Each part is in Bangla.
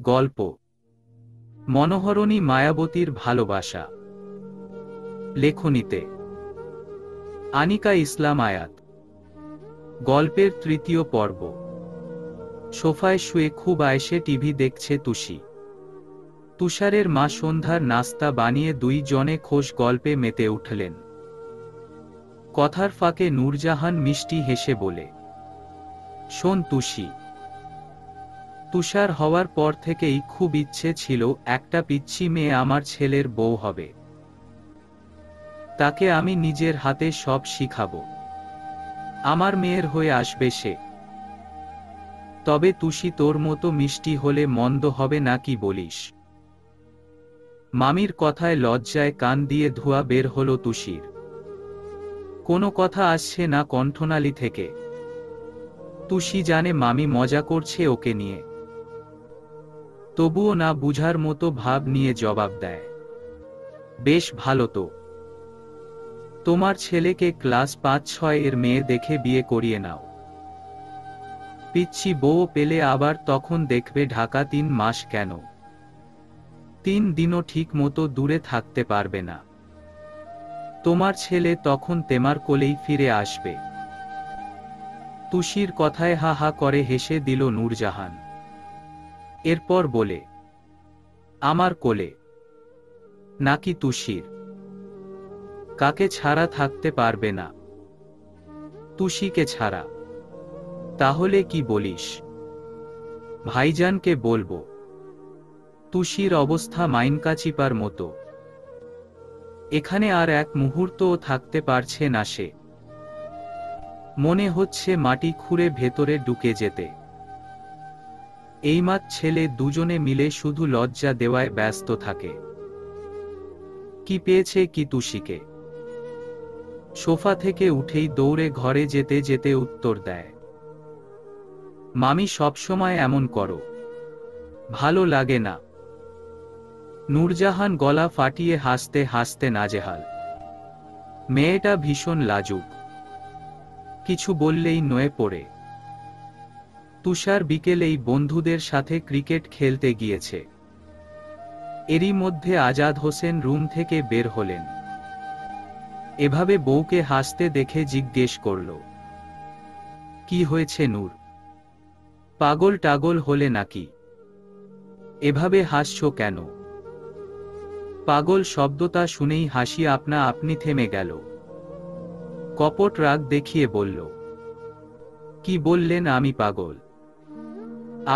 গল্প মনোহরণী মায়াবতীর ভালোবাসা। লেখনীতে আনিকা ইসলাম আয়াত। গল্পের তৃতীয় পর্ব। সোফায় শুয়ে খুব আয়েসে টিভি দেখছে তুষি। তুষারের মা সন্ধ্যার নাস্তা বানিয়ে দুই জনে খোশ গল্পে মেতে উঠলেন। কথার ফাঁকে নূরজাহান মিষ্টি হেসে বলে, শোন তুষি, তুষার হওয়ার পর থেকেই খুব ইচ্ছে ছিল একটা পিচ্চি মেয়ে আমার ছেলের বউ হবে। তাকে আমি নিজের হাতে সব শিখাবো। আমার মেয়ের হয়ে আসবে সে। তবে তুষি তোর মতো মিষ্টি হলে মন্দ হবে না কি বলিস? মামির কথায় লজ্জায় কান দিয়ে ধোঁয়া বের হলো তুষির। কোনো কথা আসছে না কণ্ঠনালী থেকে। তুষি জানে মামি মজা করছে ওকে নিয়ে, তবুও না বুঝার মতো ভাব নিয়ে জবাব দেয়, বেশ ভালো তো। তোমার ছেলেকে ক্লাস 5-6 এর মেয়ে দেখে বিয়ে করিয়ে নাও। পিচ্ছি বউ পেলে আবার তখন দেখবে ঢাকা 3 মাস কেন, 3 দিনও ঠিক মতো দূরে থাকতে পারবে না। তোমার ছেলে তখন তেমার কোলেই ফিরে আসবে। তুষির কথায় হা হা করে হেসে দিল নূরজাহান। এরপর বলে, আমার কোলে? নাকি তুষির? কাকে ছাড়া থাকতে পারবে না? তুষিকে ছাড়া। তাহলে কি বলিস? ভাইজানকে বলবো। তুষির অবস্থা মাইনকাচিপার মতো। এখানে আর এক মুহূর্তও থাকতে পারছে না সে। মনে হচ্ছে মাটি খুঁড়ে ভেতরে ঢুকে যেতে। এইমাত্র ছেলে দুজনে মিলে শুধু লজ্জা দেওয়ায় ব্যস্ত থাকে। কি পেয়েছে কি তুষিকে? সোফা থেকে উঠেই দৌড়ে ঘরে যেতে যেতে উত্তর দেয়, মামি সবসময় এমন করো, ভালো লাগে না। নূরজাহান গলা ফাটিয়ে হাসতে হাসতে নাজেহাল। মেয়েটা ভীষণ লাজুক, কিছু বললেই নয়ে পড়ে। তুষার বিকেলেই বন্ধুদের সাথে ক্রিকেট খেলতে গিয়েছে। এরই মধ্যে আজাদ হোসেন রুম থেকে বের হলেন। এভাবে বউকে হাসতে দেখে জিজ্ঞেস করল, কি হয়েছে নূর? পাগল টাগল হলে নাকি? এভাবে হাসছো কেন? পাগল শব্দটা শুনেই হাসি আপনা আপনি থেমে গেল। কপট রাগ দেখিয়ে বলল, কি বললেন আমি পাগল?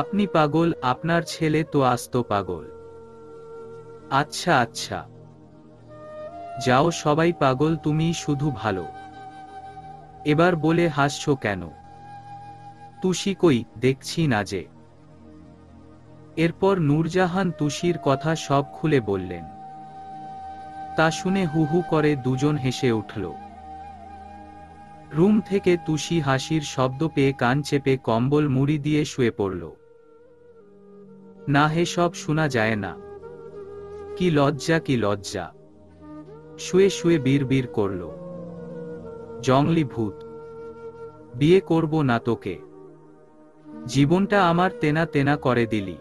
আপনি পাগল, আপনার ছেলে তো আস্ত পাগল। আচ্ছা আচ্ছা, যাও, সবাই পাগল, তুমি শুধু ভালো। এবার বলে হাসছো কেন? তুষি কই, দেখছি না যে। এরপর নূরজাহান তুষির কথা সব খুলে বললেন। তা শুনে হু হু করে দুজন হেসে উঠল। রুম থেকে তুষি হাসির শব্দ পেয়ে কান চেপে কম্বল মুড়ি দিয়ে শুয়ে পড়ল। না, হে সব শোনা যায় না। কি লজ্জা, কি লজ্জা! শুয়ে শুয়ে বিড়বিড় করল, জংলি ভূত, বিয়ে করব না তোকে। জীবনটা আমার তেনা তেনা করে দিলি,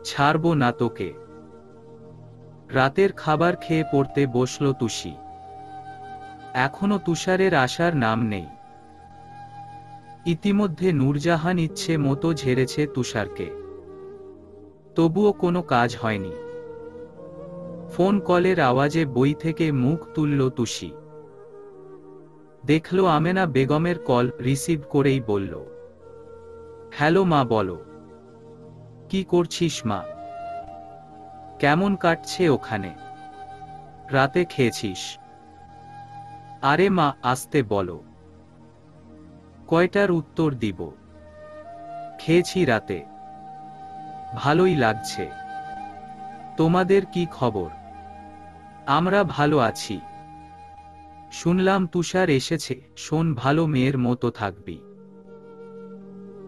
ছাড়ব না তোকে। রাতের খাবার খেয়ে পড়তে বসল তুষি। এখনো তুষারের আসার নাম নেই। ইতিমধ্যে নূরজাহান ইচ্ছে মতো ঝেড়েছে তুষারকে, তবুও কোনো কাজ হয়নি। ফোন কলের আওয়াজে বই থেকে মুখ তুলল তুষি। দেখল আমেনা বেগমের কল, রিসিভ করেই বলল, হ্যালো মা, বলো। কি করছিস মা? কেমন কাটছে ওখানে? রাতে খেয়েছিস? আরে মা, আসতে বলো। কয়টার উত্তর দিব? খেয়েছি রাতে, ভালোই লাগছে। তোমাদের কি খবর? আমরা ভালো আছি। শুনলাম তুষার এসেছে, শোন, ভালো মেয়ের মতো থাকবি।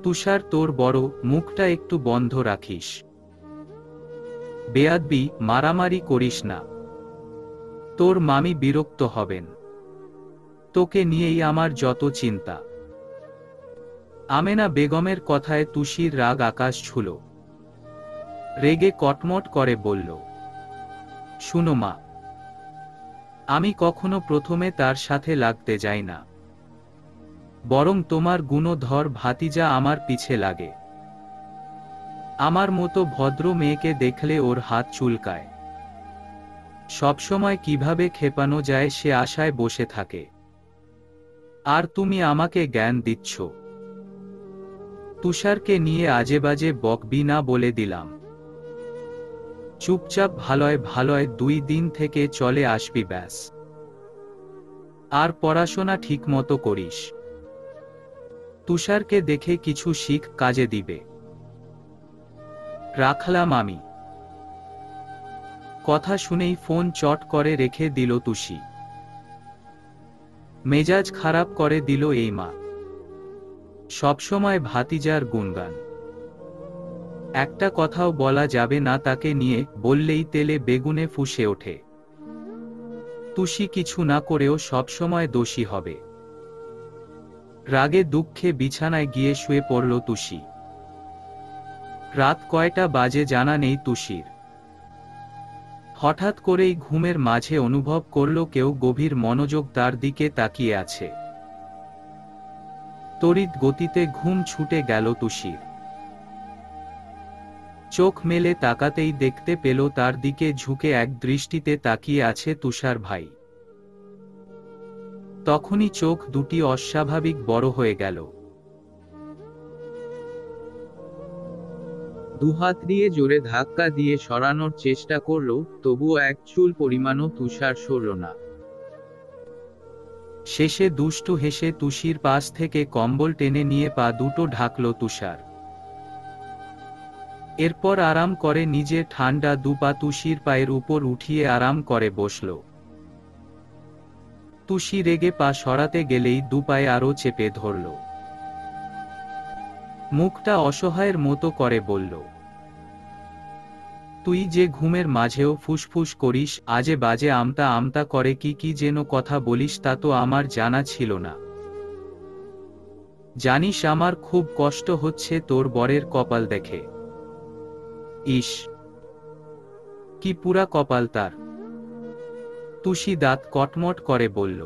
তুষার তোর বড়, মুখটা একটু বন্ধ রাখিস। বেয়াদবি, মারামারি করিস না, তোর মামি বিরক্ত হবেন। তোকে নিয়েই আমার যত চিন্তা। আমেনা বেগমের কথায় তুষির রাগ আকাশ ছুঁল। রেগে কটমট করে বলল, শুনো মা, আমি কখনো প্রথমে তার সাথে লাগতে যাই না, বরং তোমার গুণধর ভাতিজা আমার পিছে লাগে। আমার মতো ভদ্র মেয়েকে দেখলে ওর হাত চুলকায়, সবসময় কিভাবে খেপানো যায় সে আশায় বসে থাকে। আর তুমি আমাকে জ্ঞান দিচ্ছ। তুষারকে নিয়ে আজেবাজে বকবি না বলে দিলাম। চুপচাপ ভালয় ভালয় 2 দিন থেকে চলে আসবি ব্যাস। আর পড়াশোনা ঠিকমতো করিস। তুষারকে দেখে কিছু শিখ, কাজে দিবে। রাখলাম আমি। কথা শুনেই ফোন চট করে রেখে দিল তুষি। মেজাজ খারাপ করে দিল এই মা, সবসময় ভাতিজার গুণগান। একটা কথাও বলা যাবে না তাকে নিয়ে, বললেই তেলে বেগুনে ফুঁসে ওঠে। তুষি কিছু না করেও সবসময় দোষী হবে। রাগে দুঃখে বিছানায় গিয়ে শুয়ে পড়ল তুষি। রাত কয়টা বাজে জানা নেই তুষির। হঠাৎ করেই ঘুমের মাঝে অনুভব করল কেউ গভীর মনোযোগ তার দিকে তাকিয়ে আছে। তড়িৎ গতিতে ঘুম ছুটে গেল তুষির। চোখ মেলে তাকাতেই দেখতে পেল তার দিকে ঝুঁকে এক দৃষ্টিতে তাকিয়ে আছে তুষার ভাই। তখনই চোখ দুটি অস্বাভাবিক বড় হয়ে গেল। দুহাত দিয়ে জোরে ধাক্কা দিয়ে সরানোর চেষ্টা করল, তবুও এক চুল পরিমাণও তুষার সরল না। শেষে দুষ্টু হেসে তুষির পাশ থেকে কম্বল টেনে নিয়ে পা দুটো ঢাকল তুষার। এরপর আরাম করে নিজের ঠান্ডা দুপা তুষির পায়ের উপর উঠিয়ে আরাম করে বসল। তুষি রেগে পা সরাতে গেলেই দুপায়ে আরো চেপে ধরল। মুখটা অসহায়ের মতো করে বলল, তুই যে ঘুমের মাঝেও ফুসফুস করিস, আজে বাজে আমতা আমতা করে কি কি যেন কথা বলিস তা তো আমার জানা ছিল না। জানিস আমার খুব কষ্ট হচ্ছে তোর বরের কপাল দেখে। ইস, কি পুরা কপাল তার। তুষি দাঁত কটমট করে বলল,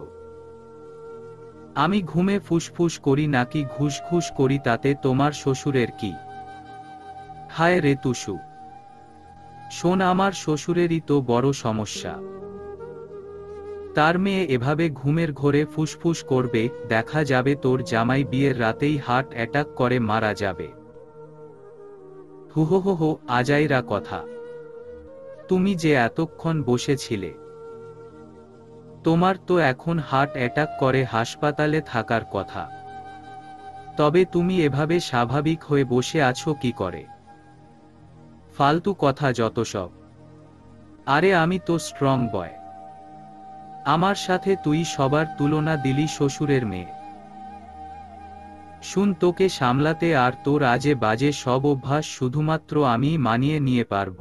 আমি ঘুমে ফুসফুস করি নাকি ঘুষ ঘুষ করি তাতে তোমার শ্বশুরের কি? হায় রে তুষু, শোন আমার শ্বশুরেরই তো বড় সমস্যা। তার মেয়ে এভাবে ঘুমের ঘোরে ফুসফুস করবে, দেখা যাবে তোর জামাই বিয়ের রাতেই হার্ট অ্যাটাক করে মারা যাবে। হু হো, আজাইরা কথা। তুমি যে এতক্ষণ বসেছিলে, তোমার তো এখন হার্ট অ্যাটাক করে হাসপাতালে থাকার কথা। তবে তুমি এভাবে স্বাভাবিক হয়ে বসে আছো কি করে? ফালতু কথা যত সব। আরে আমি তো স্ট্রং বয়। আমার সাথে তুই সবার তুলনা দিলি শ্বশুরের মেয়ে। শুন, তোকে সামলাতে আর তোর আজে বাজে সব অভ্যাস শুধুমাত্র আমিই মানিয়ে নিয়ে পারব।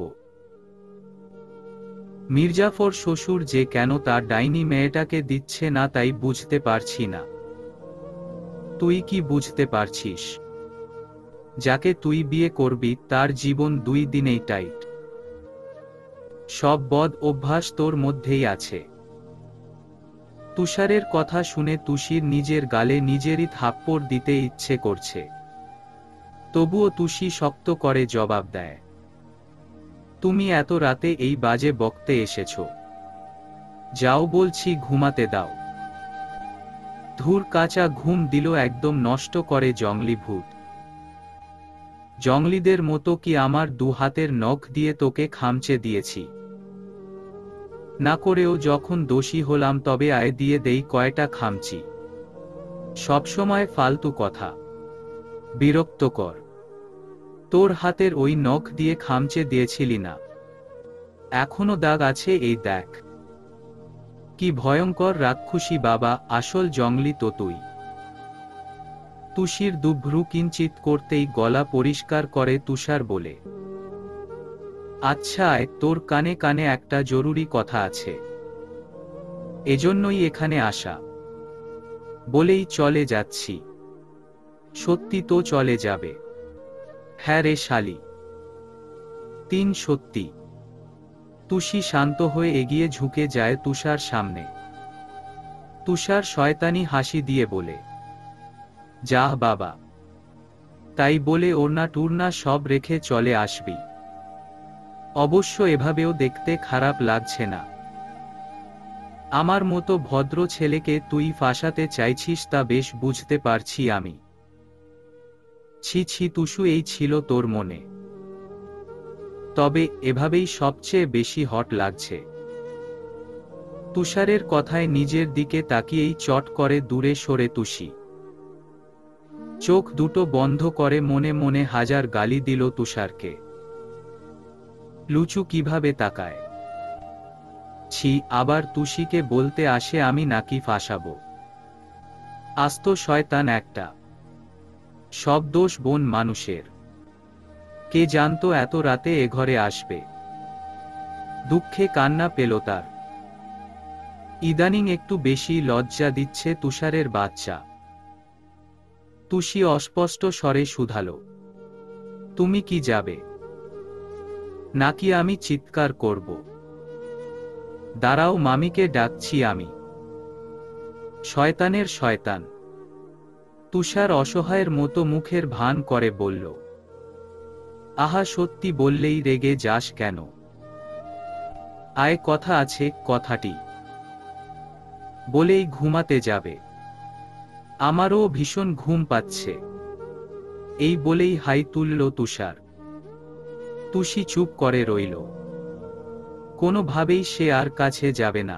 মির্জাফর শ্বশুর যে কেন তার ডাইনি মেয়েটাকে দিচ্ছে না তাই বুঝতে পারছি না। তুই কি বুঝতে পারছিস? যাকে তুই বিয়ে করবি তার জীবন 2 দিনেই টাইট। সব বদ অভ্যাস তোর মধ্যেই আছে। তুষারের কথা শুনে তুষির নিজের গালে নিজেরই থাপ্পড় দিতে ইচ্ছে করছে। তবুও তুষি শক্ত করে জবাব দেয়, তুমি এত রাতে এই বাজে বকতে এসেছ? যাও বলছি, ঘুমাতে দাও। ধুর, কাঁচা ঘুম দিল একদম নষ্ট করে জংলি ভূত। জংলিদের মতো কি আমার 2 হাতের নখ দিয়ে তোকে খামচে দিয়েছি? না করেও যখন দোষী হলাম তবে আয় দিয়ে দেই কয়টা খামচি। সবসময় ফালতু কথা, বিরক্তকর। তোর হাতের ওই নখ দিয়ে খামচে দিয়েছিলি না? এখনো দাগ আছে, এই দেখ। কি ভয়ঙ্কর রাক্ষসী বাবা, আসল জংলি তো তুই। তুষির দুভ্রু কিঞ্চিত করতেই গলা পরিষ্কার করে তুষার বলে, আচ্ছা আয়, তোর কানে কানে একটা জরুরি কথা আছে, এজন্যই এখানে আসা। বলেই চলে যাচ্ছি। সত্যি তো চলে যাবে? হ্যাঁ রে শালি। তিন সত্যি। তুষি শান্ত হয়ে এগিয়ে ঝুঁকে যায় তুষার সামনে। তুষার শয়তানি হাসি দিয়ে বলে, যাহ বাবা। তাই বলে ওড়না টুরনা সব রেখে চলে আসবি? অবশ্য এভাবেও দেখতে খারাপ লাগছে না। আমার মতো ভদ্র ছেলেকে তুই ফাঁসাতে চাইছিস তা বেশ বুঝতে পারছি আমি। ছি ছি তুষু, এই ছিল তোর মনে? তবে এভাবেই সবচেয়ে বেশি হট লাগছে। তুষারের কথায় নিজের দিকে তাকিয়েই চট করে দূরে সরে তুষি। চোখ দুটো বন্ধ করে মনে মনে হাজার গালি দিল তুষারকে। লুচু কিভাবে তাকায়। ছি, আবার তুষিকে বলতে আসে আমি নাকি ফাঁসাবো। আস্ত শয়তান একটা। সব দোষ বোন মানুষের। কে জানতো এত রাতে এ ঘরে আসবে। দুঃখে কান্না পেল তার। ইদানিং একটু বেশি লজ্জা দিচ্ছে তুষারের বাচ্চা। তুষি অস্পষ্ট স্বরে শুধালো, তুমি কি যাবে? নাকি আমি চিৎকার করব? দাঁড়াও, মামিকে ডাকছি আমি। শয়তানের শয়তান। তুষার অসহায়ের মতো মুখের ভান করে বলল, আহা, সত্যি বললেই রেগে যাস কেন? আয়, কথা আছে। কথাটি বলেই ঘুমাতে যাবে। আমারও ভীষণ ঘুম পাচ্ছে। এই বলেই হাই তুলল তুষার। তুষি চুপ করে রইল। কোনোভাবেই সে আর কাছে যাবে না।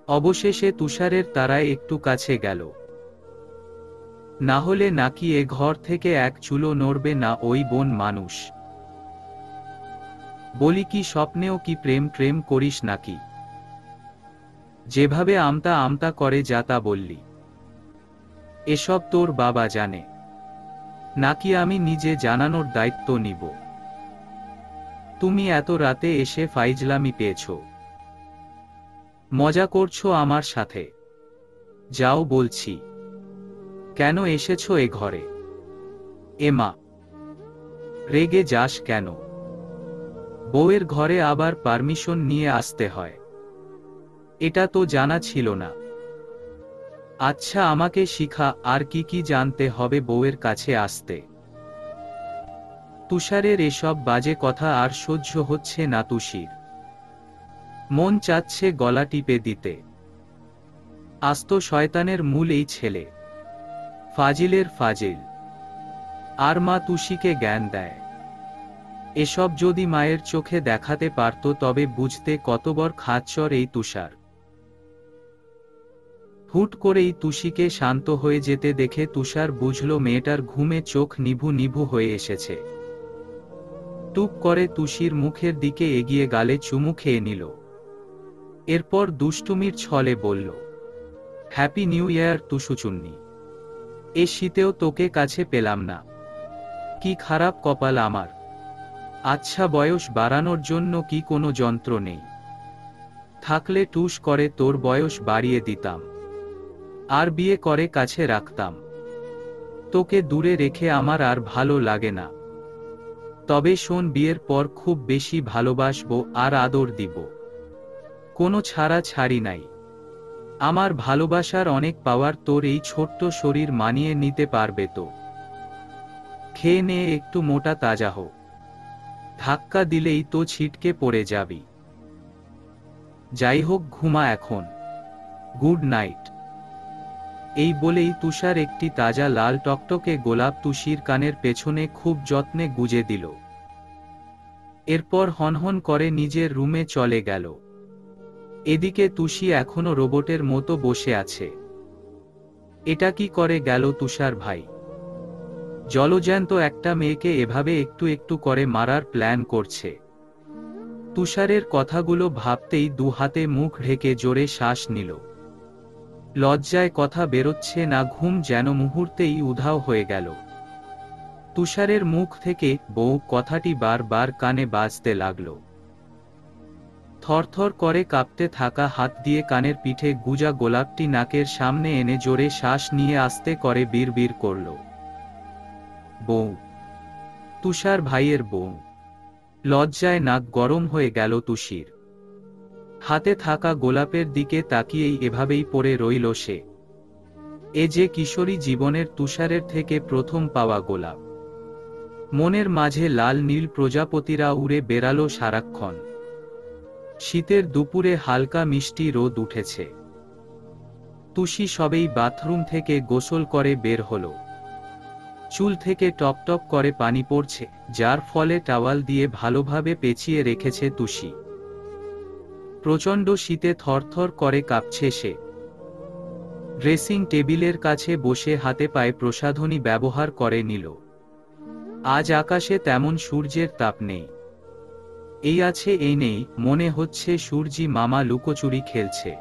অবশেষে তুষারের তারায় একটু কাছে গেল। না হলে নাকি এ ঘর থেকে এক চুলো নড়বে না ওই বোন মানুষ। বলি কি, স্বপ্নেও কি প্রেম প্রেম করিস নাকি? যেভাবে আমতা আমতা করে যা তা বললি, এসব তোর বাবা জানে নাকি আমি নিজে জানানোর দায়িত্ব নিব? তুমি এত রাতে এসে ফাইজলামি পেয়েছ? মজা করছো আমার সাথে? যাও বলছি। কেন এসেছো এ ঘরে? এমা, রেগে যাস কেন? বউয়ের ঘরে আবার পারমিশন নিয়ে আসতে হয়? এটা তো জানা ছিল না। আচ্ছা, আমাকে শিখা, আর কি কি জানতে হবে বউয়ের কাছে আসতে? তুষারের এসব বাজে কথা আর সহ্য হচ্ছে না তুষির। মন চাচ্ছে গলা টিপে দিতে। আস্ত শয়তানের মূল এই ছেলে। ফাজিলের ফাজিল। আর মা তুষিকে জ্ঞান দেয়। এসব যদি মায়ের চোখে দেখাতে পারত তবে বুঝতে কত বড় খাচ্চর এই তুষার। হুট করেই তুষিকে শান্ত হয়ে যেতে দেখে তুষার বুঝল মেয়েটার ঘুমে চোখ নিভু নিভু হয়ে এসেছে। টুপ করে তুষির মুখের দিকে এগিয়ে গালে চুমু খেয়ে নিল। এরপর দুষ্টুমির ছলে বলল, হ্যাপি নিউ ইয়ার তুষুচুন্নি। এ শীতেও তোকে কাছে পেলাম না। কি খারাপ কপাল আমার। আচ্ছা, বয়স বাড়ানোর জন্য কি কোনো যন্ত্র নেই? থাকলে টুস করে তোর বয়স বাড়িয়ে দিতাম, আর বিয়ে করে কাছে রাখতাম। তোকে দূরে রেখে আমার আর ভালো লাগে না। তবে শোন, বিয়ের পর খুব বেশি ভালোবাসবো আর আদর দিব। কোনো ছাড়া ছাড়ি নাই। আমার ভালোবাসার অনেক পাওয়ার তোর এই ছোট্ট শরীর মানিয়ে নিতে পারবে তো? খেয়ে নে, একটু মোটা তাজা হো। ধাক্কা দিলেই তো ছিটকে পড়ে যাবি। যাই হোক, ঘুমা এখন। Good night. এই বলেই তুষার একটি তাজা লাল টকটকে গোলাপ তুষির কানের পেছনে খুব যত্নে গুজে দিল। এরপর হনহন করে নিজের রুমে চলে গেল। এদিকে তুষি এখনো রোবটের মতো বসে আছে। এটা কি করে গেল তুষার ভাই? জলজ্যান্ত একটা মেয়েকে এভাবে একটু একটু করে মারার প্ল্যান করছে। তুষারের কথাগুলো ভাবতেই দু হাতে মুখ ঢেকে জোরে শ্বাস নিল। লজ্জায় কথা বেরোচ্ছে না, ঘুম যেন মুহূর্তেই উধাও হয়ে গেল। তুষারের মুখ থেকে বউ কথাটি বারবার কানে বাজতে লাগল। থরথর করে কাঁপতে থাকা হাত দিয়ে কানের পিঠে গুজা গোলাপটি নাকের সামনে এনে জোরে শ্বাস নিয়ে আস্তে করে বিড়বিড় করল, বউ। তুষার ভাইয়ের বউ। লজ্জায় নাক গরম হয়ে গেল তুষির। হাতে থাকা গোলাপের দিকে তাকিয়েই এভাবেই পড়ে রইল সে। এ যে কিশোরী জীবনের তুষারের থেকে প্রথম পাওয়া গোলাপ। মনের মাঝে লাল নীল প্রজাপতিরা উড়ে বেড়ালো সারাক্ষণ। শীতের দুপুরে হালকা মিষ্টি রোদ উঠেছে। তুষি সবেই বাথরুম থেকে গোসল করে বের হলো। চুল থেকে টপটপ করে পানি পড়ছে, যার ফলে টাওয়াল দিয়ে ভালোভাবে পেঁচিয়ে রেখেছে তুষি। প্রচণ্ড শীতে থরথর করে কাঁপছে সে। ড্রেসিং টেবিলের কাছে বসে হাতে পায়ে প্রসাধনী ব্যবহার করে নিল। আজ আকাশে তেমন সূর্যের তাপ নেই। এই আছে এই নেই, মনে হচ্ছে সূর্যি মামা লুকোচুরি খেলছে।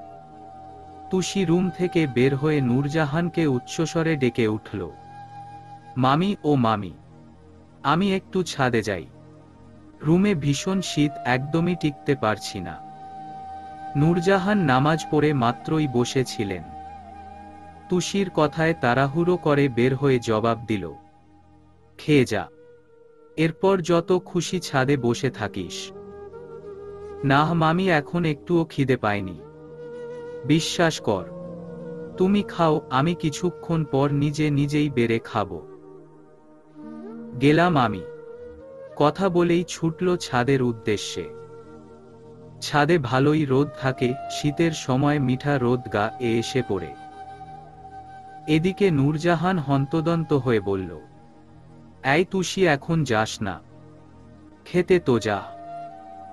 তুষি রুম থেকে বের হয়ে নূরজাহানকে উচ্চস্বরে ডেকে উঠল, মামি ও মামি, আমি একটু ছাদে যাই। রুমে ভীষণ শীত, একদমই টিকতে পারছি না। নূরজাহান নামাজ পড়ে মাত্রই বসেছিলেন। তুষির কথায় তাড়াহুড়ো করে বের হয়ে জবাব দিল, খেয়ে যা, এরপর যত খুশি ছাদে বসে থাকিস। না মামি, এখন একটুও খিদে পায়নি। বিশ্বাস কর, তুমি খাও, আমি কিছুক্ষণ পর নিজে নিজেই বেড়ে খাবো। গেলাম আমি। কথা বলেই ছুটল ছাদের উদ্দেশ্যে। ছাদে ভালোই রোদ থাকে, শীতের সময় মিঠা রোদ গা এ এসে পড়ে। এদিকে নূরজাহান হন্তদন্ত হয়ে বলল, এই তুষি, এখন যাস না, খেতে তো যা।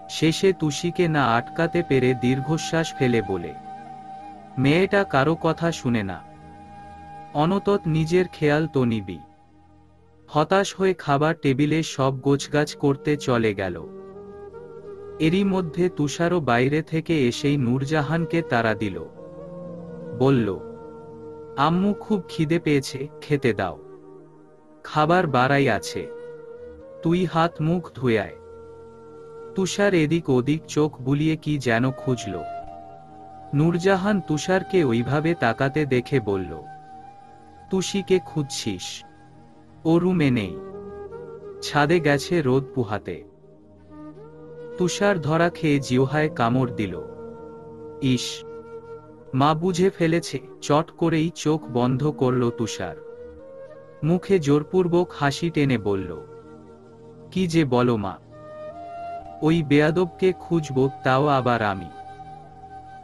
শেষে তুষিকে না আটকাতে পেরে দীর্ঘশ্বাস ফেলে বলে, মেয়েটা কারো কথা শুনে না, অনতত নিজের খেয়াল তো নিবি। হতাশ হয়ে খাবার টেবিলে সব গোছগাছ করতে চলে গেল। এরই মধ্যে তুষারও বাইরে থেকে এসেই নূরজাহানকে তাড়া দিল। বলল, আম্মু খুব খিদে পেয়েছে, খেতে দাও। খাবার বাড়াই আছে, তুই হাত মুখ ধুয়ে আয়। তুষার এদিক ওদিক চোখ বুলিয়ে কি যেন খুঁজল। নূরজাহান তুষারকে ওইভাবে তাকাতে দেখে বলল, তুষিকে খুঁজছিস? ও রুমে নেই, ছাদে গেছে রোদ পুহাতে। তুষার ধরা খেয়ে জিহ্বায় কামড় দিল। ইস, মা বুঝে ফেলেছে। চট করেই চোখ বন্ধ করল তুষার। মুখে জোরপূর্বক হাসি টেনে বলল, কি যে বলো মা, ওই বেয়াদবকে খুঁজব, তাও আবার আমি?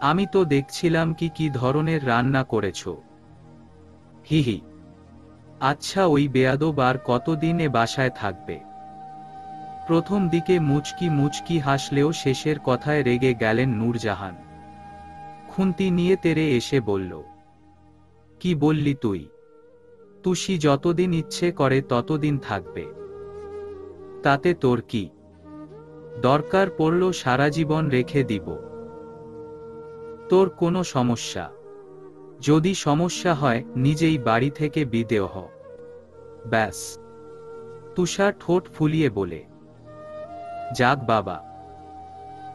আমি তো দেখছিলাম কি কি ধরনের রান্না করেছ। হিহি। আচ্ছা, ওই বেয়াদব আর কতদিন এ বাসায় থাকবে? প্রথম দিকে মুচকি মুচকি হাসলেও শেষের কথায় রেগে গেলেন নূরজাহান। খুন্তি নিয়ে তেড়ে এসে বলল, কি বললি তুই? তুষি যতদিন ইচ্ছে করে ততদিন থাকবে, তাতে তোর কি? দরকার পড়ল সারা জীবন রেখে দিব। তোর কোনো সমস্যা? যদি সমস্যা হয় নিজেই বাড়ি থেকে বিদেয় হ। ব্যাস। তুষার ঠোঁট ফুলিয়ে বলে, যাক বাবা,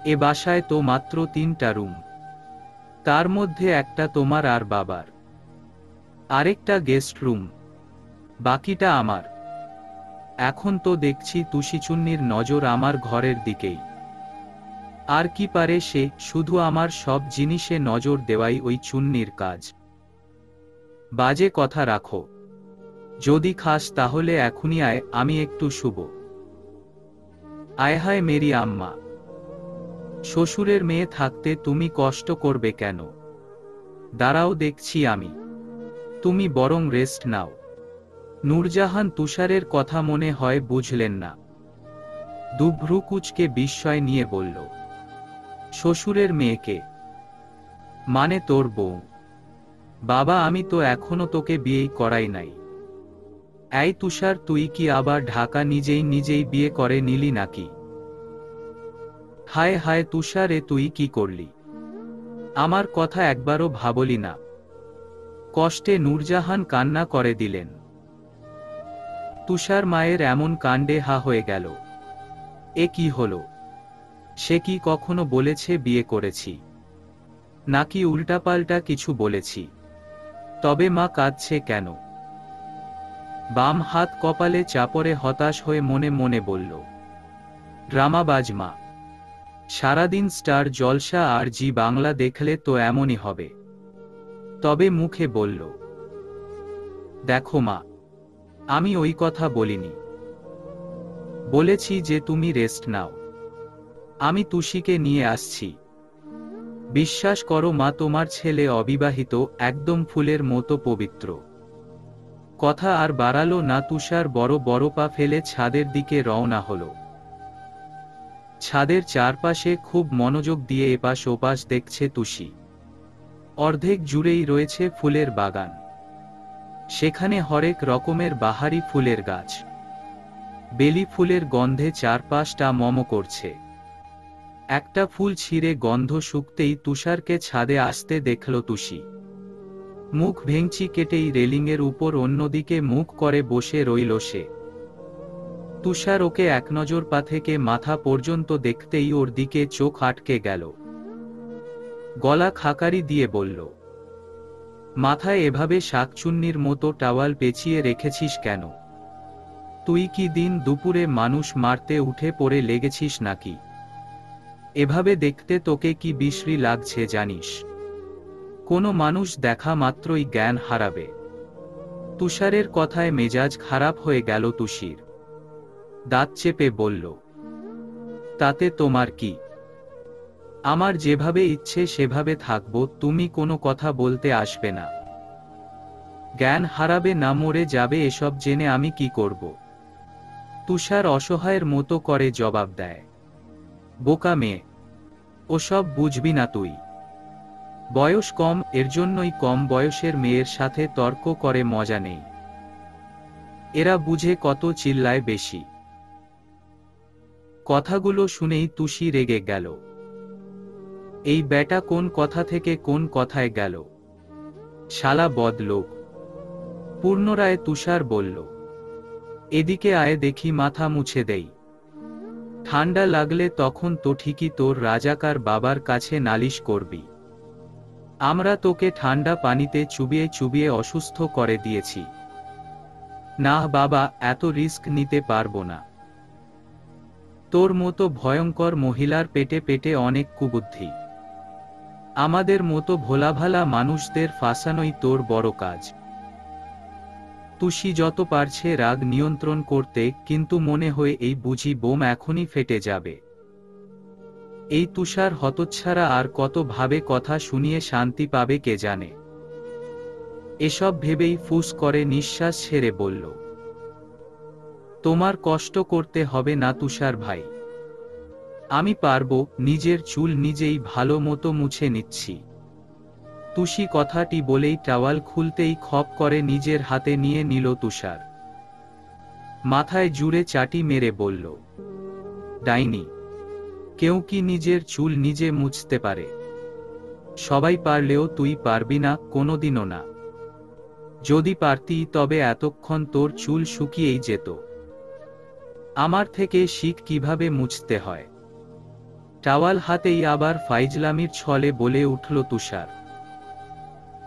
এ বাসায় তো মাত্র 3টা রুম, তার মধ্যে একটা তোমার আর বাবার, আরেকটা গেস্ট রুম, বাকিটা আমার। এখন তো দেখছি তুষিচুন্নির নজর আমার ঘরের দিকেই। আর কি পারে সে? শুধু আমার সব জিনিসে নজর দেওয়াই ওই চুন্নির কাজ। বাজে কথা রাখো। যদি খাস তাহলে এখনই আয়, আমি একটু শুব। আয় হায় মেরি আম্মা, শ্বশুরের মেয়ে থাকতে তুমি কষ্ট করবে কেন? দাঁড়াও, দেখছি আমি। তুমি বরং রেস্ট নাও। নূরজাহান তুষারের কথা মনে হয় বুঝলেন না। দুভ্রু কুচকে বিস্ময় নিয়ে বলল, শ্বশুরের মেয়েকে? মানে তোর বউ? বাবা, আমি তো এখনো তোকে বিয়েই করাই নাই। এই তুষার, তুই কি আবার ঢাকা নিজেই নিজেই বিয়ে করে নিলি নাকি? হায় হায় তুষার, এ তুই কি করলি? আমার কথা একবারও ভাবলি না? কষ্টে নূরজাহান কান্না করে দিলেন। তুষার মায়ের এমন কাণ্ডে হা হয়ে গেল। এ কি হলো? সে কি কখনো বলেছে বিয়ে করেছি? নাকি উল্টাপাল্টা কিছু বলেছি? তবে মা কাঁদছে কেন? বাম হাত কপালে চাপড়ে হতাশ হয়ে মনে মনে বলল, ড্রামাবাজ মা। সারাদিন স্টার জলসা আর জি বাংলা দেখলে তো এমনই হবে। তবে মুখে বলল, দেখো মা, আমি ওই কথা বলিনি। বলেছি যে তুমি রেস্ট নাও, আমি তুষিকে নিয়ে আসছি। বিশ্বাস করো মা, তোমার ছেলে অবিবাহিত, একদম ফুলের মতো পবিত্র। কথা আর বাড়ালো না, তুষার বড় বড় পা ফেলে ছাদের দিকে রওনা হলো। ছাদের চারপাশে খুব মনোযোগ দিয়ে এপাশ ওপাশ দেখছে তুষি। অর্ধেক জুড়েই রয়েছে ফুলের বাগান। সেখানে হরেক রকমের বাহারি ফুলের গাছ। বেলি ফুলের গন্ধে চারপাশটা মম করছে। একটা ফুল ছিঁড়ে গন্ধ শুকতেই তুষারকে ছাদে আসতে দেখল তুষি। মুখ ভেঙচি কেটেই রেলিংয়ের উপর অন্যদিকে মুখ করে বসে রইল সে। তুষার ওকে এক নজর পা থেকে মাথা পর্যন্ত দেখতেই ওর দিকে চোখ আটকে গেল। গলা খাকারি দিয়ে বলল, মাথায় এভাবে শাকচুন্নির মতো টাওয়াল পেঁচিয়ে রেখেছিস কেন? তুই কি দিন দুপুরে মানুষ মারতে উঠে পড়ে লেগেছিস নাকি? এভাবে দেখতে তোকে কি বিশ্রী লাগছে জানিস? কোনো মানুষ দেখা মাত্রই জ্ঞান হারাবে। তুষারের কথায় মেজাজ খারাপ হয়ে গেল তুষির। দাঁত চেপে বলল, তাতে তোমার কি? আমার যেভাবে ইচ্ছে সেভাবে থাকবো, তুমি কোনো কথা বলতে আসবে না। জ্ঞান হারাবে না মরে যাবে এসব জেনে আমি কি করব? তুষার অসহায়ের মতো করে জবাব দেয়, বোকা মেয়ে, ওসব বুঝবি না তুই। বয়স কম, এর জন্যই কম বয়সের মেয়ের সাথে তর্ক করে মজা নেই। এরা বুঝে কত, চিল্লায় বেশি। কথাগুলো শুনেই তুষি রেগে গেল। এই ব্যাটা কোন কথা থেকে কোন কথায় গেল? শালা বদলোক। পুনরায় তুষার বলল, এদিকে আয় দেখি, মাথা মুছে দেই। ঠান্ডা লাগলে তখন তো ঠিকই তোর রাজাকার বাবার কাছে নালিশ করবি। আমরা তোকে ঠান্ডা পানিতে চুবিয়ে চুবিয়ে অসুস্থ করে দিয়েছি। না বাবা, এত রিস্ক নিতে পারবো না। তোর মতো ভয়ঙ্কর মহিলার পেটে পেটে অনেক কুবুদ্ধি। আমাদের মতো ভোলাভালা মানুষদের ফাঁসানোই তোর বড় কাজ। তুষি যত পারছে রাগ নিয়ন্ত্রণ করতে, কিন্তু মনে হয় এই বুঝি বোম এখনই ফেটে যাবে। এই তুষার হতচ্ছাড়া আর কত ভাবে কথা শুনিয়ে শান্তি পাবে কে জানে। এসব ভেবেই ফুস করে নিঃশ্বাস ছেড়ে বলল, তোমার কষ্ট করতে হবে না তুষার ভাই। আমি পারবো, নিজের চুল নিজেই ভালো মতো মুছে নিচ্ছি। তুষি কথাটি বলেই টাওয়াল খুলতেই খপ করে নিজের হাতে নিয়ে নিল তুষার। মাথায় জুড়ে চাটি মেরে বলল, ডাইনি, কেউ কি নিজের চুল নিজে মুছতে পারে? সবাই পারলেও তুই পারবি না, কোনোদিনও না। যদি পারতি তবে এতক্ষণ তোর চুল শুকিয়েই যেত। আমার থেকে শিখ কিভাবে মুছতে হয়। টাওয়াল হাতেই আবার ফাইজলামির ছলে বলে উঠল তুষার,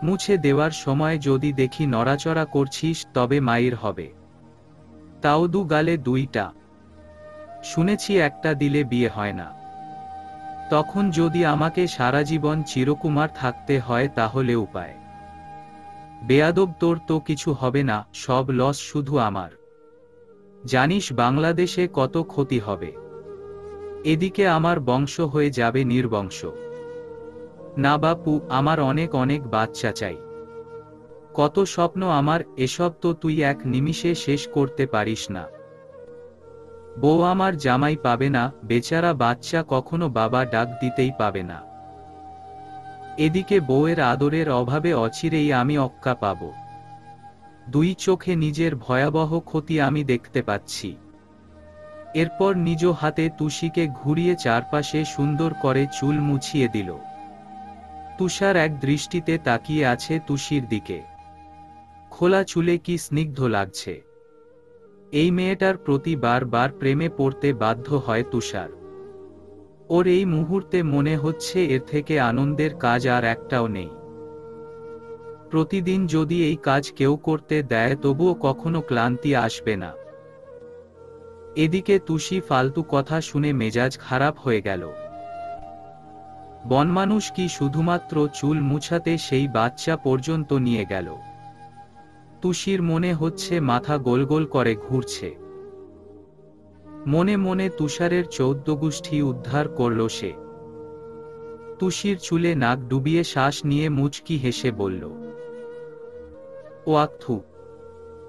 মুছে দেওয়ার সময় যদি দেখি নড়াচড়া করছিস তবে মাইর হবে। তাও দু গালে দুইটা। শুনেছি একটা দিলে বিয়ে হয় না। তখন যদি আমাকে সারা জীবন চিরকুমার থাকতে হয় তাহলে উপায়। বেয়াদব, তোর তো কিছু হবে না, সব লস শুধু আমার। জানিস বাংলাদেশে কত ক্ষতি হবে। এদিকে আমার বংশ হয়ে যাবে নির্বংশ। না বাপু, আমার অনেক অনেক বাচ্চা চাই। কত স্বপ্ন আমার, এসব তো তুই এক নিমিষে শেষ করতে পারিস না। বউ আমার জামাই পাবে না, বেচারা বাচ্চা কখনো বাবা ডাক দিতেই পাবে না। এদিকে বউয়ের আদরের অভাবে অচিরেই আমি অক্কা পাব। দুই চোখে নিজের ভয়াবহ ক্ষতি আমি দেখতে পাচ্ছি। এরপর নিজ হাতে তুষিকে ঘুরিয়ে চারপাশে সুন্দর করে চুল মুছিয়ে দিল। তুষার এক দৃষ্টিতে তাকিয়ে আছে তুষির দিকে। খোলা চুলে কি স্নিগ্ধ লাগছে। এই মেয়েটার প্রতি বারবার প্রেমে পড়তে বাধ্য হয় তুষার। ওর এই মুহূর্তে মনে হচ্ছে এর থেকে আনন্দের কাজ আর একটাও নেই। প্রতিদিন যদি এই কাজ কেউ করতে দেয় তবুও কখনো ক্লান্তি আসবে না। এদিকে তুষি ফালতু কথা শুনে মেজাজ খারাপ হয়ে গেল। বনমানুষ কি শুধুমাত্র চুল মুছাতে সেই বাচ্চা পর্যন্ত নিয়ে গেল? তুষির মনে হচ্ছে মাথা গোল গোল করে ঘুরছে। মনে মনে তুষারের 14 গোষ্ঠী উদ্ধার করল সে। তুষির চুলে নাক ডুবিয়ে শ্বাস নিয়ে মুচকি হেসে বলল, ও আক্থু,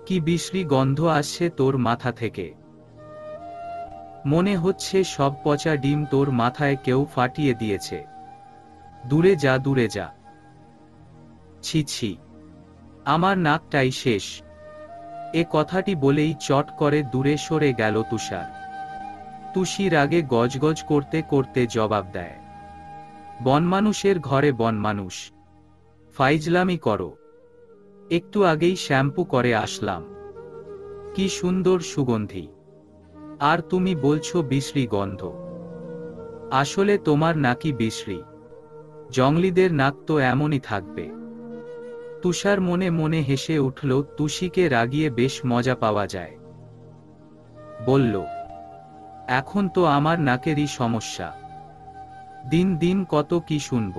কি বিশ্রী গন্ধ আসছে তোর মাথা থেকে। মনে হচ্ছে সব পচা ডিম তোর মাথায় কেউ ফাটিয়ে দিয়েছে। দূরে যা, দূরে যা। ছি ছি, আমার নাকটাই শেষ। এ কথাটি বলেই চট করে দূরে সরে গেল তুষার। তুষি রাগে গজগজ করতে করতে জবাব দেয়, বনমানুষের ঘরে বনমানুষ, ফাইজলামি করো। একটু আগেই শ্যাম্পু করে আসলাম, কি সুন্দর সুগন্ধি, আর তুমি বলছো বিশ্রী গন্ধ। আসলে তোমার নাকি বিশ্রী? জংলিদের নাক তো এমনই থাকবে। তুষার মনে মনে হেসে উঠল, তুষিকে রাগিয়ে বেশ মজা পাওয়া যায়। বলল, এখন তো আমার নাকেরই সমস্যা। দিন দিন কত কি শুনব।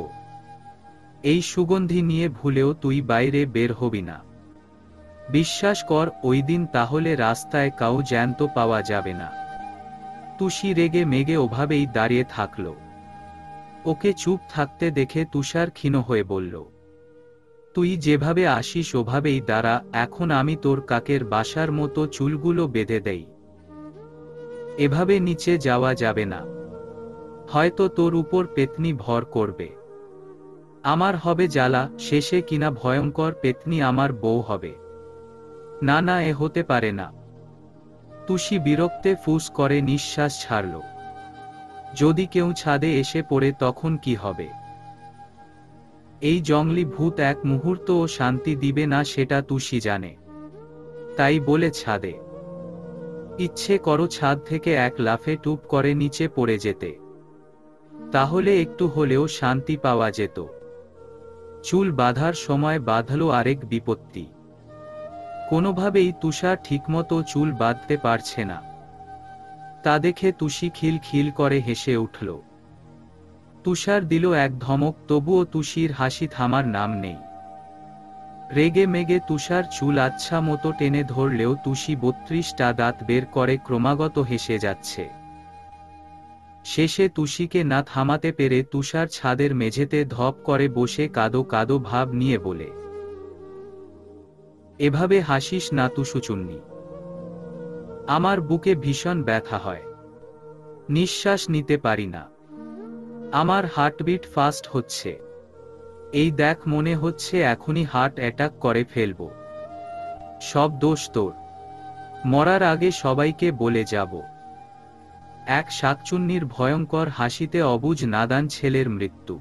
এই সুগন্ধি নিয়ে ভুলেও তুই বাইরে বের হবি না। বিশ্বাস কর, ওই দিন তাহলে রাস্তায় কাউ জ্যান্ত পাওয়া যাবে না। তুষি রেগে মেগে ওভাবেই দাঁড়িয়ে থাকল। ওকে চুপ থাকতে দেখে তুষার ক্ষীণ হয়ে বলল, তুই যেভাবে আসিস ওভাবেই দাঁড়া, এখন আমি তোর কাকের বাসার মতো চুলগুলো বেঁধে দেই। এভাবে নিচে যাওয়া যাবে না, হয়তো তোর উপর পেতনি ভর করবে। আমার হবে জ্বালা, শেষে কিনা ভয়ঙ্কর পেতনি আমার বউ হবে। না না, এ হতে পারে না। তুষি বিরক্তে ফুস করে নিঃশ্বাস ছাড়ল। যদি কেউ ছাদে এসে পড়ে তখন কি হবে? এই জংলি ভূত এক মুহূর্তও শান্তি দিবে না, সেটা তুষি জানে। তাই বলে ছাদে। ইচ্ছে করো ছাদ থেকে এক লাফে টুপ করে নিচে পড়ে যেতে, তাহলে একটু হলেও শান্তি পাওয়া যেত। চুল বাঁধার সময় বাঁধল আরেক বিপত্তি। কোনোভাবেই তুষার ঠিকমতো চুল বাঁধতে পারছে না। তা দেখে তুষি খিল খিল করে হেসে উঠল। তুষার দিল এক ধমক, তবুও তুষির হাসি থামার নাম নেই। রেগে মেগে তুষার চুল আচ্ছা মতো টেনে ধরলেও তুষি 32টা দাঁত বের করে ক্রমাগত হেসে যাচ্ছে। শেষে তুষিকে না থামাতে পেরে তুষার ছাদের মেঝেতে ধপ করে বসে কাদো কাদো ভাব নিয়ে বলে, এভাবে হাসিস না তুষুচুন্নি, আমার বুকে ভীষণ ব্যথা হয়, নিঃশ্বাস নিতে পারি না, আমার হার্টবিট ফাস্ট হচ্ছে। এই দেখ, মনে হচ্ছে এখনই হার্ট অ্যাটাক করে ফেলব। সব দোষ তোর, মরার আগে সবাইকে বলে যাব। এক শাকচুন্নির ভয়ঙ্কর হাসিতে অবুঝ নাদান ছেলের মৃত্যু।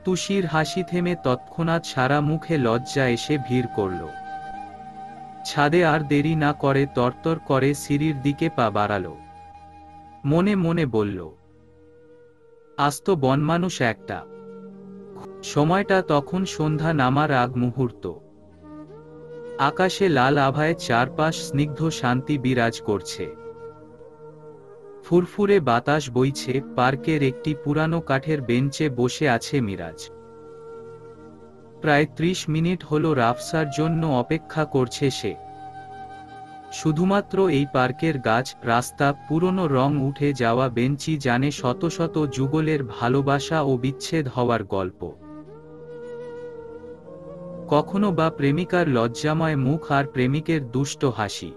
তুষির হাসি থেমে তৎক্ষণাৎ সারা মুখে লজ্জা এসে ভিড় করল। ছাদে আর দেরি না করে তরতর করে সিঁড়ির দিকে পা বাড়াল। মনে মনে বলল, আস্ত বনমানুষ একটা। সময়টা তখন সন্ধ্যা নামার আগ মুহূর্ত। আকাশে লাল আভায় চারপাশ স্নিগ্ধ শান্তি বিরাজ করছে। ফুরফুরে বাতাস বইছে, পার্কের একটি পুরানো কাঠের বেঞ্চে বসে আছে মিরাজ। প্রায় 30 মিনিট হলো রাফসার জন্য অপেক্ষা করছে সে। শুধুমাত্র এই পার্কের গাছ, রাস্তা, পুরনো রং উঠে যাওয়া বেঞ্চি জানে শত শত যুগলের ভালোবাসা ও বিচ্ছেদ হওয়ার গল্প। কখনো বা প্রেমিকার লজ্জাময় মুখ আর প্রেমিকের দুষ্ট হাসি,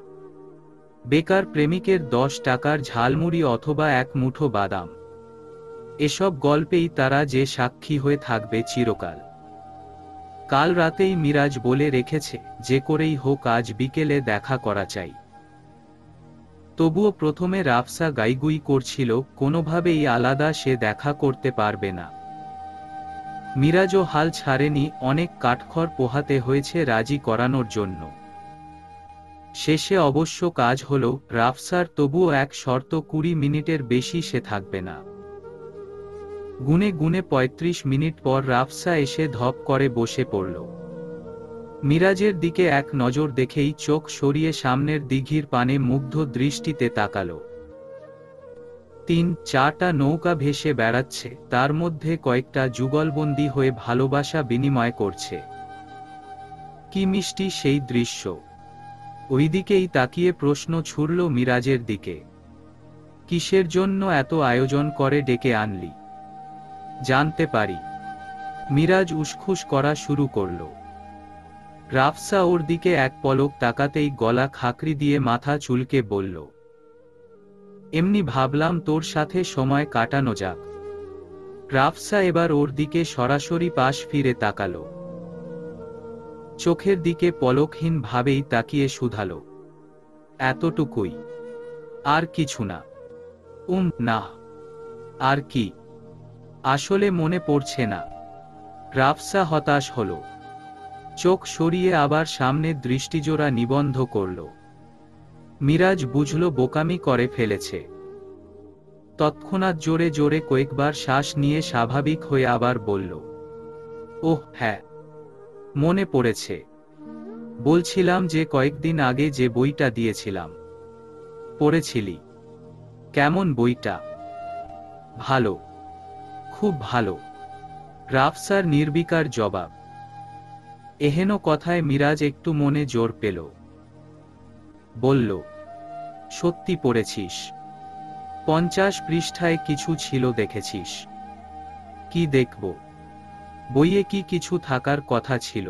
বেকার প্রেমিকের 10 টাকার ঝালমুড়ি অথবা এক মুঠো বাদাম। এসব গল্পেই তারা যে সাক্ষী হয়ে থাকবে চিরকাল। কাল রাতেই মিরাজ বলে রেখেছে, যে করেই হোক আজ বিকেলে দেখা করা চাই। তবুও প্রথমে রাফসা গাইগুই করছিল, কোনোভাবেই আলাদা সে দেখা করতে পারবে না। মিরাজও হাল ছাড়েনি, অনেক কাঠখড় পোহাতে হয়েছে রাজি করানোর জন্য। শেষে অবশ্য কাজ হলো, রাফসার তবুও এক শর্ত, 20 মিনিটের বেশি সে থাকবে না। গুনে গুনে 35 মিনিট পর রাফসা এসে ধপ করে বসে পড়ল। মিরাজের দিকে এক নজর দেখেই চোখ সরিয়ে সামনের দিঘির পানে মুগ্ধ দৃষ্টিতে তাকালো। ৩-৪টা নৌকা ভেসে বেড়াচ্ছে, তার মধ্যে কয়েকটা যুগলবন্দী হয়ে ভালোবাসা বিনিময় করছে। কি মিষ্টি সেই দৃশ্য! ওইদিকেই তাকিয়ে প্রশ্ন ছুড়ল মিরাজের দিকে, কিসের জন্য এত আয়োজন করে ডেকে আনলি? জানতে পারি? মিরাজ উসখুস করা শুরু করল। রাফসা ওর দিকে এক পলক তাকাতেই গলা খাকরি দিয়ে মাথা চুলকে বলল, এমনি ভাবলাম তোর সাথে সময় কাটানো যাক। রাফসা এবার ওর দিকে সরাসরি পাশ ফিরে তাকালো। চোখের দিকে পলকহীন ভাবেই তাকিয়ে শুধালো, এতটুকুই? আর কিছু না? না। আর কি? আসলে মনে পড়ছে না। রাফসা হতাশ হল। চোখ সরিয়ে আবার সামনে দৃষ্টিজোড়া নিবন্ধ করল। মিরাজ বুঝল বোকামি করে ফেলেছে। তৎক্ষণাৎ জোরে জোরে কয়েকবার শ্বাস নিয়ে স্বাভাবিক হয়ে আবার বলল, ওহ হ্যাঁ, মনে পড়েছে। বলছিলাম যে কয়েকদিন আগে যে বইটা দিয়েছিলাম, পড়েছিলি? কেমন বইটা? ভালো, খুব ভালো। রাফসার নির্বিকার জবাব। এহেন কথায় মিরাজ একটু মনে জোর পেল। বলল, সত্যি পড়েছিস? 50 পৃষ্ঠায় কিছু ছিল দেখেছিস? কি দেখব? বইয়ে কি কিছু থাকার কথা ছিল?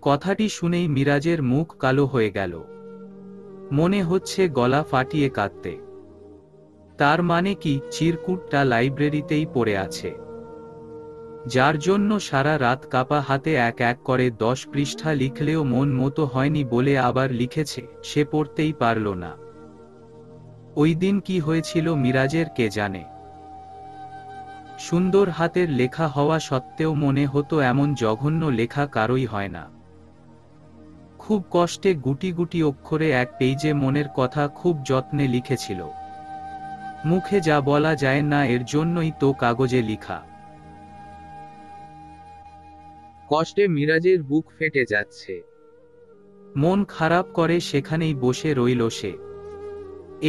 কথাটি শুনেই মিরাজের মুখ কালো হয়ে গেল। মনে হচ্ছে গলা ফাটিয়ে কাঁদতে। তার মানে কি চিরকুটটা লাইব্রেরিতেই পড়ে আছে? যার জন্য সারা রাত কাপা হাতে এক এক করে 10 পৃষ্ঠা লিখলেও মন মতো হয়নি বলে আবার লিখেছে, সে পড়তেই পারল না। ওই দিন কি হয়েছিল মিরাজের কে জানে। সুন্দর হাতের লেখা হওয়া সত্ত্বেও মনে হতো এমন জঘন্য লেখা কারোই হয় না। খুব কষ্টে গুটি গুটি অক্ষরে এক পেজে মনের কথা খুব যত্নে লিখেছিল। মুখে যা বলা যায় না এর জন্যই তো কাগজে লিখা। কষ্টে মিরাজের বুক ফেটে যাচ্ছে। মন খারাপ করে সেখানেই বসে রইল সে।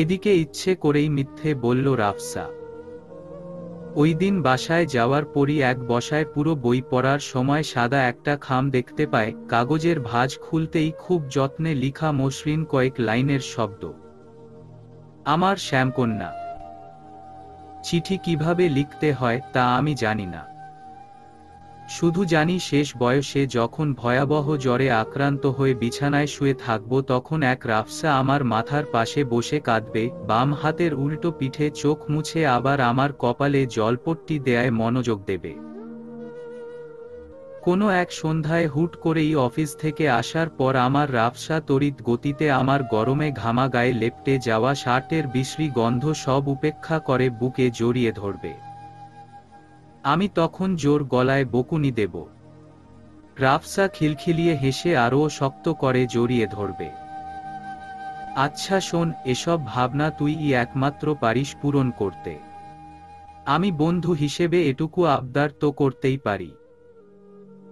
এদিকে ইচ্ছে করেই মিথ্যে বলল রাফসা। ওই দিন বাসায় যাওয়ার পরই এক বসায় পুরো বই পড়ার সময় সাদা একটা খাম দেখতে পায়, কাগজের ভাঁজ খুলতেই খুব যত্নে লিখা মসৃণ কয়েক লাইনের শব্দ, আমার শ্যামকন্যা। চিঠি কিভাবে লিখতে হয় তা আমি জানি না। শুধু জানি শেষ বয়সে যখন ভয়াবহ জ্বরে আক্রান্ত হয়ে বিছানায় শুয়ে থাকব তখন এক রাফসা আমার মাথার পাশে বসে কাঁদবে, বাম হাতের উল্টো পিঠে চোখ মুছে আবার আমার কপালে জলপট্টি দেয়ায় মনোযোগ দেবে। কোনো এক সন্ধ্যায় হুট করেই অফিস থেকে আসার পর আমার রাফসা তড়িৎ গতিতে আমার গরমে ঘামা গায়ে লেপ্টে যাওয়া শার্টের বিশ্রী গন্ধ সব উপেক্ষা করে বুকে জড়িয়ে ধরবে। আমি তখন জোর গলায় বকুনি দেব। রাফসা খিলখিলিয়ে হেসে আরও শক্ত করে জড়িয়ে ধরবে। আচ্ছা শোন, এসব ভাবনা তুই একমাত্র পারিস পূরণ করতে। আমি বন্ধু হিসেবে এটুকু আবদার তো করতেই পারি।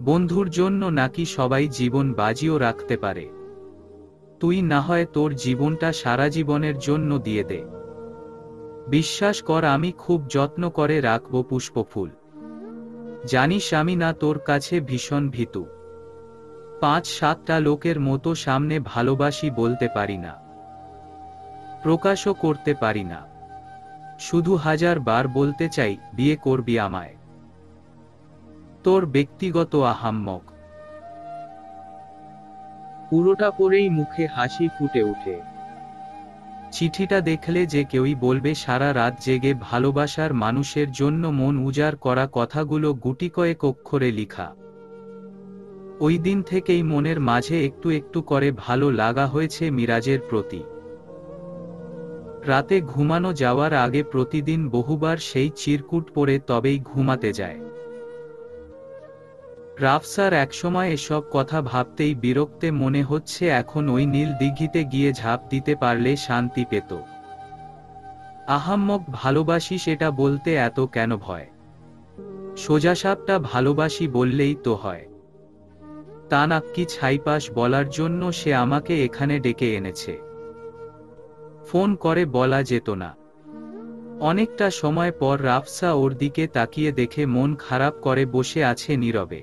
বন্ধুর জন্য নাকি সবাই জীবন বাজিও রাখতে পারে। তুই না হয় তোর জীবনটা সারা জীবনের জন্য দিয়ে দে। বিশ্বাস কর আমি খুব যত্ন করে রাখব পুষ্পফুল। জানিস আমি না তোর কাছে ভীষণ ভীতু। 5-7টা লোকের মতো সামনে ভালোবাসি বলতে পারি না, প্রকাশও করতে পারি না। শুধু 1000 বার বলতে চাই, বিয়ে করবি আমায়। তোর ব্যক্তিগত আহাম্মক। পুরোটা পড়েই মুখে হাসি ফুটে ওঠে। চিঠিটা দেখলে যে কেউই বলবে সারা রাত জেগে ভালোবাসার মানুষের জন্য মন উজাড় করা কথাগুলো গুটি কয়েক অক্ষরে লিখা। ওই দিন থেকেই মনের মাঝে একটু একটু করে ভালো লাগা হয়েছে মিরাজের প্রতি। রাতে ঘুমানো যাওয়ার আগে প্রতিদিন বহুবার সেই চিরকুট পড়ে তবেই ঘুমাতে যায়। রাফসার একসময় এসব কথা ভাবতেই বিরক্তে মনে হচ্ছে এখন ওই নীল দিঘিতে গিয়ে ঝাঁপ দিতে পারলে শান্তি পেত। আহাম্মক ভালোবাসি সেটা বলতে এত কেন ভয়? সোজাসাপটা ভালোবাসি বললেই তো হয়। তা না, কি ছাইপাস বলার জন্য সে আমাকে এখানে ডেকে এনেছে। ফোন করে বলা যেত না? অনেকটা সময় পর রাফসা ওর দিকে তাকিয়ে দেখে মন খারাপ করে বসে আছে নীরবে।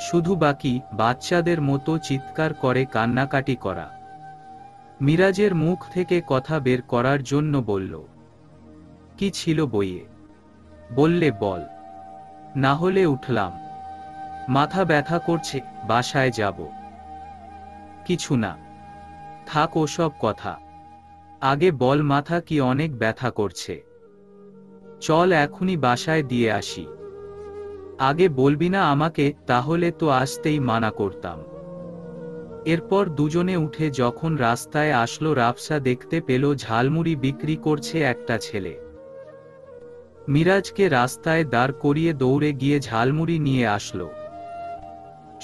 শুধু বাকি বাচ্চাদের মতো চিৎকার করে কান্নাকাটি করা। মিরাজের মুখ থেকে কথা বের করার জন্য বলল, কি ছিল বইয়ে? বললে বল, না হলে উঠলাম। মাথা ব্যথা করছে, বাসায় যাব। কিছু না, থাক ওসব কথা। আগে বল, মাথা কি অনেক ব্যথা করছে? চল এখনই বাসায় দিয়ে আসি। আগে বলবি না আমাকে, তাহলে তো আসতেই মানা করতাম। এরপর দুজনে উঠে যখন রাস্তায় আসলো, রাফসা দেখতে পেল ঝালমুড়ি বিক্রি করছে একটা ছেলে। মিরাজকে রাস্তায় দাঁড় করিয়ে দৌড়ে গিয়ে ঝালমুড়ি নিয়ে আসলো।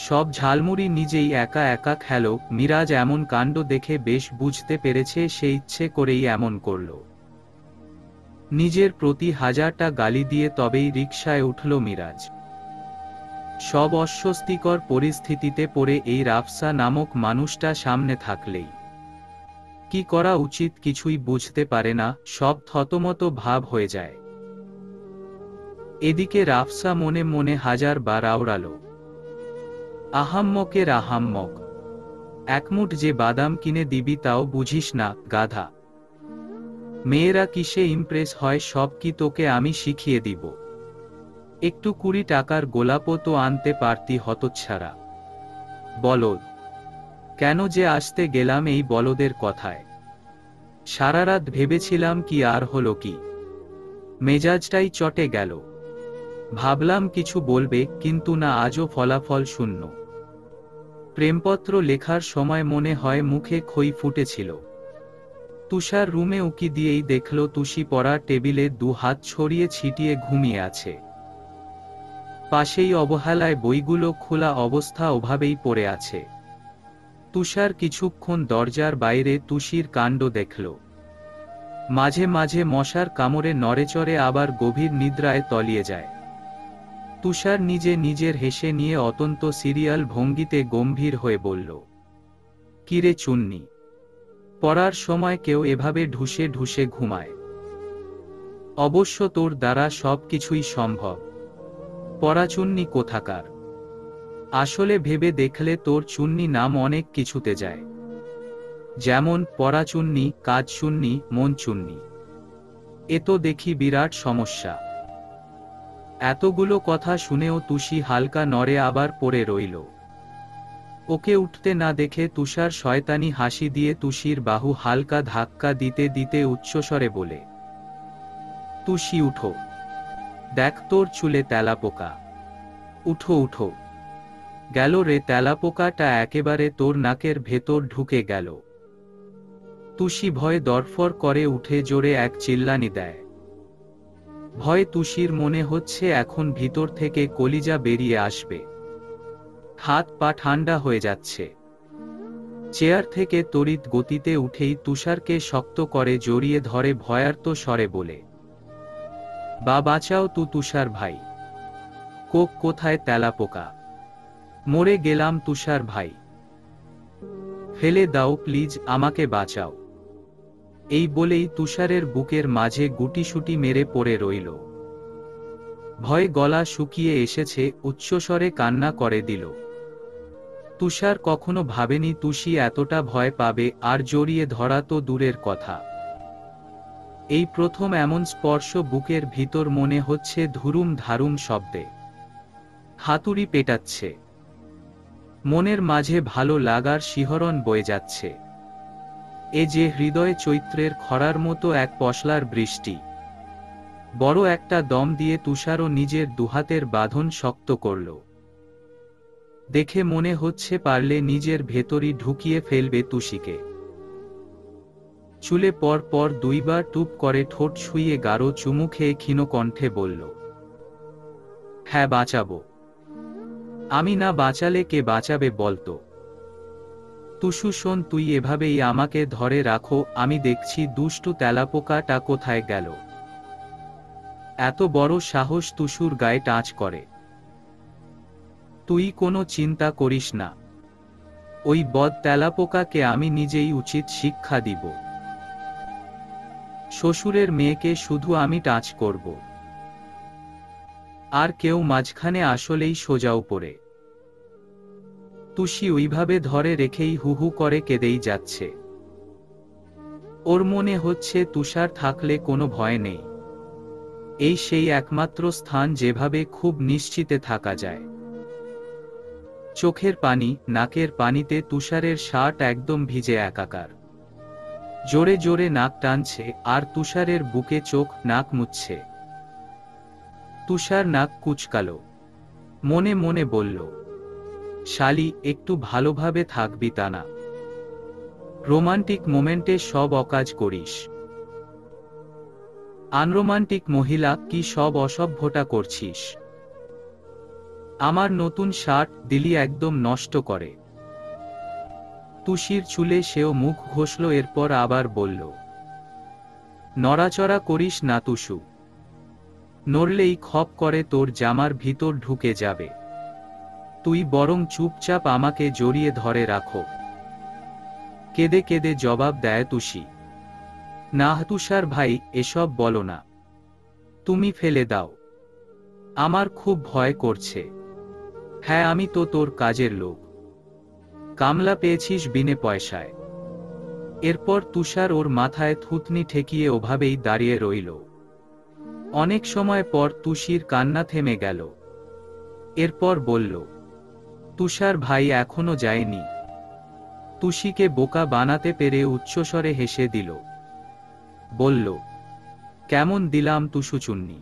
সব ঝালমুড়ি নিজেই একা একা খেলো। মিরাজ এমন কাণ্ড দেখে বেশ বুঝতে পেরেছে সে ইচ্ছে করেই এমন করল। নিজের প্রতি হাজারটা গালি দিয়ে তবেই রিকশায় উঠল মিরাজ। সব অস্বস্তিকর পরিস্থিতিতে পড়ে এই রাফসা নামক মানুষটা সামনে থাকলেই কি করা উচিত কিছুই বুঝতে পারে না, সব থতমত ভাব হয়ে যায়। এদিকে রাফসা মনে মনে হাজারবার আওড়ালো, আহাম্মকের আহাম্মক, একমুঠ যে বাদাম কিনে দিবি তাও বুঝিস না, গাধা। মেয়েরা কিসে ইমপ্রেস হয় সব কি তোকে আমি শিখিয়ে দিব? একটু 20 টাকার গোলাপও তো আনতে পারতি হতচ্ছাড়া বলদ। কেন যে আসতে গেলাম এই বলদের কথায়? সারারাত ভেবেছিলাম কি আর হলো কি, মেজাজটাই চটে গেল। ভাবলাম কিছু বলবে, কিন্তু না, আজও ফলাফল শূন্য। প্রেমপত্র লেখার সময় মনে হয় মুখে খই ফুটেছিল। তুষার রুমে উকি দিয়েই দেখল তুষি পড়ার টেবিলে 2 হাত ছড়িয়ে ছিটিয়ে ঘুমিয়ে আছে। পাশেই অবহেলায় বইগুলো খোলা অবস্থা ওভাবেই পড়ে আছে। তুষার কিছুক্ষণ দরজার বাইরে তুষির কাণ্ড দেখল। মাঝে মাঝে মশার কামড়ে নড়েচড়ে, আবার গভীর নিদ্রায় তলিয়ে যায়। তুষার নিজে নিজের হেসে নিয়ে অত্যন্ত সিরিয়াল ভঙ্গিতে গম্ভীর হয়ে বলল, কিরে চুন্নি, পড়ার সময় কেউ এভাবে ঢুসে ঢুসে ঘুমায়? অবশ্য তোর দ্বারা সব কিছুই সম্ভব। পড়াচুন্নি কোথাকার। আসলে ভেবে দেখলে তোর চুন্নি নাম অনেক কিছুতে যায়, যেমন পড়াচুন্নি, কাজ চুন্নি, মন চুন্নি। এ তো দেখি বিরাট সমস্যা। এতগুলো কথা শুনেও তুষি হালকা নড়ে আবার পড়ে রইল। ওকে উঠতে না দেখে তুষার শয়তানি হাসি দিয়ে তুষির বাহু হালকা ধাক্কা দিতে দিতে উচ্চস্বরে বলে, তুষি উঠো, দেখ তোর চুলে তেলাপোকা। উঠো উঠো। গেল রে, তেলাপোকাটা একেবারে তোর নাকের ভেতর ঢুকে গেল। তুষি ভয়ে দরফর করে উঠে জোরে এক চিল্লানি দেয়। ভয় তুষির মনে হচ্ছে এখন ভিতর থেকে কলিজা বেরিয়ে আসবে। হাত পা ঠান্ডা হয়ে যাচ্ছে। চেয়ার থেকে তড়িৎ গতিতে উঠেই তুষারকে শক্ত করে জড়িয়ে ধরে ভয়ার্ত স্বরে বলে, বা বাঁচাও তুষার ভাই। কোথায় তেলাপোকা? মরে গেলাম তুষার ভাই। ফেলে দাও প্লিজ, আমাকে বাঁচাও। এই বলেই তুষারের বুকের মাঝে গুটিসুটি মেরে পড়ে রইল। ভয়ে গলা শুকিয়ে এসেছে, উচ্চস্বরে কান্না করে দিল। তুষার কখনো ভাবেনি তুষি এতটা ভয় পাবে, আর জড়িয়ে ধরা তো দূরের কথা। এই প্রথম এমন স্পর্শ বুকের ভিতর মনে হচ্ছে ধুরুম ধারুম শব্দে। হাতুড়ি পেটাচ্ছে। মনের মাঝে ভালো লাগার শিহরণ বয়ে যাচ্ছে। এ যে হৃদয়ে চৈত্রের খরার মতো এক পশলার বৃষ্টি। বড় একটা দম দিয়ে তুষারও নিজের দুহাতের বাঁধন শক্ত করল। দেখে মনে হচ্ছে পারলে নিজের ভেতরই ঢুকিয়ে ফেলবে তুষিকে। চুলে পর পর 2 বার টুপ করে ঠোঁট ছুঁয়ে গাঢ় চুমু খেয়ে ক্ষীণ কণ্ঠে বলল, হ্যাঁ বাঁচাবো। আমি না বাঁচালে কে বাঁচাবে বলতো? তুষু শোন, তুই এভাবেই আমাকে ধরে রাখো, আমি দেখছি দুষ্টু তেলাপোকাটা কোথায় গেল। এত বড় সাহস তুষুর গায়ে টাচ করে। তুই কোনো চিন্তা করিস না, ওই বদ তেলাপোকাকে আমি নিজেই উচিত শিক্ষা দিব। শ্বশুরের মেয়েকে শুধু আমি টাচ করব, আর কেউ মাঝখানে আসলেই সোজা উপরে। তুষি ওইভাবে ধরে রেখেই হু হু করে কেঁদেই যাচ্ছে। ওর মনে হচ্ছে তুষার থাকলে কোনো ভয় নেই, এই সেই একমাত্র স্থান যেভাবে খুব নিশ্চিতে থাকা যায়। চোখের পানি, নাকের পানিতে তুষারের শার্ট একদম ভিজে একাকার। জোরে জোরে নাক টানছে আর তুষারের বুকে চোখ নাক মুছছে। তুষার নাক কুচকালো, মনে মনে বলল, শালি, একটু ভালোভাবে থাকবি তা না, রোমান্টিক মোমেন্টে সব অকাজ করিস। আনরোমান্টিক মহিলা কি সব অসভ্যতা করছিস? আমার নতুন শার্ট দিলি একদম নষ্ট করে। তুষির চুলে সেও মুখ ঘষল, এরপর আবার বলল, নড়াচড়া করিস না তুষু, নড়লেই খপ করে তোর জামার ভিতর ঢুকে যাবে। তুই বরং চুপচাপ আমাকে জড়িয়ে ধরে রাখো। কেঁদে কেঁদে জবাব দেয় তুষি, না তুষার ভাই, এসব বলো না, তুমি ফেলে দাও, আমার খুব ভয় করছে। হ্যাঁ, আমি তো তোর কাজের লোক, কামলা পেয়েছিস বিনে পয়সায়। এরপর তুষার ওর মাথায় থুতনি ঠেকিয়ে ওভাবেই দাঁড়িয়ে রইল। অনেক সময় পর তুষির কান্না থেমে গেল। এরপর বলল, তুষার ভাই এখনো যায়নি। তুষিকে বোকা বানাতে পেরে উচ্চস্বরে হেসে দিল, বলল, কেমন দিলাম তুষুচুন্নি,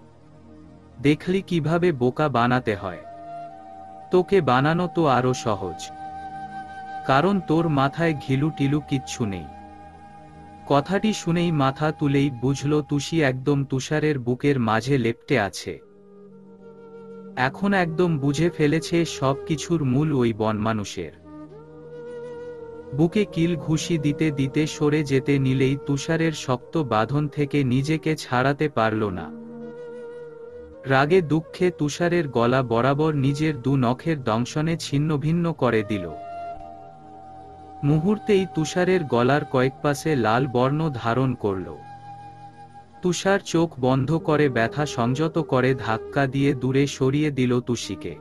দেখলি কিভাবে বোকা বানাতে হয়? তোকে বানানো তো আরো সহজ, কারণ তোর মাথায় ঘিলু টিলু কিচ্ছু নেই। কথাটি শুনেই মাথা তুলেই বুঝল তুষি একদম তুষারের বুকের মাঝে লেপ্টে আছে। এখন একদম বুঝে ফেলেছে সব কিছুর মূল ওই বনমানুষের। বুকে কিল ঘুষি দিতে দিতে সরে যেতে নিলেই তুষারের শক্ত বাঁধন থেকে নিজেকে ছাড়াতে পারল না। রাগে দুঃখে তুষারের গলা বরাবর নিজের দু নখের দংশনে ছিন্নভিন্ন করে দিল। মুহূর্তেই তুষারের গলার কয়েক পাশে লাল বর্ণ ধারণ করল। তুষার চোখ বন্ধ করে ব্যথা সংযত করে ধাক্কা দিয়ে দূরে সরিয়ে দিল তুষিকে।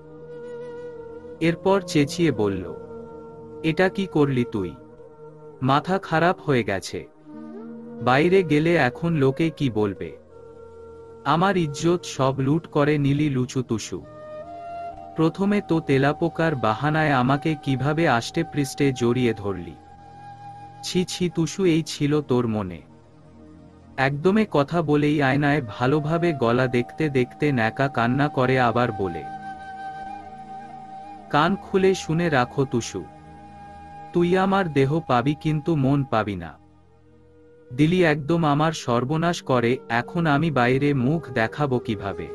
এরপর চেঁচিয়ে বলল, এটা কি করলি তুই? মাথা খারাপ হয়ে গেছে? বাইরে গেলে এখন লোকে কি বলবে? আমার ইজ্জত সব লুট করে নিলি লুচু তুষু। প্রথমে তো তেলাপোকার বাহানায় আমাকে কিভাবে আষ্টে পৃষ্ঠে জড়িয়ে ধরলি। ছি ছি তুষু, এই ছিল তোর মনে? একদমে কথা বলেই আয়নায় ভালোভাবে গলা দেখতে দেখতে ন্যাকা কান্না করে আবার বলে, কান খুলে শুনে রাখো তুষু, তুই আমার দেহ পাবি কিন্তু মন পাবি না। দিলি একদম আমার সর্বনাশ করে, এখন আমি বাইরে মুখ দেখাবো কিভাবে?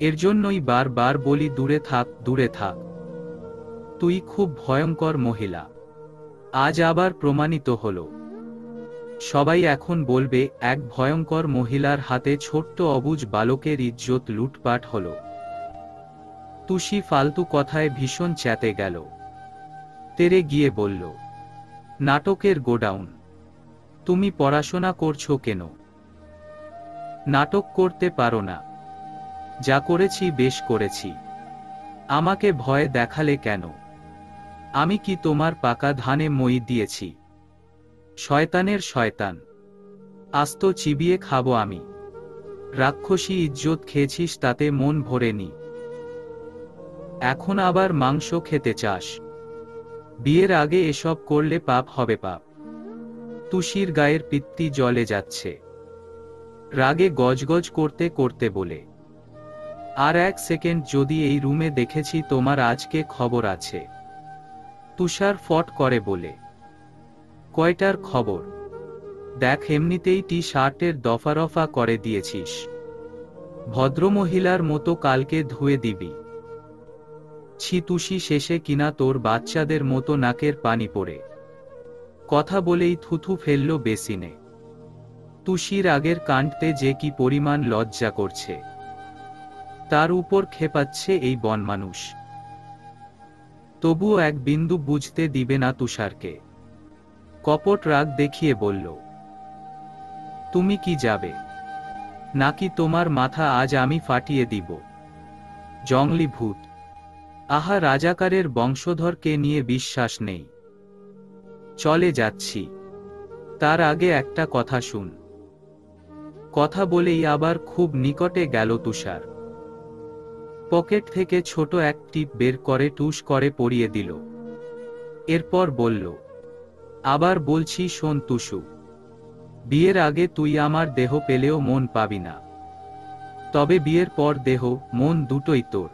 এর জন্যই বারবার বলি দূরে থাক, দূরে থাক। তুই খুব ভয়ঙ্কর মহিলা, আজ আবার প্রমাণিত হলো। সবাই এখন বলবে এক ভয়ঙ্কর মহিলার হাতে ছোট্ট অবুঝ বালকের ইজ্জত লুটপাট হলো। তুষি ফালতু কথায় ভীষণ চেতে গেল। তেরে গিয়ে বলল, নাটকের গোডাউন, তুমি পড়াশোনা করছো কেন? নাটক করতে পারো না? যা করেছি বেশ করেছি, আমাকে ভয় দেখালে কেন? আমি কি তোমার পাকা ধানে মই দিয়েছি? শয়তানের শয়তান, আস্ত চিবিয়ে খাবো আমি। রাক্ষসী ইজ্জত খেয়েছিস, তাতে মন ভরেনি, এখন আবার মাংস খেতে চাস? বিয়ের আগে এসব করলে পাপ হবে পাপ। তুষির গায়ের পিত্তি জ্বলে যাচ্ছে। রাগে গজগজ করতে করতে বলে, আর এক সেকেন্ড যদি এই রুমে দেখেছি তোমার আজকে খবর আছে। তুষার ফট করে বলে, কয়টার খবর? দেখ, এমনিতেই টি শার্টের দফারফা করে দিয়েছিস, ভদ্রমহিলার মতো কালকে ধুয়ে দিবি। ছি তুষি, শেষে কিনা তোর বাচ্চাদের মতো নাকের পানি পড়ে। কথা বলেই থুথু ফেলল বেসিনে। তুষির আগের কাণ্ডতে যে কি পরিমাণ লজ্জা করছে, তার উপর খেপাচ্ছে এই বনমানুষ। তবুও এক বিন্দু বুঝতে দিবে না তুষারকে। কপট রাগ দেখিয়ে বলল, তুমি কি যাবে, নাকি তোমার মাথা আজ আমি ফাটিয়ে দিব? জংলি ভূত! আহা, রাজাকারের বংশধরকে নিয়ে বিশ্বাস নেই। চলে যাচ্ছি, তার আগে একটা কথা শুন। কথা বলেই আবার খুব নিকটে গেল তুষার। পকেট থেকে ছোট এক টিপ বের করে টুস করে পরিয়ে দিল। এরপর বলল, আবার বলছি শোন তুষু, বিয়ের আগে তুই আমার দেহ পেলেও মন পাবি না, তবে বিয়ের পর দেহ মন দুটোই তোর।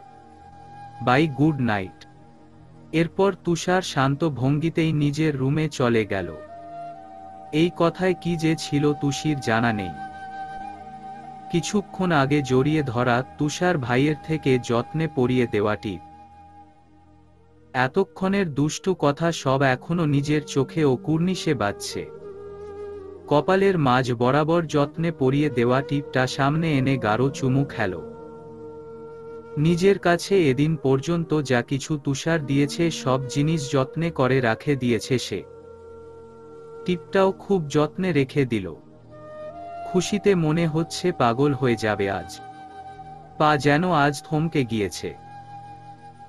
Bye, good night. এরপর তুষার শান্ত ভঙ্গিতেই নিজের রুমে চলে গেল। এই কথায় কি যে ছিল তুষির জানা নেই। কিছুক্ষণ আগে জড়িয়ে ধরা তুষার ভাইয়ের থেকে যত্নে পরিয়ে দেওয়াটি, এতক্ষণের দুষ্টু কথা সব এখনো নিজের চোখে ও কুর্নিশে বাজছে। কপালের মাঝ বরাবর যত্নে পরিয়ে দেওয়া টিপটা সামনে এনে গাঢ় চুমু খেল। নিজের কাছে এদিন পর্যন্ত যা কিছু তুষার দিয়েছে সব জিনিস যত্নে করে রাখে দিয়েছে সে। টিপটাও খুব যত্নে রেখে দিল। খুশিতে মনে হচ্ছে পাগল হয়ে যাবে আজ। পা যেন আজ থমকে গিয়েছে।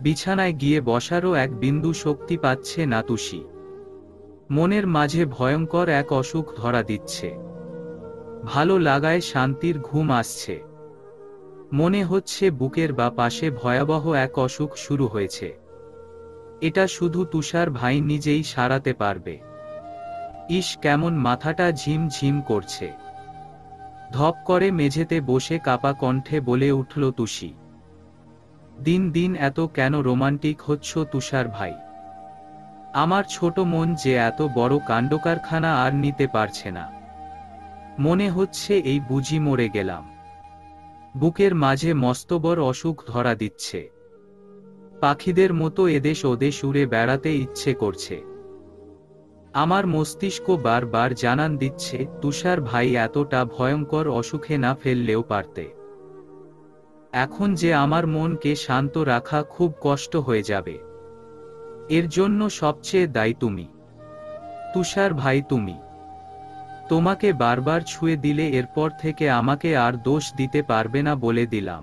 বিছানায় গিয়ে বসারও এক বিন্দু শক্তি পাচ্ছে না তুষি। মনের মাঝে ভয়ঙ্কর এক অসুখ ধরা দিচ্ছে। ভালো লাগায় শান্তির ঘুম আসছে। মনে হচ্ছে বুকের বা পাশে ভয়াবহ এক অসুখ শুরু হয়েছে। এটা শুধু তুষার ভাই নিজেই সারাতে পারবে। ইস, কেমন মাথাটা ঝিম ঝিম করছে। ধপ করে মেঝেতে বসে কাপা কণ্ঠে বলে উঠল তুষি, দিন দিন এত কেন রোমান্টিক হচ্ছ তুষার ভাই? আমার ছোট মন যে এত বড় কাণ্ডকারখানা আর নিতে পারছে না। মনে হচ্ছে এই বুঝি মরে গেলাম। বুকের মাঝে মস্তবর অসুখ ধরা দিচ্ছে। পাখিদের মতো এদেশ ওদেশ উড়ে বেড়াতে ইচ্ছে করছে। আমার মস্তিষ্ক বারবার জানান দিচ্ছে তুষার ভাই এতটা ভয়ঙ্কর অসুখে না ফেললেও পারতে। এখন যে আমার মনকে শান্ত রাখা খুব কষ্ট হয়ে যাবে। এর জন্য সবচেয়ে দায়ী তুমি, তুষার ভাই, তুমি। তোমাকে বারবার ছুঁয়ে দিলে এরপর থেকে আমাকে আর দোষ দিতে পারবে না বলে দিলাম।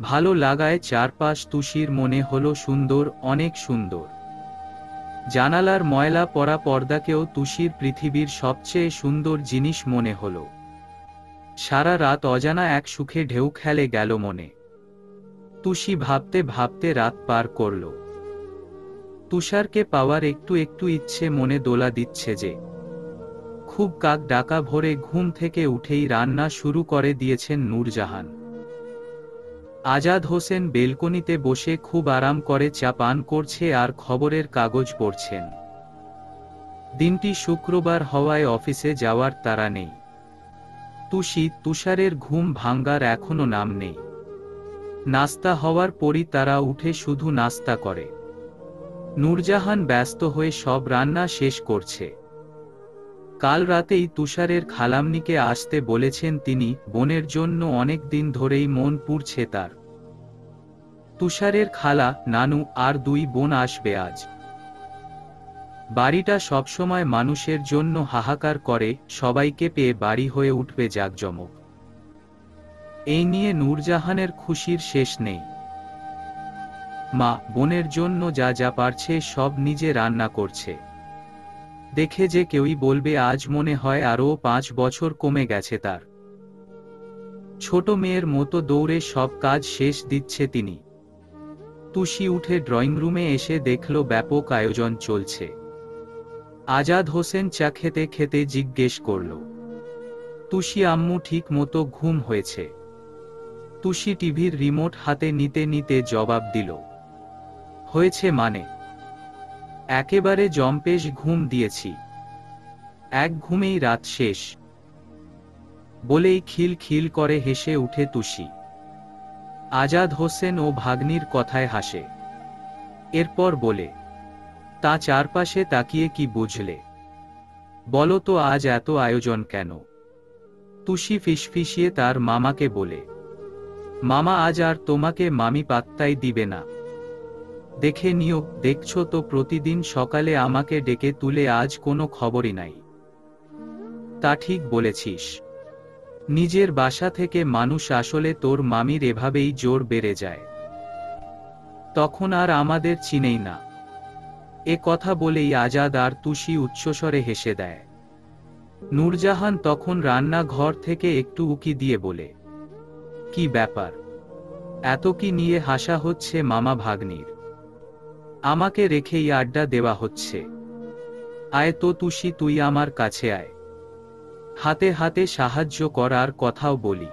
ভালো লাগায় চারপাশ তুষির মনে হলো সুন্দর, অনেক সুন্দর। জানালার ময়লা পড়া পর্দাকেও তুষির পৃথিবীর সবচেয়ে সুন্দর জিনিস মনে হলো। সারা রাত অজানা এক সুখে ঢেউ খেলে গেল মনে। তুষি ভাবতে ভাবতে রাত পার করল। তুষারকে পাওয়ার একটু একটু ইচ্ছে মনে দোলা দিচ্ছে যে। খুব কাক ডাকা ভোরে ঘুম থেকে উঠেই রান্না শুরু করে দিয়েছেন নূরজাহান। আজাদ হোসেন বেলকনিতে বসে খুব আরাম করে চা পান করছে আর খবরের কাগজ পড়ছেন। দিনটি শুক্রবার হওয়ায় অফিসে যাওয়ার তাড়া নেই। তুষারের ঘুম ভাঙ্গার এখনো নাম নেই। নাস্তা হওয়ার পরই তারা উঠে শুধু নাস্তা করে। নূরজাহান ব্যস্ত হয়ে সব রান্না শেষ করছে। কাল রাতেই তুষারের খালামনিকে আসতে বলেছেন তিনি, বোনের জন্য অনেক দিন ধরেই মন পুড়ছে তার। তুষারের খালা, নানু আর দুই বোন আসবে আজ। বাড়িটা সবসময় মানুষের জন্য হাহাকার করে, সবাইকে পেয়ে বাড়ি হয়ে উঠবে জাঁকজমক। এই নিয়ে নূরজাহানের খুশির শেষ নেই। মা বোনের জন্য যা যা পারছে সব নিজে রান্না করছে। দেখে যে কেউই বলবে আজ মনে হয় আরও 5 বছর কমে গেছে তার। ছোট মেয়ের মতো দৌড়ে সব কাজ শেষ দিচ্ছে তিনি। তুষি উঠে ড্রয়িং রুমে এসে দেখল ব্যাপক আয়োজন চলছে। আজাদ হোসেন চা খেতে খেতে জিজ্ঞেস করল, তুষি আম্মু ঠিক মতো ঘুম হয়েছে? তুষি টিভির রিমোট হাতে নিতে নিতে জবাব দিল, হয়েছে মানে? একেবারে জম্পেশ ঘুম দিয়েছি। এক ঘুমেই রাত শেষ। বলেই খিল খিল করে হেসে উঠে তুষি। আজাদ হোসেন ও ভাগ্নির কথায় হাসে। এরপর বলে, তা চারপাশে তাকিয়ে কি বুঝলে? বলো তো আজ এত আয়োজন কেন? তুষি ফিসফিসিয়ে তার মামাকে বলে, মামা আজ আর তোমাকে মামি পাত্তাই দিবে না। দেখে নিও, দেখছো তো প্রতিদিন সকালে আমাকে ডেকে তুলে, আজ কোনো খবরই নাই। তা ঠিক বলেছিস। নিজের বাসা থেকে মানুষ আসলে তোর মামির এভাবেই জোর বেড়ে যায়, তখন আর আমাদের চিনেই না। এ কথা বলেই আজাদ আর তুষি উচ্চস্বরে হেসে দেয়। নূরজাহান তখন রান্না ঘর থেকে একটু উকি দিয়ে বলে, কি ব্যাপার, এত কি নিয়ে হাসা হচ্ছে মামা ভাগ্নির? আমাকে রেখেই আড্ডা দেওয়া হচ্ছে? আয় তো তুষি, তুই আমার কাছে আয়, হাতে হাতে সাহায্য করার কথাও বলি।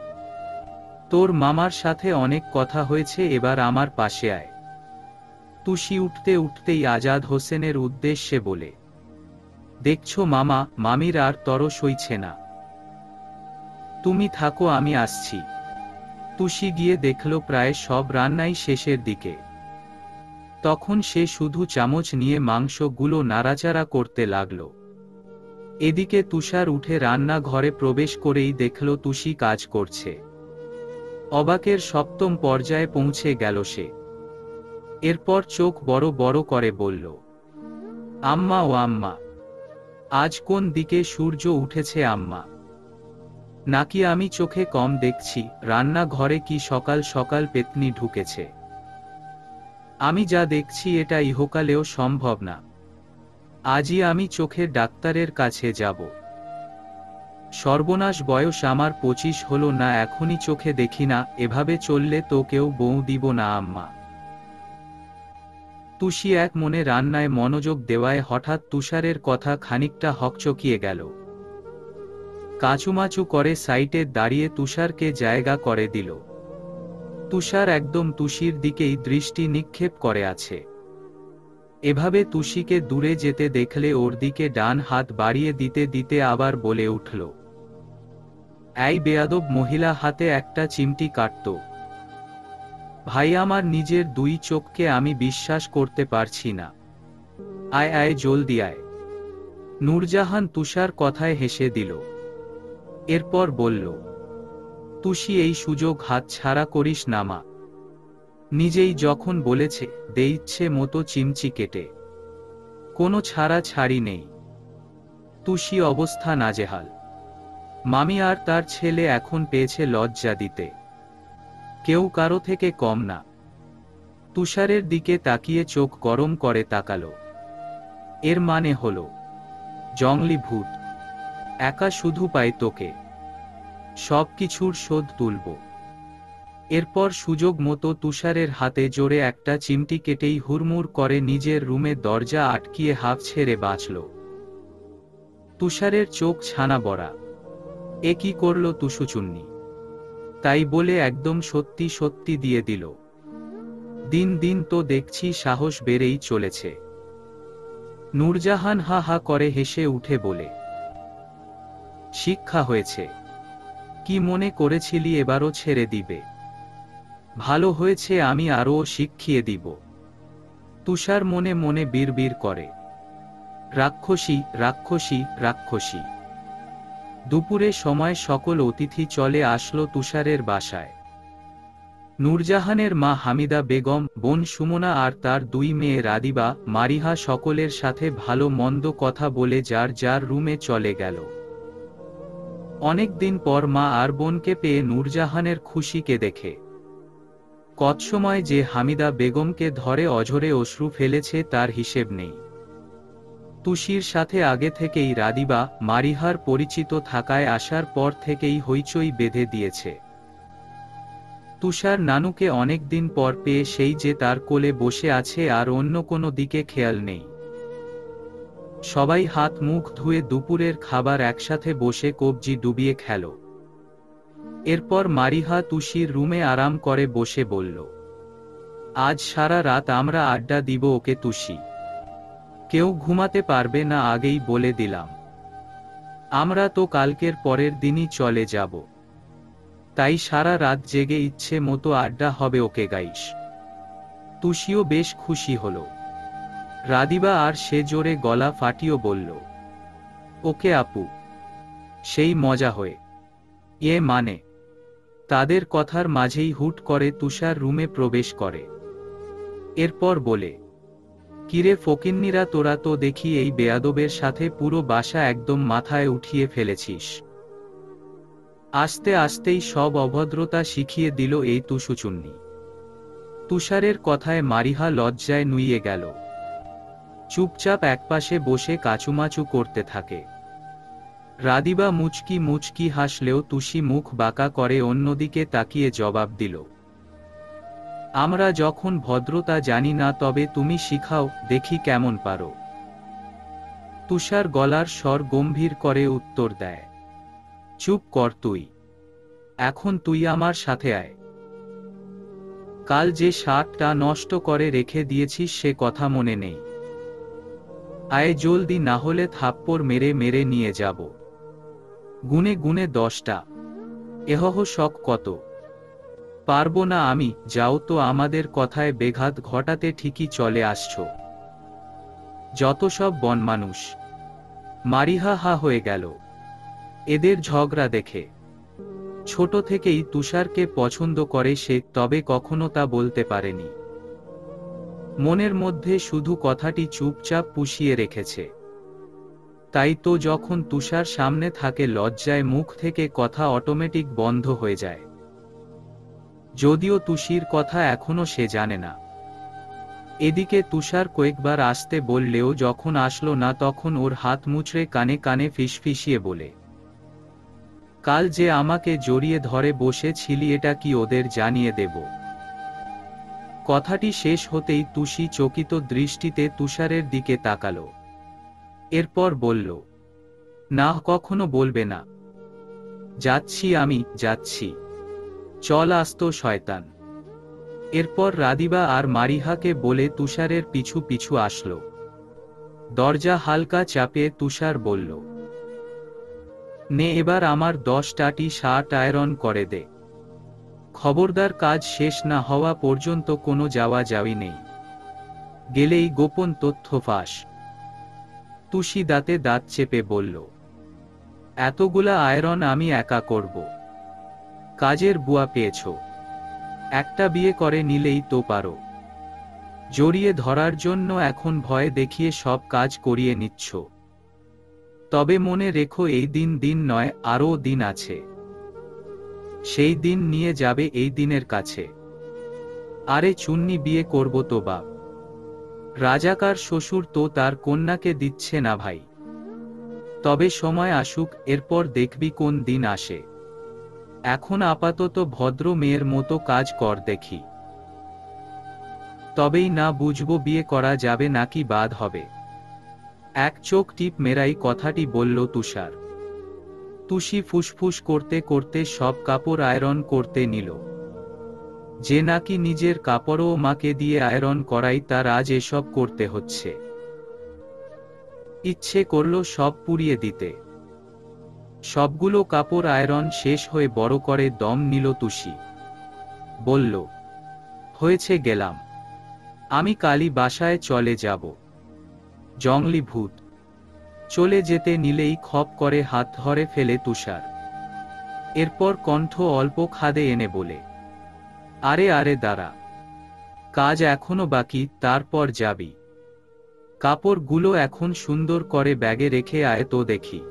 তোর মামার সাথে অনেক কথা হয়েছে, এবার আমার পাশে আয়। তুষি উঠতে উঠতেই আজাদ হোসেনের উদ্দেশ্যে বলে, দেখছো মামা, মামির আর তর সইছে না। তুমি থাকো, আমি আসছি। তুষি গিয়ে দেখল প্রায় সব রান্নাই শেষের দিকে। তখন সে শুধু চামচ নিয়ে মাংসগুলো নাড়াচাড়া করতে লাগল। এদিকে তুষার উঠে রান্না ঘরে প্রবেশ করেই দেখল তুষি কাজ করছে। অবাকের সপ্তম পর্যায়ে পৌঁছে গেল সে। এরপর চোখ বড় বড় করে বলল, আম্মা ও আম্মা, আজ কোন দিকে সূর্য উঠেছে আম্মা? নাকি আমি চোখে কম দেখছি? রান্না ঘরে কি সকাল সকাল পেত্নী ঢুকেছে? আমি যা দেখছি এটা ইহকালেও সম্ভব না। আজই আমি চোখের ডাক্তারের কাছে যাব। সর্বনাশ, বয়স আমার 25 হলো না, এখনই চোখে দেখি না। এভাবে চললে তো কেউ বউ দিব না আম্মা। তুষি এক মনে রান্নায় মনোযোগ দেওয়ায় হঠাৎ তুষারের কথা খানিকটা হকচকিয়ে গেল। কাঁচুমাচু করে সাইটে দাঁড়িয়ে তুষারকে জায়গা করে দিল। তুষার একদম তুষির দিকেই দৃষ্টি নিক্ষেপ করে আছে। এভাবে তুষিকে দূরে যেতে দেখলে ওর দিকে ডান হাত বাড়িয়ে দিতে দিতে আবার বলে উঠল, এই বেয়াদব মহিলা, হাতে একটা চিমটি কাটতো। ভাই, আমার নিজের দুই চোখকে আমি বিশ্বাস করতে পারছি না। আয় আয়, জলদি আয়। নূরজাহান তুষার কথায় হেসে দিল। এরপর বলল, তুষি, এই সুযোগ হাতছাড়া করিস না মা। নিজেই যখন বলেছে, দে ইচ্ছে মতো চিমচি কেটে, কোনো ছাড়া ছাড়ি নেই। তুষি অবস্থা নাজেহাল। মামি আর তার ছেলে এখন পেয়েছে লজ্জা দিতে। কেউ কারো থেকে কম না। তুষারের দিকে তাকিয়ে চোখ গরম করে তাকালো। এর মানে হলো, জংলি ভূত একা শুধু পায় তোকে, সব কিছুর শোধ তুলব। এরপর সুযোগ মতো তুষারের হাতে জোরে একটা চিমটি কেটেই হুড়মুড় করে নিজের রুমে দরজা আটকিয়ে হাঁফ ছেড়ে বাঁচল। তুষারের চোখ ছানা বড়া। এ কি করল তুষুচুন্নি? তাই বলে একদম সত্যি সত্যি দিয়ে দিল। দিন দিন তো দেখছি সাহস বেড়েই চলেছে। নূরজাহান হা হা করে হেসে উঠে বলে, শিক্ষা হয়েছে। কি মনে করেছিলি এবারও ছেড়ে দিবে? ভালো হয়েছে, আমি আরও শিখিয়ে দিব। তুষার মনে মনে বিড়বিড় করে, রাক্ষসী রাক্ষসী রাক্ষসী। দুপুরে সময় সকল অতিথি চলে আসলো তুষারের বাসায়। নূরজাহানের মা হামিদা বেগম, বোন সুমনা আর তার দুই মেয়ে রাদিবা, মারিহা সকলের সাথে ভালো মন্দ কথা বলে যার যার রুমে চলে গেল। অনেক দিন পর মা আর বোনকে পেয়ে নূরজাহানের খুশিকে দেখে। কত সময় যে হামিদা বেগমকে ধরে অঝরে অশ্রু ফেলেছে তার হিসেব নেই। তুষির সাথে আগে থেকেই রাদিবা, মারিহার পরিচিত থাকায় আসার পর থেকেই হইচই বেঁধে দিয়েছে। তুষার নানুকে অনেক দিন পর পেয়ে সেই যে তার কোলে বসে আছে, আর অন্য কোনো দিকে খেয়াল নেই। সবাই হাত মুখ ধুয়ে দুপুরের খাবার একসাথে বসে কবজি ডুবিয়ে খেল। এরপর মারিহা তুষির রুমে আরাম করে বসে বলল, আজ সারা রাত আমরা আড্ডা দিব ওকে তুষি। কেউ ঘুমাতে পারবে না, আগেই বলে দিলাম। আমরা তো কালকের পরের দিনই চলে যাব, তাই সারা রাত জেগে ইচ্ছে মতো আড্ডা হবে, ওকে গাইস। তুষিও বেশ খুশি হল। রাদিবা আর সে জোরে গলা ফাটিয়ে বলল, ওকে আপু, সেই মজা হয়ে। এ মানে। তাদের কথার মাঝেই হুট করে তুষার রুমে প্রবেশ করে। এরপর বলে, কিরে ফকিন্নিরা, তোরা তো দেখি এই বেয়াদবের সাথে পুরো বাসা একদম মাথায় উঠিয়ে ফেলেছিস। আস্তে আস্তেই সব অভদ্রতা শিখিয়ে দিল এই তুষুচুন্নি। তুষারের কথায় মারিহা লজ্জায় নুইয়ে গেল। চুপচাপ একপাশে বসে কাচুমাচু করতে থাকে। রাদিবা মুচকি মুচকি হাসলেও তুষি মুখ বাঁকা করে অন্যদিকে তাকিয়ে জবাব দিল, আমরা যখন ভদ্রতা জানি না তবে তুমি শিখাও, দেখি কেমন পারো। তুষার গলার স্বর গম্ভীর করে উত্তর দেয়, চুপ কর তুই, এখন তুই আমার সাথে আয়। কাল যে শার্টটা নষ্ট করে রেখে দিয়েছিস সে কথা মনে নেই? আয় জলদি, না হলে থাপ্পড় মেরে মেরে নিয়ে যাব। গুনে গুনে 10টা। এহহ শখ কত? পারবো না আমি। যাও তো, আমাদের কথায় বেঘাত ঘটাতে ঠিকই চলে আসছো। যত সব বনমানুষ। মারিহা হা হয়ে গেল এদের ঝগড়া দেখে। ছোট থেকেই তুষারকে পছন্দ করে সে, তবে কখনো তা বলতে পারেনি। মনের মধ্যে শুধু কথাটি চুপচাপ পুষিয়ে রেখেছে। তাই তো যখন তুষার সামনে থাকে লজ্জায় মুখ থেকে কথা অটোমেটিক বন্ধ হয়ে যায়। যদিও তুষির কথা এখনো সে জানে না। এদিকে তুষার কয়েকবার আসতে বললেও যখন আসলো না তখন ওর হাত মুচড়ে কানে কানে ফিসফিসিয়ে বলে, কাল যে আমাকে জড়িয়ে ধরে বসেছিলি এটা কি ওদের জানিয়ে দেব? কথাটি শেষ হতেই তুষি চকিত দৃষ্টিতে তুষারের দিকে তাকালো। এরপর বলল, না, কখনো বলবে না। যাচ্ছি আমি, যাচ্ছি। চল আস্ত শয়তান। এরপর রাদিবা আর মারিহাকে বলে তুষারের পিছু পিছু আসলো। দরজা হালকা চাপে তুষার বলল, নে এবার আমার 10টা টি-শার্ট আয়রন করে দে। খবরদার কাজ শেষ না হওয়া পর্যন্ত কোনো যাওয়া যাওয়ি নেই, গেলেই গোপন তথ্য ফাঁস। তুষি দাঁতে দাঁত চেপে বলল, এতগুলা আয়রন আমি একা করব? কাজের বুয়া পেয়েছ? একটা বিয়ে করে নিলেই তো পারো। জড়িয়ে ধরার জন্য এখন ভয় দেখিয়ে সব কাজ করিয়ে নিচ্ছ। তবে মনে রেখো, এই দিন দিন নয়, আরও দিন আছে। সেই দিন নিয়ে যাবে এই দিনের কাছে। আরে চুন্নি, বিয়ে করব তো বাপ। রাজাকার শ্বশুর তো তার কন্যাকে দিচ্ছে না ভাই। তবে সময় আসুক, এরপর দেখবি কোন দিন আসে। এখন আপাতত ভদ্র মেয়ের মতো কাজ কর দেখি। তবেই না বুঝবো বিয়ে করা যাবে নাকি বাদ হবে। এক চোখ টিপ মেরাই কথাটি বলল তুষার। তুষি ফুসফুস করতে করতে সব কাপড় আয়রন করতে নিল। যে নাকি নিজের কাপড়ও মাকে দিয়ে আয়রন করাই, তার আজ এসব করতে হচ্ছে। ইচ্ছে করল সব পুড়িয়ে দিতে। সবগুলো কাপড় আয়রন শেষ হয়ে বড় করে দম নিল তুষি। বলল, হয়েছে, গেলাম। আমি কালই বাসায় চলে যাব। জংলি ভূত। চলে যেতে নিলেই খপ করে হাত ধরে ফেলে তুষার। এরপর কণ্ঠ অল্প খাদে এনে বলে, আরে আরে দাঁড়া, কাজ এখনো বাকি, তারপর যাবি। কাপড়গুলো এখন সুন্দর করে ব্যাগে রেখে আয় তো দেখি।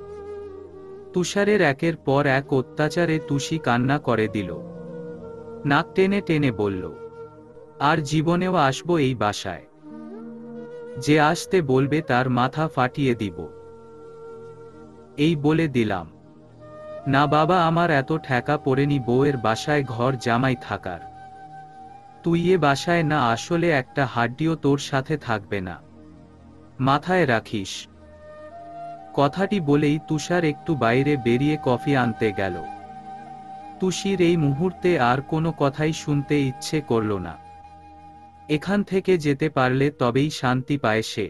তুষারের একের পর এক অত্যাচারে তুষি কান্না করে দিল। নাক টেনে টেনে বলল, আর জীবনেও আসবো এই বাসায়। যে আসতে বলবে তার মাথা ফাটিয়ে দিব। এই বলে দিলাম। না বাবা, আমার এত ঠেকা পড়েনি বউয়ের বাসায় ঘর জামাই থাকার। তুই এ বাসায় না আসলে একটা হাড্ডিও তোর সাথে থাকবে না, মাথায় রাখিস। কথাটি বলেই তুষার একটু বাইরে বেরিয়ে কফি আনতে গেল। তুষির এই মুহূর্তে আর কোনো কথাই শুনতে ইচ্ছে করল না। এখান থেকে যেতে পারলে তবেই শান্তি পায় সে।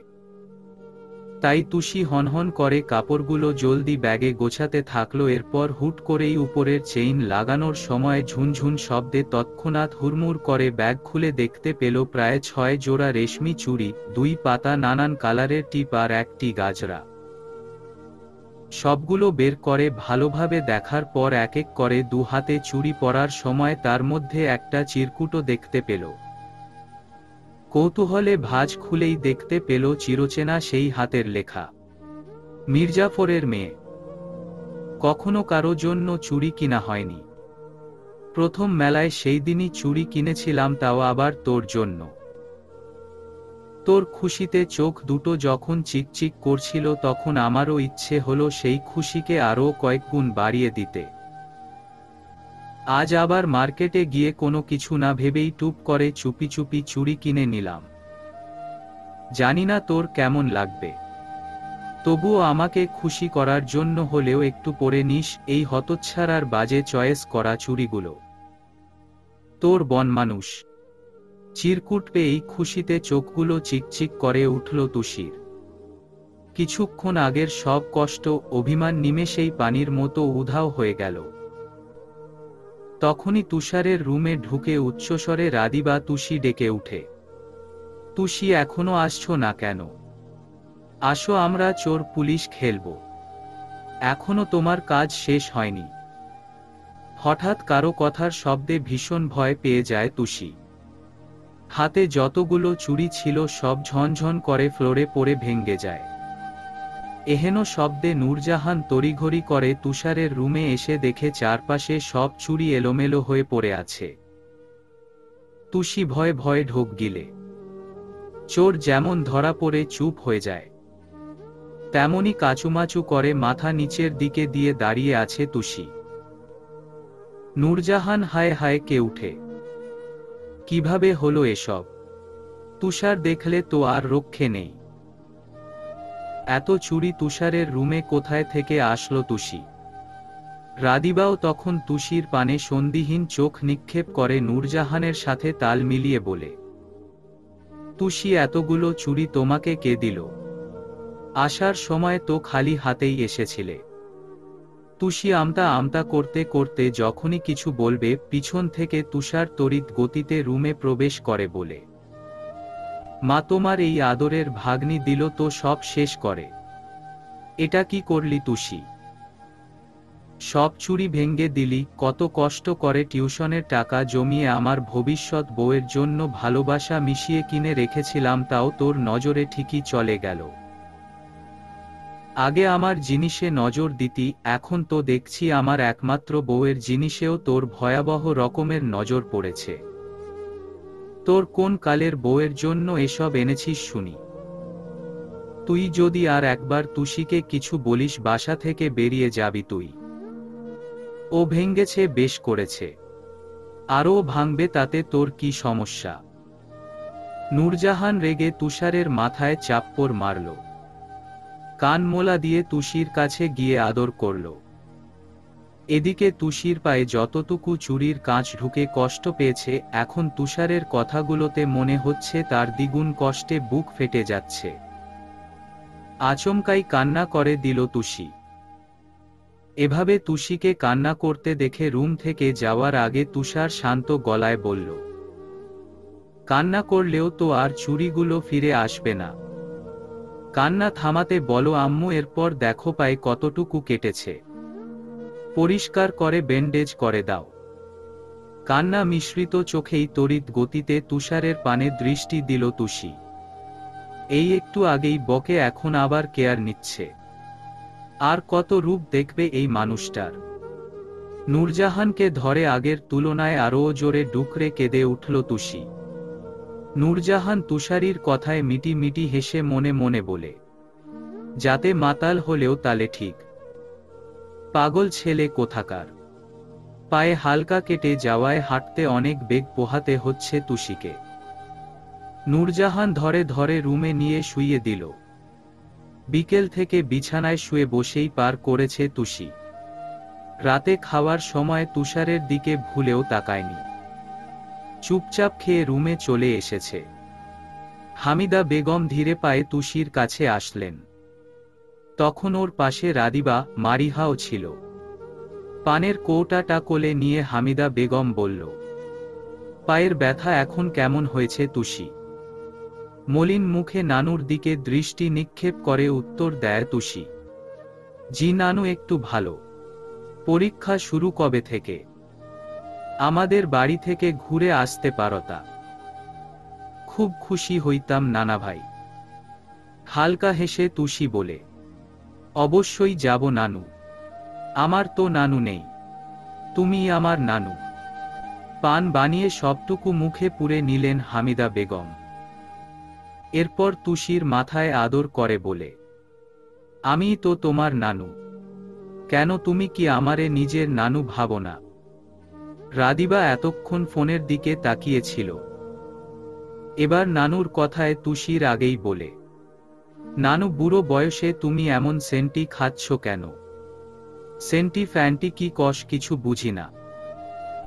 তাই তুষি হনহন করে কাপড়গুলো জলদি ব্যাগে গোছাতে থাকলো। এরপর হুট করেই উপরের চেইন লাগানোর সময় ঝুনঝুন শব্দে তৎক্ষণাৎ হুড়মুড় করে ব্যাগ খুলে দেখতে পেল প্রায় 6 জোড়া রেশমি চুড়ি, 2 পাতা নানান কালারের টিপ আর একটি গাজরা। সবগুলো বের করে ভালোভাবে দেখার পর এক এক করে 2 হাতে চুড়ি পরার সময় তার মধ্যে একটা চিরকুটও দেখতে পেল। কৌতূহলে ভাঁজ খুলেই দেখতে পেল চিরচেনা সেই হাতের লেখা, মির্জাফরের মেয়ে। কখনো কারো জন্য চুড়ি কিনা হয়নি। প্রথম মেলায় সেই দিনই চুড়ি কিনেছিলাম, তাও আবার তোর জন্য। তোর খুশিতে চোখ দুটো যখন চিকচিক করছিল তখন আমারও ইচ্ছে হলো সেই খুশিকে আরও কয়েক গুণ বাড়িয়ে দিতে। আজ আবার মার্কেটে গিয়ে কোনো কিছু না ভেবেই টুপ করে চুপি চুপি চুড়ি কিনে নিলাম। জানি না তোর কেমন লাগবে, তবুও আমাকে খুশি করার জন্য হলেও একটু পরে নিস এই হতচ্ছাড়ার বাজে চয়েস করা চুড়িগুলো। তোর বনমানুষ। চিরকুট পেয়েই খুশিতে চোখগুলো চিকচিক করে উঠল তুষির। কিছুক্ষণ আগের সব কষ্ট, অভিমান নিমেষেই পানির মতো উধাও হয়ে গেল। তখনই তুষারের রুমে ঢুকে উচ্চস্বরে রাদিবা তুষি ডেকে উঠে, তুষি এখনো আসছো না কেন? আসো, আমরা চোর পুলিশ খেলব। এখনো তোমার কাজ শেষ হয়নি। হঠাৎ কারো কথার শব্দে ভীষণ ভয় পেয়ে যায় তুষি। হাতে যতগুলো চুড়ি ছিল সব ঝনঝন করে ফ্লোরে পড়ে ভেঙে যায়। এহেন শব্দে নূরজাহান তড়িঘড়ি করে তুষারের রুমে এসে দেখে চারপাশে সব চুড়ি এলোমেলো হয়ে পড়ে আছে। তুষি ভয়ে ভয়ে ঢোক গিলে। চোর যেমন ধরা পড়ে চুপ হয়ে যায়, তেমনি কাচুমাচু করে মাথা নিচের দিকে দিয়ে দাঁড়িয়ে আছে তুষি। নূরজাহান হায় হায় কে উঠে, কিভাবে হলো এসব? তুষার দেখলে তো আর রক্ষে নেই। এত চুড়ি তুষারের রুমে কোথায় থেকে আসলো? তুষি। রাদিবাও তখন তুষির পানে সন্দিহীন চোখ নিক্ষেপ করে নূরজাহানের সাথে তাল মিলিয়ে বলে, তুষি, এতগুলো চুড়ি তোমাকে কে দিল? আসার সময় তো খালি হাতেই এসেছিলে। তুষি আমতা আমতা করতে করতে যখনই কিছু বলবে পিছন থেকে তুষার তড়িৎ গতিতে রুমে প্রবেশ করে বলে, মা তোমার এই আদরের ভাগ্নি দিল তো সব শেষ করে। এটা কি করলি তুষি? সব চুড়ি ভেঙে দিলি। কত কষ্ট করে টিউশনের টাকা জমিয়ে আমার ভবিষ্যৎ বউয়ের জন্য ভালোবাসা মিশিয়ে কিনে রেখেছিলাম, তাও তোর নজরে ঠিকই চলে গেল। আগে আমার জিনিসে নজর দিতি, এখন তো দেখছি আমার একমাত্র বউয়ের জিনিসেও তোর ভয়াবহ রকমের নজর পড়েছে। তোর কোন কালের বউয়ের জন্য এসব এনেছিস শুনি? তুই যদি আর একবার তুষিকে কিছু বলিস বাসা থেকে বেরিয়ে যাবি তুই। ও ভেঙেছে, বেশ করেছে, আরও ভাঙবে, তাতে তোর কি সমস্যা? নূরজাহান রেগে তুষারের মাথায় চাপ্পড় মারল। কান মোলা দিয়ে তুষির কাছে গিয়ে আদর করল। এদিকে তুষির পায়ে যতটুকু চুড়ির কাঁচ ঢুকে কষ্ট পেয়েছে, এখন তুষারের কথাগুলোতে মনে হচ্ছে তার দ্বিগুণ কষ্টে বুক ফেটে যাচ্ছে। আচমকাই কান্না করে দিল তুষি। এভাবে তুষিকে কান্না করতে দেখে রুম থেকে যাওয়ার আগে তুষার শান্ত গলায় বলল, কান্না করলেও তো আর চুড়িগুলো ফিরে আসবে না। কান্না থামাতে বলো আম্মু, এরপর দেখো পায়ে কতটুকু কেটেছে, পরিষ্কার করে ব্যান্ডেজ করে দাও। কান্না মিশ্রিত চোখেই তড়িৎ গতিতে তুষারের পানে দৃষ্টি দিল তুষি। এই একটু আগেই বকে, এখন আবার কেয়ার নিচ্ছে। আর কত রূপ দেখবে এই মানুষটার। নূরজাহানকে ধরে আগের তুলনায় আরও জোরে ডুকরে কেঁদে উঠল তুষি। নূরজাহান তুষারির কথায় মিটি মিটি হেসে মনে মনে বলে, যাতে মাতাল হলেও তালে ঠিক। পাগল ছেলে কোথাকার। পায়ে হালকা কেটে যাওয়ায় হাঁটতে অনেক বেগ পোহাতে হচ্ছে তুষিকে। নূরজাহান ধরে ধরে রুমে নিয়ে শুইয়ে দিল। বিকেল থেকে বিছানায় শুয়ে বসেই পার করেছে তুষি। রাতে খাওয়ার সময় তুষারের দিকে ভুলেও তাকায়নি। চুপচাপ খেয়ে রুমে চলে এসেছে। হামিদা বেগম ধীরে পায়ে তুষির কাছে আসলেন। তখন ওর পাশে রাদিবা, মারিহাও ছিল। পানের কৌটাটা কোলে নিয়ে হামিদা বেগম বলল, পায়ের ব্যথা এখন কেমন হয়েছে তুষি? মলিন মুখে নানুর দিকে দৃষ্টি নিক্ষেপ করে উত্তর দেয় তুষি, জি নানু, একটু ভালো। পরীক্ষা শুরু কবে থেকে? আমাদের বাড়ি থেকে ঘুরে আসতে পারতা। খুব খুশি হইতাম নানা ভাই। হালকা হেসে তুষি বলে, অবশ্যই যাব নানু। আমার তো নানু নেই, তুমি আমার নানু। পান বানিয়ে সবটুকু মুখে পুরে নিলেন হামিদা বেগম। এরপর তুষির মাথায় আদর করে বলে, আমি তো তোমার নানু, কেন তুমি কি আমারে নিজের নানু ভাবো না? রাদিবা এতক্ষণ ফোনের দিকে তাকিয়েছিল। এবার নানুর কথায় তুষির আগেই বলে, নানু বুড়ো বয়সে তুমি এমন সেন্টি খাচ্ছ কেন? সেন্টি ফ্যান্টি কি কষ কিছু বুঝি না।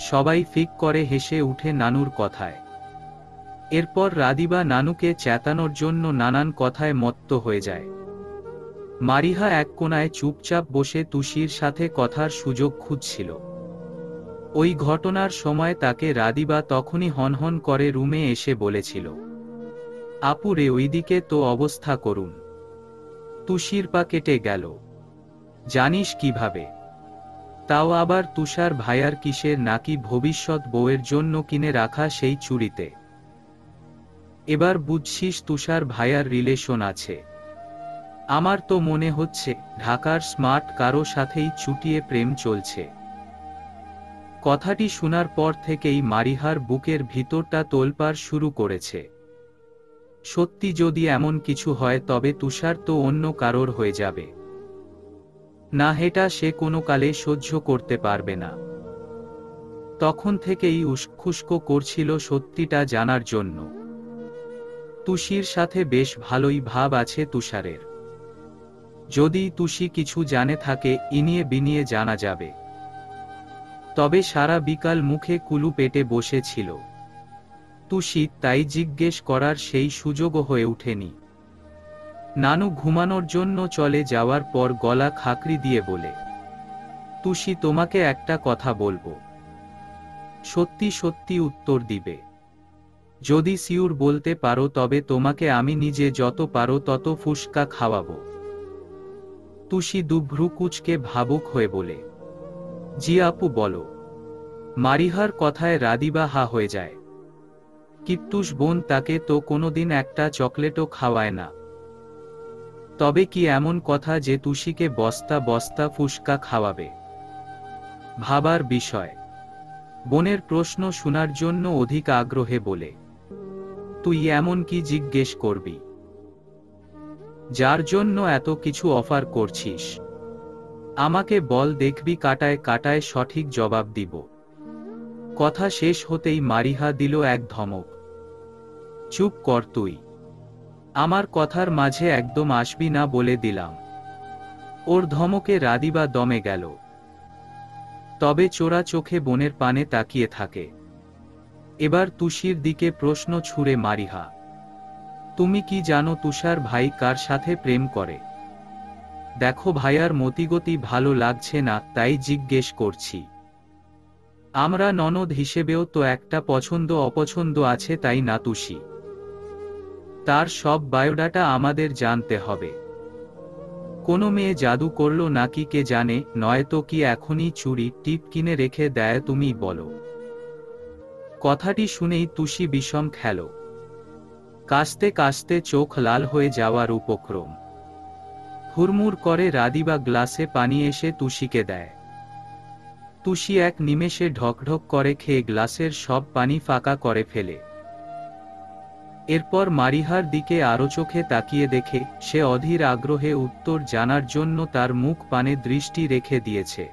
সবাই ফিক করে হেসে উঠে নানুর কথায়। এরপর রাদিবা নানুকে চেতানোর জন্য নানান কথায় মত্ত হয়ে যায়। মারিহা এক কোণায় চুপচাপ বসে তুষির সাথে কথার সুযোগ খুঁজছিল। ওই ঘটনার সময় তাকে রাদিবা তখনই হনহন করে রুমে এসে বলেছিল, আপু রে ওইদিকে তো অবস্থা করুন। তুষির পা কেটে গেল। জানিস কিভাবে? তাও আবার তুষার ভাইয়ার কিসের নাকি ভবিষ্যৎ বউয়ের জন্য কিনে রাখা সেই চুড়িতে। এবার বুঝছিস তুষার ভাইয়ার রিলেশন আছে। আমার তো মনে হচ্ছে ঢাকার স্মার্ট কারো সাথেই চুটিয়ে প্রেম চলছে। কথাটি শোনার পর থেকেই মারিহার বুকের ভিতরটা তোলপাড় শুরু করেছে। সত্যি যদি এমন কিছু হয় তবে তুষার তো অন্য কারোর হয়ে যাবে। না, এটা সে কোনো কালে সহ্য করতে পারবে না। তখন থেকেই উস্কুস্কো করছিল সত্যিটা জানার জন্য। তুষির সাথে বেশ ভালোই ভাব আছে তুষারের। যদি তুষি কিছু জানে থাকে ইনিয়ে বিনিয়ে জানা যাবে। তবে সারা বিকাল মুখে কুলু পেটে বসেছিল তুষি, তাই জিজ্ঞেস করার সেই সুযোগও হয়ে ওঠেনি। নানু ঘুমানোর জন্য চলে যাওয়ার পর গলা খাকরি দিয়ে বলে, তুষি তোমাকে একটা কথা বলবো। সত্যি সত্যি উত্তর দিবে? যদি সিউর বলতে পারো তবে তোমাকে আমি নিজে যত পারো তত ফুসকা খাওয়াবো। তুষি দুভ্রু কুচকে ভাবুক হয়ে বলে, জি আপু বলো। মারিহার কথায় রাদিবা হা হয়ে যায়। কিপ্টুস বোন তাকে তো কোনোদিন একটা চকলেটও খাওয়ায় না। তবে কি এমন কথা যে তুষিকে বস্তা বস্তা ফুসকা খাওয়াবে? ভাবার বিষয়। বোনের প্রশ্ন শোনার জন্য অধিক আগ্রহে বলে, তুই এমন কি জিজ্ঞেস করবি যার জন্য এত কিছু অফার করছিস? আমাকে বল, দেখবি কাটায় কাটায় সঠিক জবাব দিব। কথা শেষ হতেই মারিহা দিল এক ধমক, চুপ কর তুই। আমার কথার মাঝে একদম আসবি না বলে দিলাম। ওর ধমকে রাদিবা দমে গেল। তবে চোরা চোখে বোনের পানে তাকিয়ে থাকে। এবার তুষির দিকে প্রশ্ন ছুড়ে মারিহা, তুমি কি জানো তুষার ভাই কার সাথে প্রেম করে? দেখো ভাইয়ার মতিগতি ভালো লাগছে না, তাই জিজ্ঞেস করছি। আমরা ননদ হিসেবেও তো একটা পছন্দ অপছন্দ আছে, তাই না তুষি? তার সব বায়োডাটা আমাদের জানতে হবে। কোনো মেয়ে জাদু করলো নাকি কে জানে, নয়তো কি এখনই চুড়ি টিপ কিনে রেখে দেয়, তুমি বলো। কথাটি শুনেই তুষি বিষম খেল। কাশতে কাশতে চোখ লাল হয়ে যাওয়ার উপক্রম। হুড়মুড় করে রাদিবা গ্লাসে পানি এসে তুষিকে দেয়। তুষি এক নিমেষে ঢকঢক করে খেয়ে গ্লাসের সব পানি ফাঁকা করে ফেলে। এরপর মারিহার দিকে আরো চোখে তাকিয়ে দেখে সে অধীর আগ্রহে উত্তর জানার জন্য তার মুখ পানে দৃষ্টি রেখে দিয়েছে।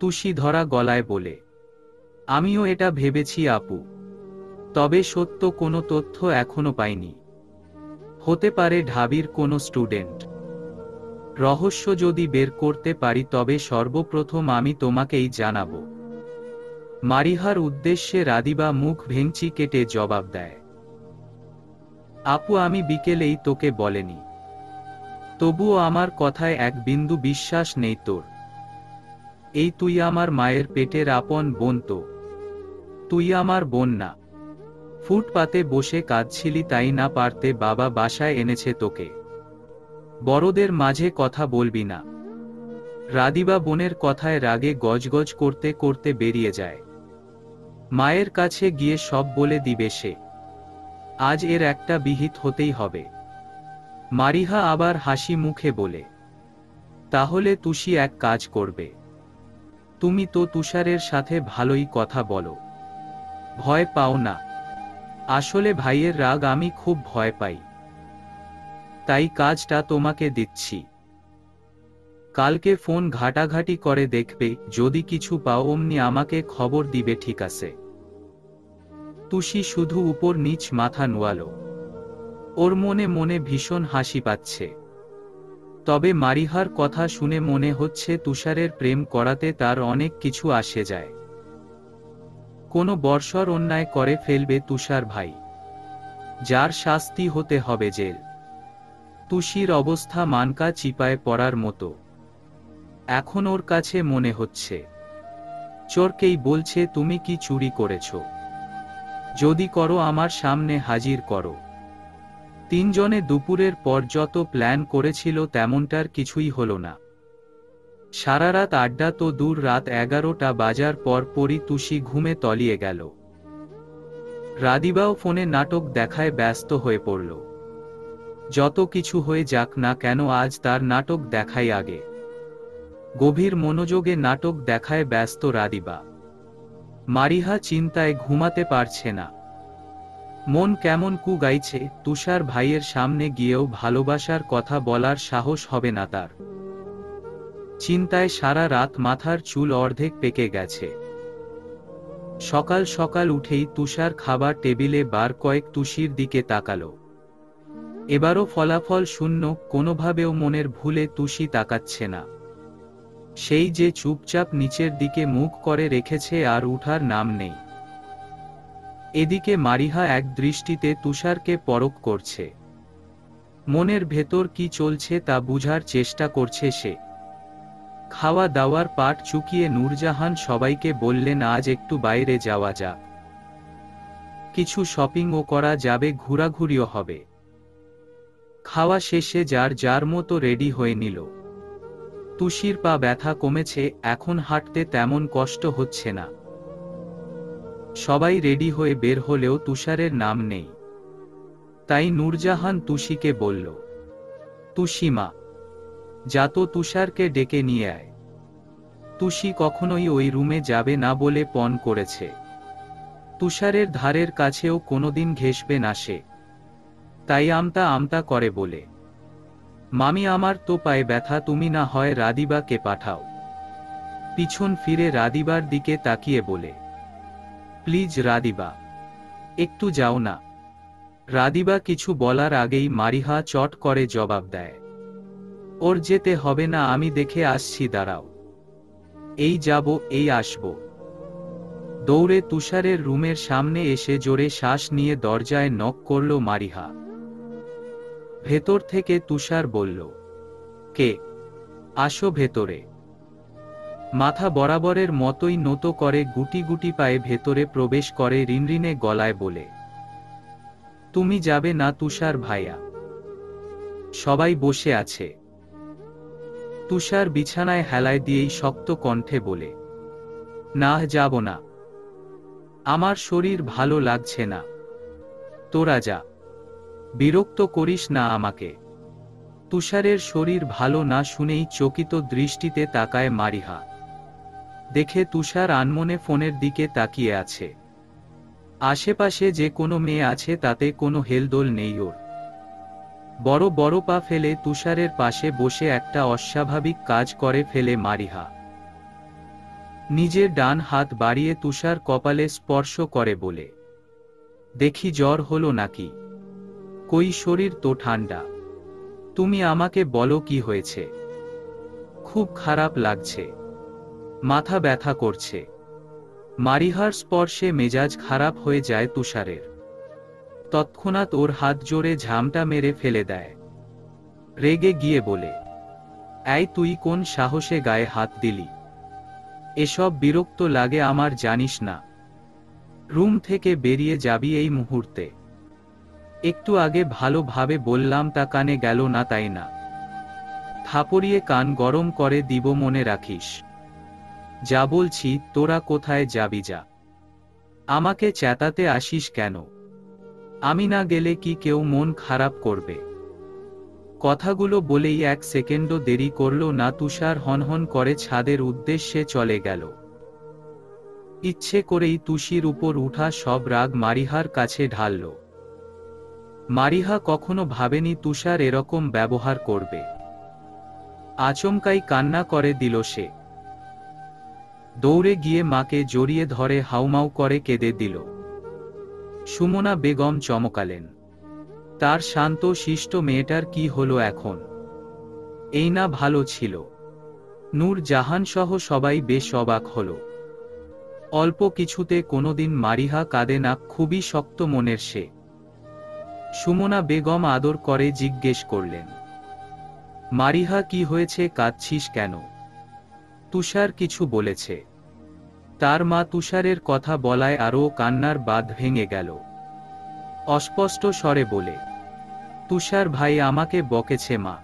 তুষি ধরা গলায় বলে, আমিও এটা ভেবেছি আপু। তবে সত্য কোনো তথ্য এখনো পাইনি। হতে পারে ঢাবির কোনো স্টুডেন্ট। রহস্য যদি বের করতে পারি তবে সর্বপ্রথম আমি তোমাকেই জানাবো। মারিহার উদ্দেশ্যে রাদিবা মুখ ভেঙচি কেটে জবাব দেয়, আপু আমি বিকেলেই তোকে বলেনি? তবুও আমার কথায় এক বিন্দু বিশ্বাস নেই তোর? এই তুই আমার মায়ের পেটের আপন বোন তো? তুই আমার বোন না? ফুটপাতে বসে কাঁদছিলি তাই না পারতে বাবা বাসায় এনেছে তোকে? বড়দের মাঝে কথা বলবি না। রাদিবা বোনের কথায় রাগে গজগজ করতে করতে বেরিয়ে যায়। মায়ের কাছে গিয়ে সব বলে দিবে সে। আজ এর একটা বিহিত হতেই হবে। মারিহা আবার হাসি মুখে বলে, তাহলে তুষি এক কাজ করবে, তুমি তো তুষারের সাথে ভালোই কথা বলো, ভয় পাও না। আসলে ভাইয়ের রাগ আমি খুব ভয় পাই, তাই কাজটা তোমাকে দিচ্ছি। কালকে ফোন ঘাটাঘাটি করে দেখবে, যদি কিছু পাও অমনি আমাকে খবর দিবে, ঠিক আছে? তুষি শুধু উপর নিচ মাথা নোয়ালো। ওর মনে মনে ভীষণ হাসি পাচ্ছে। তবে মারিহার কথা শুনে মনে হচ্ছে তুষারের প্রেম করাতে তার অনেক কিছু আসে যায়। কোনো বর্ষর অন্যায় করে ফেলবে তুষার ভাই, যার শাস্তি হতে হবে জেল। তুষির অবস্থা মানকা চিপায় পড়ার মতো। এখন ওর কাছে মনে হচ্ছে চোরকেই বলছে, তুমি কি চুরি করেছ? যদি করো আমার সামনে হাজির করো। তিনজনে দুপুরের পর যত প্ল্যান করেছিল তেমনটার কিছুই হলো না। সারা রাত আড্ডা তো দূর, রাত 11টা বাজার পর পরই তুষি ঘুমে তলিয়ে গেল। রাদিবাও ফোনে নাটক দেখায় ব্যস্ত হয়ে পড়ল। যত কিছু হয়ে যাক না কেন, আজ তার নাটক দেখাই আগে। গভীর মনোযোগে নাটক দেখায় ব্যস্ত রাদিবা। মারিহা চিন্তায় ঘুমাতে পারছে না। মন কেমন কু গাইছে। তুষার ভাইয়ের সামনে গিয়েও ভালোবাসার কথা বলার সাহস হবে না তার। চিন্তায় সারা রাত মাথার চুল অর্ধেক পেকে গেছে। সকাল সকাল উঠেই তুষার খাবার টেবিলে বার কয়েক তুষির দিকে তাকালো। এবারও ফলাফল শূন্য। কোনোভাবেও মনের ভুলে তুষি তাকাচ্ছে না। সেই যে চুপচাপ নিচের দিকে মুখ করে রেখেছে, আর উঠার নাম নেই। এদিকে মারিহা এক দৃষ্টিতে তুষারকে পরখ করছে। মনের ভেতর কি চলছে তা বুঝার চেষ্টা করছে সে। খাওয়া দাওয়ার পাট চুকিয়ে নূরজাহান সবাইকে বললেন, আজ একটু বাইরে যাওয়া যাক, কিছু শপিংও করা যাবে, ঘোরাঘুরিও হবে। খাওয়া শেষে যার যার মতো রেডি হয়ে নিল। তুষির পা ব্যথা কমেছে, এখন হাঁটতে তেমন কষ্ট হচ্ছে না। সবাই রেডি হয়ে বের হলেও তুষারের নাম নেই। তাই নূরজাহান তুষিকে বলল, তুষিমা, যা তো তুষারকে ডেকে নিয়ে আয়। তুষি কখনোই ওই রুমে যাবে না বলে পণ করেছে। তুষারের ধারের কাছেও কোনোদিন ঘেঁষবে না সে। তাই আমতা আমতা করে বলে, মামি আমার তো পায়ে ব্যথা, তুমি না হয় রাদিবাকে পাঠাও। পিছন ফিরে রাদিবার দিকে তাকিয়ে বলে, প্লিজ রাদিবা, একটু যাও না। রাদিবা কিছু বলার আগেই মারিহা চট করে জবাব দেয়, ওর যেতে হবে না, আমি দেখে আসছি, দাঁড়াও। এই যাব, এই আসব। দৌড়ে তুষারের রুমের সামনে এসে জোরে শ্বাস নিয়ে দরজায় নক করল মারিহা। ভেতর থেকে তুষার বলল, কে? আসো ভেতরে। মাথা বরাবরের মতোই নত করে গুটি গুটি পায়ে ভেতরে প্রবেশ করে রিনরিনে গলায় বলে, তুমি যাবে না তুষার ভাইয়া? সবাই বসে আছে। তুষার বিছানায় হেলায় দিয়েই শক্ত কণ্ঠে বলে, না, যাব না। আমার শরীর ভালো লাগছে না। তোরা যা, বিরক্ত করিস না আমাকে। তুষারের শরীর ভালো না শুনেই চকিত দৃষ্টিতে তাকায় মারিহা। দেখে তুষার আনমনে ফোনের দিকে তাকিয়ে আছে। আশেপাশে যে কোনো মেয়ে আছে তাতে কোনো হেলদোল নেই ওর। বড় বড় পা ফেলে তুষারের পাশে বসে একটা অস্বাভাবিক কাজ করে ফেলে মারিহা। নিজের ডান হাত বাড়িয়ে তুষার কপালে স্পর্শ করে বলে, দেখি জ্বর হলো নাকি? কই, শরীর তো ঠান্ডা। তুমি আমাকে বলো কি হয়েছে? খুব খারাপ লাগছে, মাথা ব্যথা করছে। মারিহার স্পর্শে মেজাজ খারাপ হয়ে যায় তুষারের। তৎক্ষণাৎ ওর হাত জোরে ঝামটা মেরে ফেলে দেয়। রেগে গিয়ে বলে, এই তুই কোন সাহসে গায়ে হাত দিলি? এসব বিরক্ত লাগে আমার, জানিস না? রুম থেকে বেরিয়ে যাবি এই মুহূর্তে। একটু আগে ভালোভাবে বললাম, তা কানে গেল না তাই না? থাপড়িয়ে কান গরম করে দিব, মনে রাখিস। যা বলছি, তোরা কোথায় যাবি যা। আমাকে চেতাতে আসিস কেন? আমি না গেলে কি কেউ মন খারাপ করবে? কথাগুলো বলেই 1 সেকেন্ডও দেরি করল না, তুষার হনহন করে ছাদের উদ্দেশ্যে চলে গেল। ইচ্ছে করেই তুষির উপর উঠা সব রাগ মারিহার কাছে ঢালল। মারিহা কখনো ভাবেনি তুষার এরকম ব্যবহার করবে। আচমকাই কান্না করে দিল সে। দৌড়ে গিয়ে মাকে জড়িয়ে ধরে হাউমাউ করে কেঁদে দিল। সুমনা বেগম চমকালেন। তার শান্ত শিষ্ট মেয়েটার কি হলো এখন? এই না ভালো ছিল। নূর জাহান সহ সবাই বেশ অবাক হল। অল্প কিছুতে কোনোদিন মারিহা কাঁদে না, খুবই শক্ত মনের সে। সুমনা বেগম আদর করে জিজ্ঞেস করলেন, মারিহা কি হয়েছে, কাঁদছিস কেন? তুষার কিছু বলেছে? তার মা তুষারের কথা বলায় আরও কান্নার বাঁধ ভেঙে গেল। অস্পষ্ট স্বরে বলে, তুষার ভাই আমাকে বকেছে মা।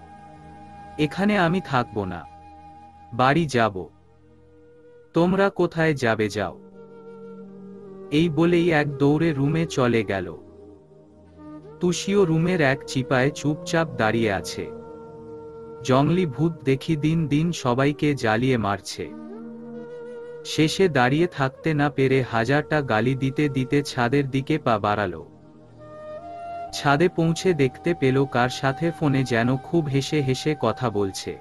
এখানে আমি থাকব না, বাড়ি যাব। তোমরা কোথায় যাবে, যাও। এই বলেই এক দৌড়ে রুমে চলে গেল। তুষিও রুমের এক চিপায় চুপচাপ দাঁড়িয়ে আছে। জংলি ভূত দেখি দিন দিন সবাইকে জ্বালিয়ে মারছে। শেষে দাঁড়িয়ে থাকতে না পেরে হাজারটা গালি দিতে দিতে ছাদের দিকে পা বাড়ালো। ছাদে পৌঁছে দেখতে পেল কার সাথে ফোনে যেন খুব হেসে হেসে কথা বলছে।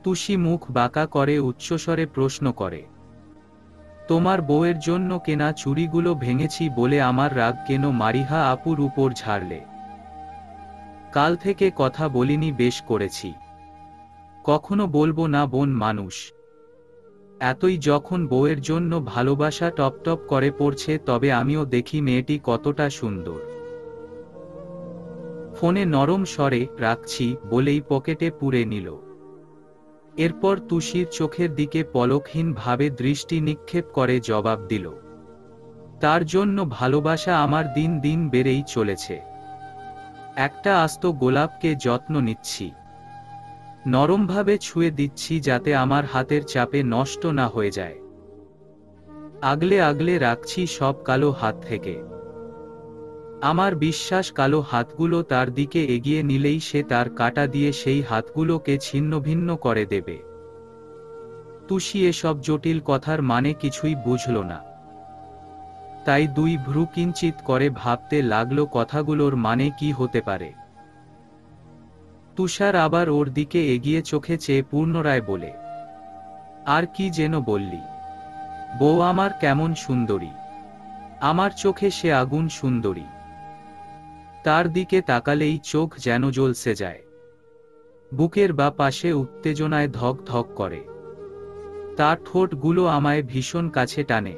তুষি মুখ বাঁকা করে উচ্চস্বরে প্রশ্ন করে, তোমার বউয়ের জন্য কেনা চুড়িগুলো ভেঙেছি বলে আমার রাগ কেন মারিহা আপুর উপর ঝাড়লে? কাল থেকে কথা বলিনি, বেশ করেছি। কখনো বলবো না বোন মানুষ। এতই যখন বউয়ের জন্য ভালোবাসা টপটপ করে পড়ছে, তবে আমিও দেখি মেয়েটি কতটা সুন্দর। ফোনে নরম স্বরে রাখছি বলেই পকেটে পুরে নিল। এরপর তুষির চোখের দিকে পলকহীন ভাবে দৃষ্টি নিক্ষেপ করে জবাব দিল, তার জন্য ভালোবাসা আমার দিন দিন বেড়েই চলেছে। একটা আস্ত গোলাপকে যত্ন নিচ্ছি, নরমভাবে ছুঁয়ে দিচ্ছি যাতে আমার হাতের চাপে নষ্ট না হয়ে যায়। আগলে আগলে রাখছি সব কালো হাত থেকে। আমার বিশ্বাস কালো হাতগুলো তার দিকে এগিয়ে নিলেই সে তার কাঁটা দিয়ে সেই হাতগুলোকে ছিন্নভিন্ন করে দেবে। তুষি এসব জটিল কথার মানে কিছুই বুঝল না। তাই দুই ভ্রু কিঞ্চিত করে ভাবতে লাগল কথাগুলোর মানে কি হতে পারে। তুষার আবার ওর দিকে এগিয়ে চোখে চেয়ে পুনরায় বলে, আর কি যেন বললি? বউ আমার কেমন সুন্দরী? আমার চোখে সে আগুন সুন্দরী। তার দিকে তাকালেই চোখ যেন জ্বলসে যায়। বুকের বা পাশে উত্তেজনায় ধক ধক করে। তার ঠোঁটগুলো আমায় ভীষণ কাছে টানে।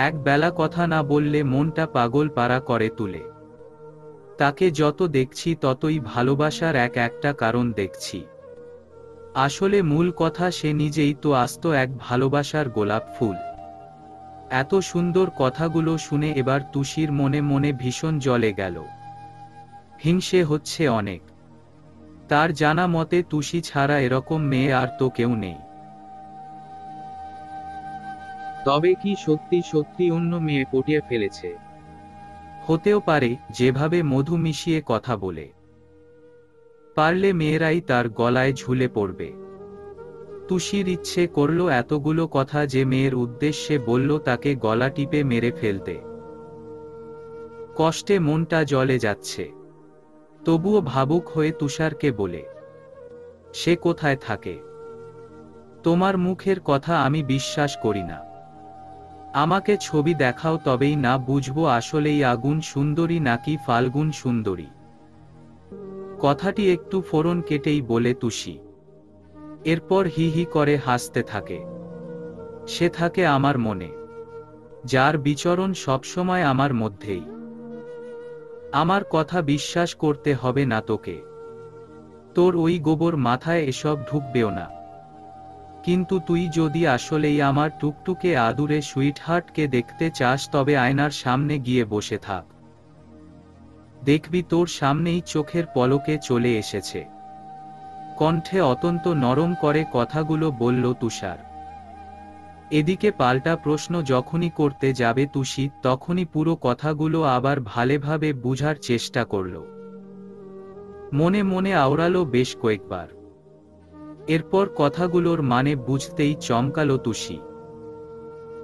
এক বেলা কথা না বললে মনটা পাগল পারা করে তুলে। তাকে যত দেখছি ততই ভালোবাসার এক একটা কারণ দেখছি। আসলে মূল কথা সে নিজেই তো আস্ত এক ভালোবাসার গোলাপ ফুল। এত সুন্দর কথাগুলো শুনে এবার তুষির মনে মনে ভীষণ জ্বলে গেল। হিংসে হচ্ছে অনেক। তার জানা মতে তুষি ছাড়া এরকম মেয়ে আর তো কেউ নেই। তবে কি সত্যি সত্যি অন্য মেয়ে পটিয়ে ফেলেছে? হতেও পারে, যেভাবে মধু মিশিয়ে কথা বলে। পারলে মেয়েরাই তার গলায় ঝুলে পড়বে। তুষির ইচ্ছে করল এতগুলো কথা যে মেয়ের উদ্দেশ্যে বলল তাকে গলা টিপে মেরে ফেলতে। কষ্টে মনটা জ্বলে যাচ্ছে। তবুও ভাবুক হয়ে তুষারকে বলে, সে কোথায় থাকে? তোমার মুখের কথা আমি বিশ্বাস করি না। আমাকে ছবি দেখাও, তবেই না বুঝবো আসলেই আগুন সুন্দরী নাকি ফাল্গুন সুন্দরী। কথাটি একটু ফোড়ন কেটেই বলে তুষি। এরপর হি হি করে হাসতে থাকে। সে থাকে আমার মনে, যার বিচরণ সবসময় আমার মধ্যেই। আমার কথা বিশ্বাস করতে হবে না তোকে। তোর ওই গোবর মাথায় এসব ঢুকবেও না। কিন্তু তুই যদি আসলেই আমার টুকটুকে আদুরে সুইটহার্টকে দেখতে চাস তবে আয়নার সামনে গিয়ে বসে থাক। দেখবি তোর সামনেই চোখের পলকে চলে এসেছে। কণ্ঠে অত্যন্ত নরম করে কথাগুলো বলল তুষার। এদিকে পাল্টা প্রশ্ন যখনই করতে যাবে তুষি, তখনই পুরো কথাগুলো আবার ভালোভাবে বুঝার চেষ্টা করল। মনে মনে আওড়ালো বেশ কয়েকবার। এরপর কথাগুলোর মানে বুঝতেই চমকালো তুষি।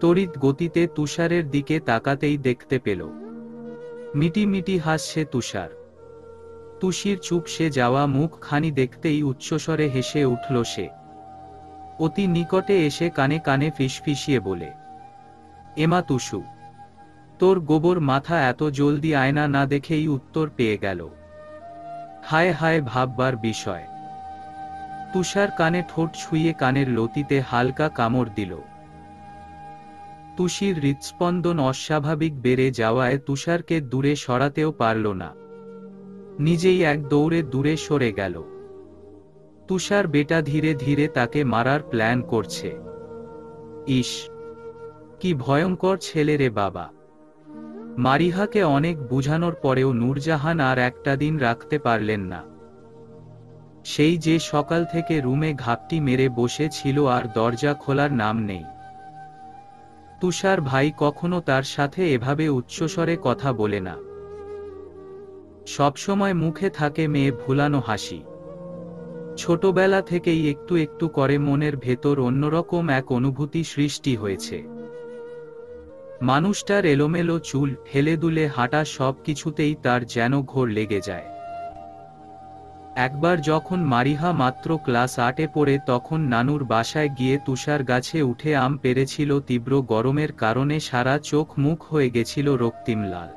তড়িৎ গতিতে তুষারের দিকে তাকাতেই দেখতে পেল মিটি মিটি হাসছে তুষার। তুষির চুপসে যাওয়া মুখখানি দেখতেই উচ্চস্বরে হেসে উঠল সে। অতি নিকটে এসে কানে কানে ফিসফিসিয়ে বলে, এমা তুষু, তোর গোবর মাথা এত জলদি আয়না না দেখেই উত্তর পেয়ে গেল। হায় হায়, ভাববার বিষয়। তুষার কানে ঠোঁট ছুঁয়ে কানের লতিতে হালকা কামড় দিল। তুষির হৃৎস্পন্দন অস্বাভাবিক বেড়ে যাওয়ায় তুষারকে দূরে সরাতেও পারল না। নিজেই এক দৌড়ে দূরে সরে গেল। তুষার বেটা ধীরে ধীরে তাকে মারার প্ল্যান করছে। ইস, কি ভয়ঙ্কর ছেলে রে বাবা। মারিহাকে অনেক বুঝানোর পরেও নূরজাহান আর একটা দিন রাখতে পারলেন না। সেই যে সকাল থেকে রুমে ঘাপটি মেরে বসে ছিল আর দরজা খোলার নাম নেই। তুষার ভাই কখনো তার সাথে এভাবে উচ্চস্বরে কথা বলে না। সবসময় মুখে থাকে মেয়ে ভুলানো হাসি। ছোটবেলা থেকেই একটু একটু করে মনের ভেতর অন্যরকম এক অনুভূতি সৃষ্টি হয়েছে। মানুষটার এলোমেলো চুল, হেলেদুলে হাঁটা, সব কিছুতেই তার যেন ঘোর লেগে যায়। একবার যখন মারিহা মাত্র ক্লাস 8-এ পড়ে, তখন নানুর বাসায় গিয়ে তুষার গাছে উঠে আম পেড়েছিল। তীব্র গরমের কারণে সারা চোখ মুখ হয়ে গেছিল রক্তিম লাল।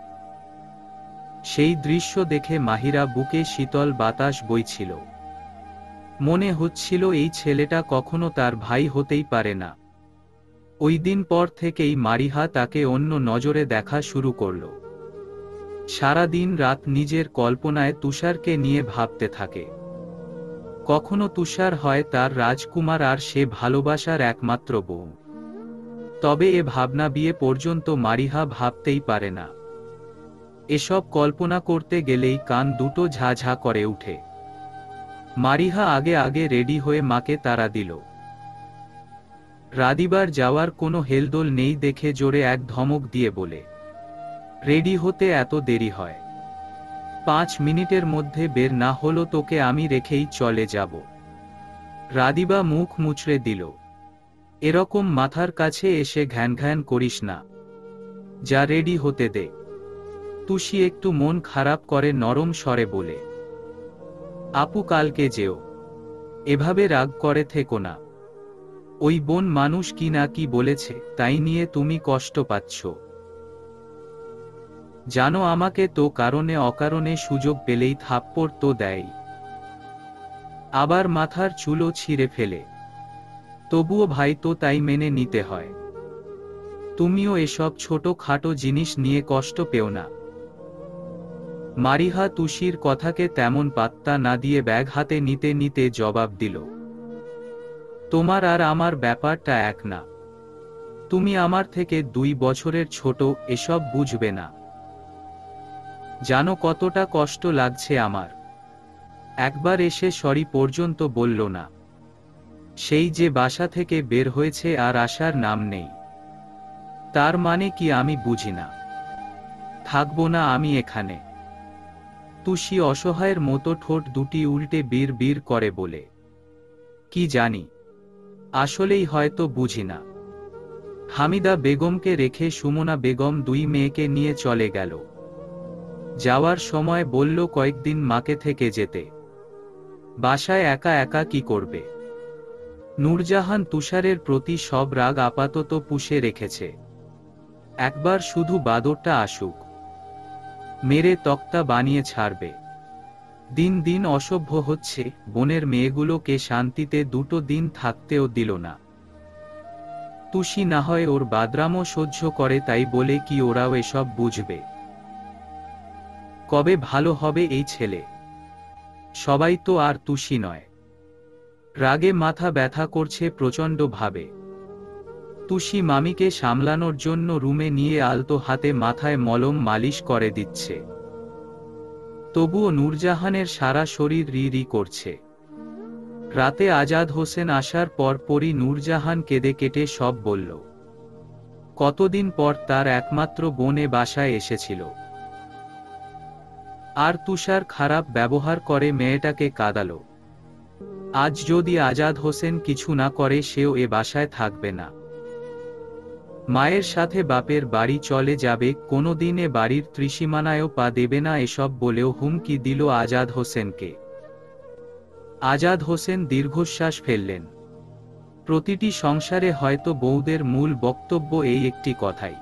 সেই দৃশ্য দেখে মাহিরা বুকে শীতল বাতাস বইছিল। মনে হচ্ছিল এই ছেলেটা কখনো তার ভাই হতেই পারে না। ওই দিন পর থেকেই মারিহা তাকে অন্য নজরে দেখা শুরু করল। সারা দিন রাত নিজের কল্পনায় তুষারকে নিয়ে ভাবতে থাকে। কখনো তুষার হয় তার রাজকুমার আর সে ভালোবাসার একমাত্র বউ। তবে এ ভাবনা বিয়ে পর্যন্ত মারিহা ভাবতেই পারে না। এসব কল্পনা করতে গেলেই কান দুটো ঝা ঝা করে উঠে। মারিহা আগে আগে রেডি হয়ে মাকে তাড়া দিল। রাদিবার যাওয়ার কোনো হেলদোল নেই দেখে জোরে এক ধমক দিয়ে বলে, রেডি হতে এত দেরি হয়? 5 মিনিটের মধ্যে বের না হলো তোকে আমি রেখেই চলে যাব। রাদিবা মুখ মুচড়ে দিল। এরকম মাথার কাছে এসে ঘ্যান ঘ্যান করিস না, যা রেডি হতে দে। তুষি একটু মন খারাপ করে নরম স্বরে বলে, আপু কালকে যেও, এভাবে রাগ করে থেকো না। ওই বোন মানুষ কি না কি বলেছে, তাই নিয়ে তুমি কষ্ট পাচ্ছ। জানো আমাকে তো কারণে অকারণে সুযোগ পেলেই থাপ্পড় তো দেয়, আবার মাথার চুলও ছিঁড়ে ফেলে। তবুও ভাই তো তাই মেনে নিতে হয়। তুমিও এসব ছোট খাটো জিনিস নিয়ে কষ্ট পেও না। মারিহা তুষির কথাকে তেমন পাত্তা না দিয়ে ব্যাগ হাতে নিতে নিতে জবাব দিল, তোমার আর আমার ব্যাপারটা এক না। তুমি আমার থেকে 2 বছরের ছোট, এসব বুঝবে না। জানো কতটা কষ্ট লাগছে আমার। একবার এসে সরি পর্যন্ত বলল না। সেই যে বাসা থেকে বের হয়েছে আর আসার নাম নেই। তার মানে কি আমি বুঝি না? থাকবো না আমি এখানে। তুষি অসহায়ের মতো ঠোঁট দুটি উল্টে বীর বীর করে বলে, কি জানি, আসলেই হয়তো বুঝি না। হামিদা বেগমকে রেখে সুমনা বেগম 2 মেয়েকে নিয়ে চলে গেল। যাওয়ার সময় বলল কয়েকদিন মাকে থেকে যেতে। বাসায় একা একা কি করবে? নূরজাহান তুষারের প্রতি সব রাগ আপাতত পুষে রেখেছে। একবার শুধু বাদরটা আসুক, মেরে তক্তা বানিয়ে ছাড়বে। দিন দিন অসভ্য হচ্ছে, বোনের মেয়েগুলোকে শান্তিতে 2 দিন থাকতেও দিল না। তুষি না হয় ওর বাদরামও সহ্য করে, তাই বলে কি ওরাও এসব বুঝবে? কবে ভালো হবে এই ছেলে? সবাই তো আর তুষি নয়। রাগে মাথা ব্যথা করছে প্রচণ্ড ভাবে। তুষি মামিকে সামলানোর জন্য রুমে নিয়ে আলতো হাতে মাথায় মলম মালিশ করে দিচ্ছে। তবুও নূরজাহানের সারা শরীর রি রি করছে। রাতে আজাদ হোসেন আসার পরপরই নূরজাহান কেঁদে কেটে সব বলল। কতদিন পর তার একমাত্র বোন এ বাসায় এসেছিল, আর তুষার খারাপ ব্যবহার করে মেয়েটাকে কাঁদালো। আজ যদি আজাদ হোসেন কিছু না করে সেও এ বাসায় থাকবে না। মায়ের সাথে বাপের বাড়ি চলে যাবে, কোনোদিন এ বাড়ির ত্রিসীমানায়ও পা দেবে না, এসব বলেও হুমকি দিল আজাদ হোসেনকে। আজাদ হোসেন দীর্ঘশ্বাস ফেললেন। প্রতিটি সংসারে হয়তো বউদের মূল বক্তব্য এই একটি কথাই,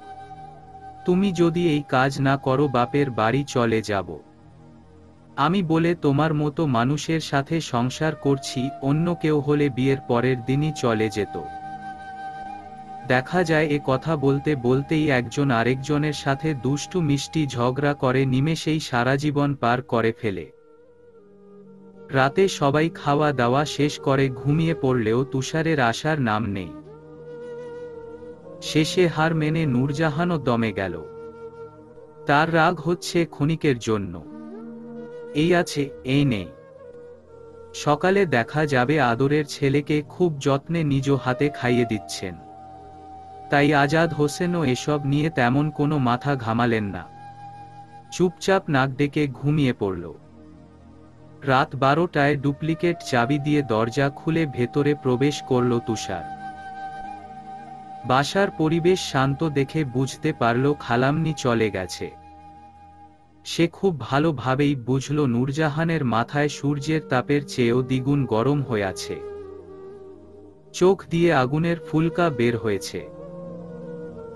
তুমি যদি এই কাজ না করো বাপের বাড়ি চলে যাব। আমি বলে তোমার মতো মানুষের সাথে সংসার করছি, অন্য কেউ হলে বিয়ের পরের দিনই চলে যেত। দেখা যায় এ কথা বলতে বলতেই একজন আরেকজনের সাথে দুষ্টু মিষ্টি ঝগড়া করে নিমেষেই সারা জীবন পার করে ফেলে। রাতে সবাই খাওয়া দাওয়া শেষ করে ঘুমিয়ে পড়লেও তুষারের আসার নাম নেই। শেষে হার মেনে নূরজাহানও দমে গেল। তার রাগ হচ্ছে ক্ষণিকের জন্য, এই আছে এই নেই। সকালে দেখা যাবে আদরের ছেলেকে খুব যত্নে নিজ হাতে খাইয়ে দিচ্ছেন। তাই আজাদ হোসেনও এসব নিয়ে তেমন কোনো মাথা ঘামালেন না, চুপচাপ নাক ডেকে ঘুমিয়ে পড়ল। রাত 12টায় ডুপ্লিকেট চাবি দিয়ে দরজা খুলে ভেতরে প্রবেশ করল তুষার। বাসার পরিবেশ শান্ত দেখে বুঝতে পারল খালাম্নি চলে গেছে। সে খুব ভালোভাবেই বুঝল নূরজাহানের মাথায় সূর্যের তাপের চেয়েও দ্বিগুণ গরম হয়ে আছে। চোখ দিয়ে আগুনের ফুলকা বের হয়েছে।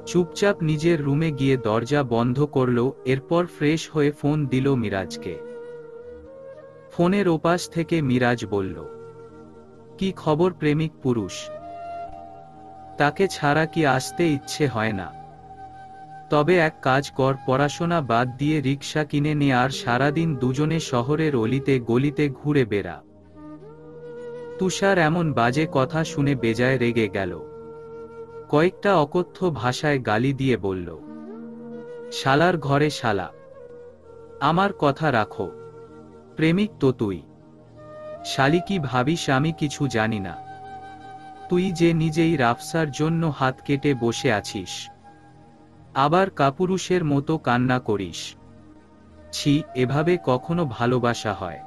চুপচাপ নিজের রুমে গিয়ে দরজা বন্ধ করল, এরপর ফ্রেশ হয়ে ফোন দিল মিরাজকে। ফোনের ওপাশ থেকে মিরাজ বলল, কি খবর প্রেমিক পুরুষ? তাকে ছাড়া কি আসতে ইচ্ছে হয় না? তবে এক কাজ কর, পড়াশোনা বাদ দিয়ে রিকশা কিনে নে আর সারাদিন দুজনে শহরের অলিতে গলিতে ঘুরে বেড়া। তুষার এমন বাজে কথা শুনে বেজায় রেগে গেল। কয়েকটা অকথ্য ভাষায় গালি দিয়ে বলল, শালার ঘরে শালা, আমার কথা রাখো। প্রেমিক তো তুই, শালি কি ভাবিস আমি কিছু জানি না? তুই যে নিজেই রাফসার জন্য হাত কেটে বসে আছিস, আবার কাপুরুষের মতো কান্না করিস। ছি, এভাবে কখনো ভালোবাসা হয়?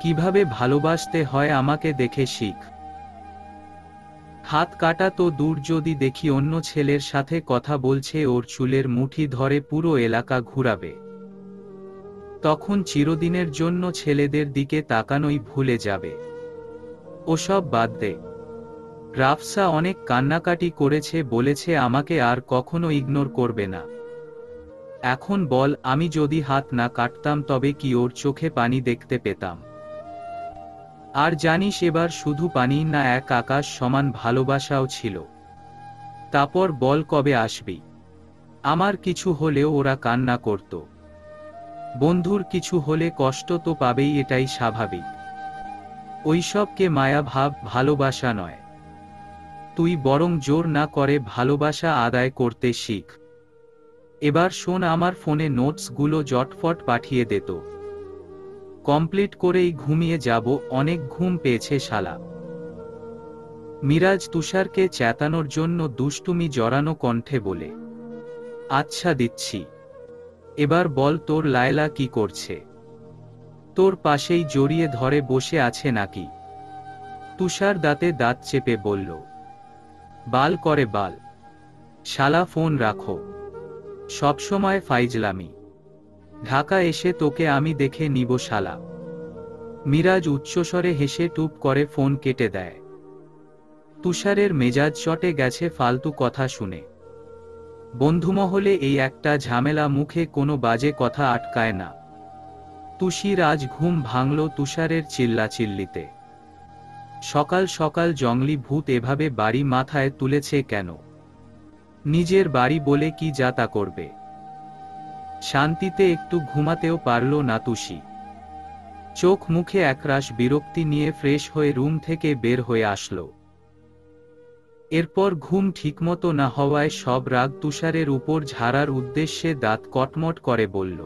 কিভাবে ভালোবাসতে হয় আমাকে দেখে শিখ। হাত কাটা তো দূর, যদি দেখি অন্য ছেলের সাথে কথা বলছে ওর চুলের মুঠি ধরে পুরো এলাকা ঘুরাবে। তখন চিরদিনের জন্য ছেলেদের দিকে তাকানোই ভুলে যাবে। ওসব বাদ দে। রাফসা অনেক কান্নাকাটি করেছে, বলেছে আমাকে আর কখনো ইগনোর করবে না। এখন বল, আমি যদি হাত না কাটতাম তবে কি ওর চোখে পানি দেখতে পেতাম? আর জানিস এবার শুধু পানি না, এক আকাশ সমান ভালোবাসাও ছিল। তারপর বল কবে আসবি? আমার কিছু হলেও ওরা কান্না করত। বন্ধুর কিছু হলে কষ্ট তো পাবেই, এটাই স্বাভাবিক। ওইসবকে মায়া ভাব, ভালোবাসা নয়। তুই বরং জোর না করে ভালোবাসা আদায় করতে শিখ। এবার শোন, আমার ফোনে নোটসগুলো জটফট পাঠিয়ে দে তো। কমপ্লিট করেই ঘুমিয়ে যাব, অনেক ঘুম পেয়েছে শালা। মিরাজ তুষারকে চেতানোর জন্য দুষ্টুমি জড়ানো কণ্ঠে বলে, আচ্ছা দিচ্ছি। এবার বল, তোর লায়লা কি করছে? তোর পাশেই জড়িয়ে ধরে বসে আছে নাকি? তুষার দাঁতে দাঁত চেপে বলল, বাল করে বাল। শালা ফোন রাখো, সবসময় ফাইজলামি। ঢাকা এসে তোকে আমি দেখে নিব শালা। মিরাজ উচ্চস্বরে হেসে টুপ করে ফোন কেটে দেয়। তুষারের মেজাজ চটে গেছে ফালতু কথা শুনে। বন্ধুমহলে এই একটা ঝামেলা, মুখে কোনো বাজে কথা আটকায় না। তুষির আজ ঘুম ভাঙল তুষারের চিল্লাচিল্লিতে। সকাল সকাল জংলি ভূত এভাবে বাড়ি মাথায় তুলেছে কেন? নিজের বাড়ি বলে কি যা তা করবে? শান্তিতে একটু ঘুমাতেও পারল না তুষি। চোখ মুখে একরাশ বিরক্তি নিয়ে ফ্রেশ হয়ে রুম থেকে বের হয়ে আসলো। এরপর ঘুম ঠিকমতো না হওয়ায় সব রাগ তুষারের উপর ঝাড়ার উদ্দেশ্যে দাঁত কটমট করে বলল,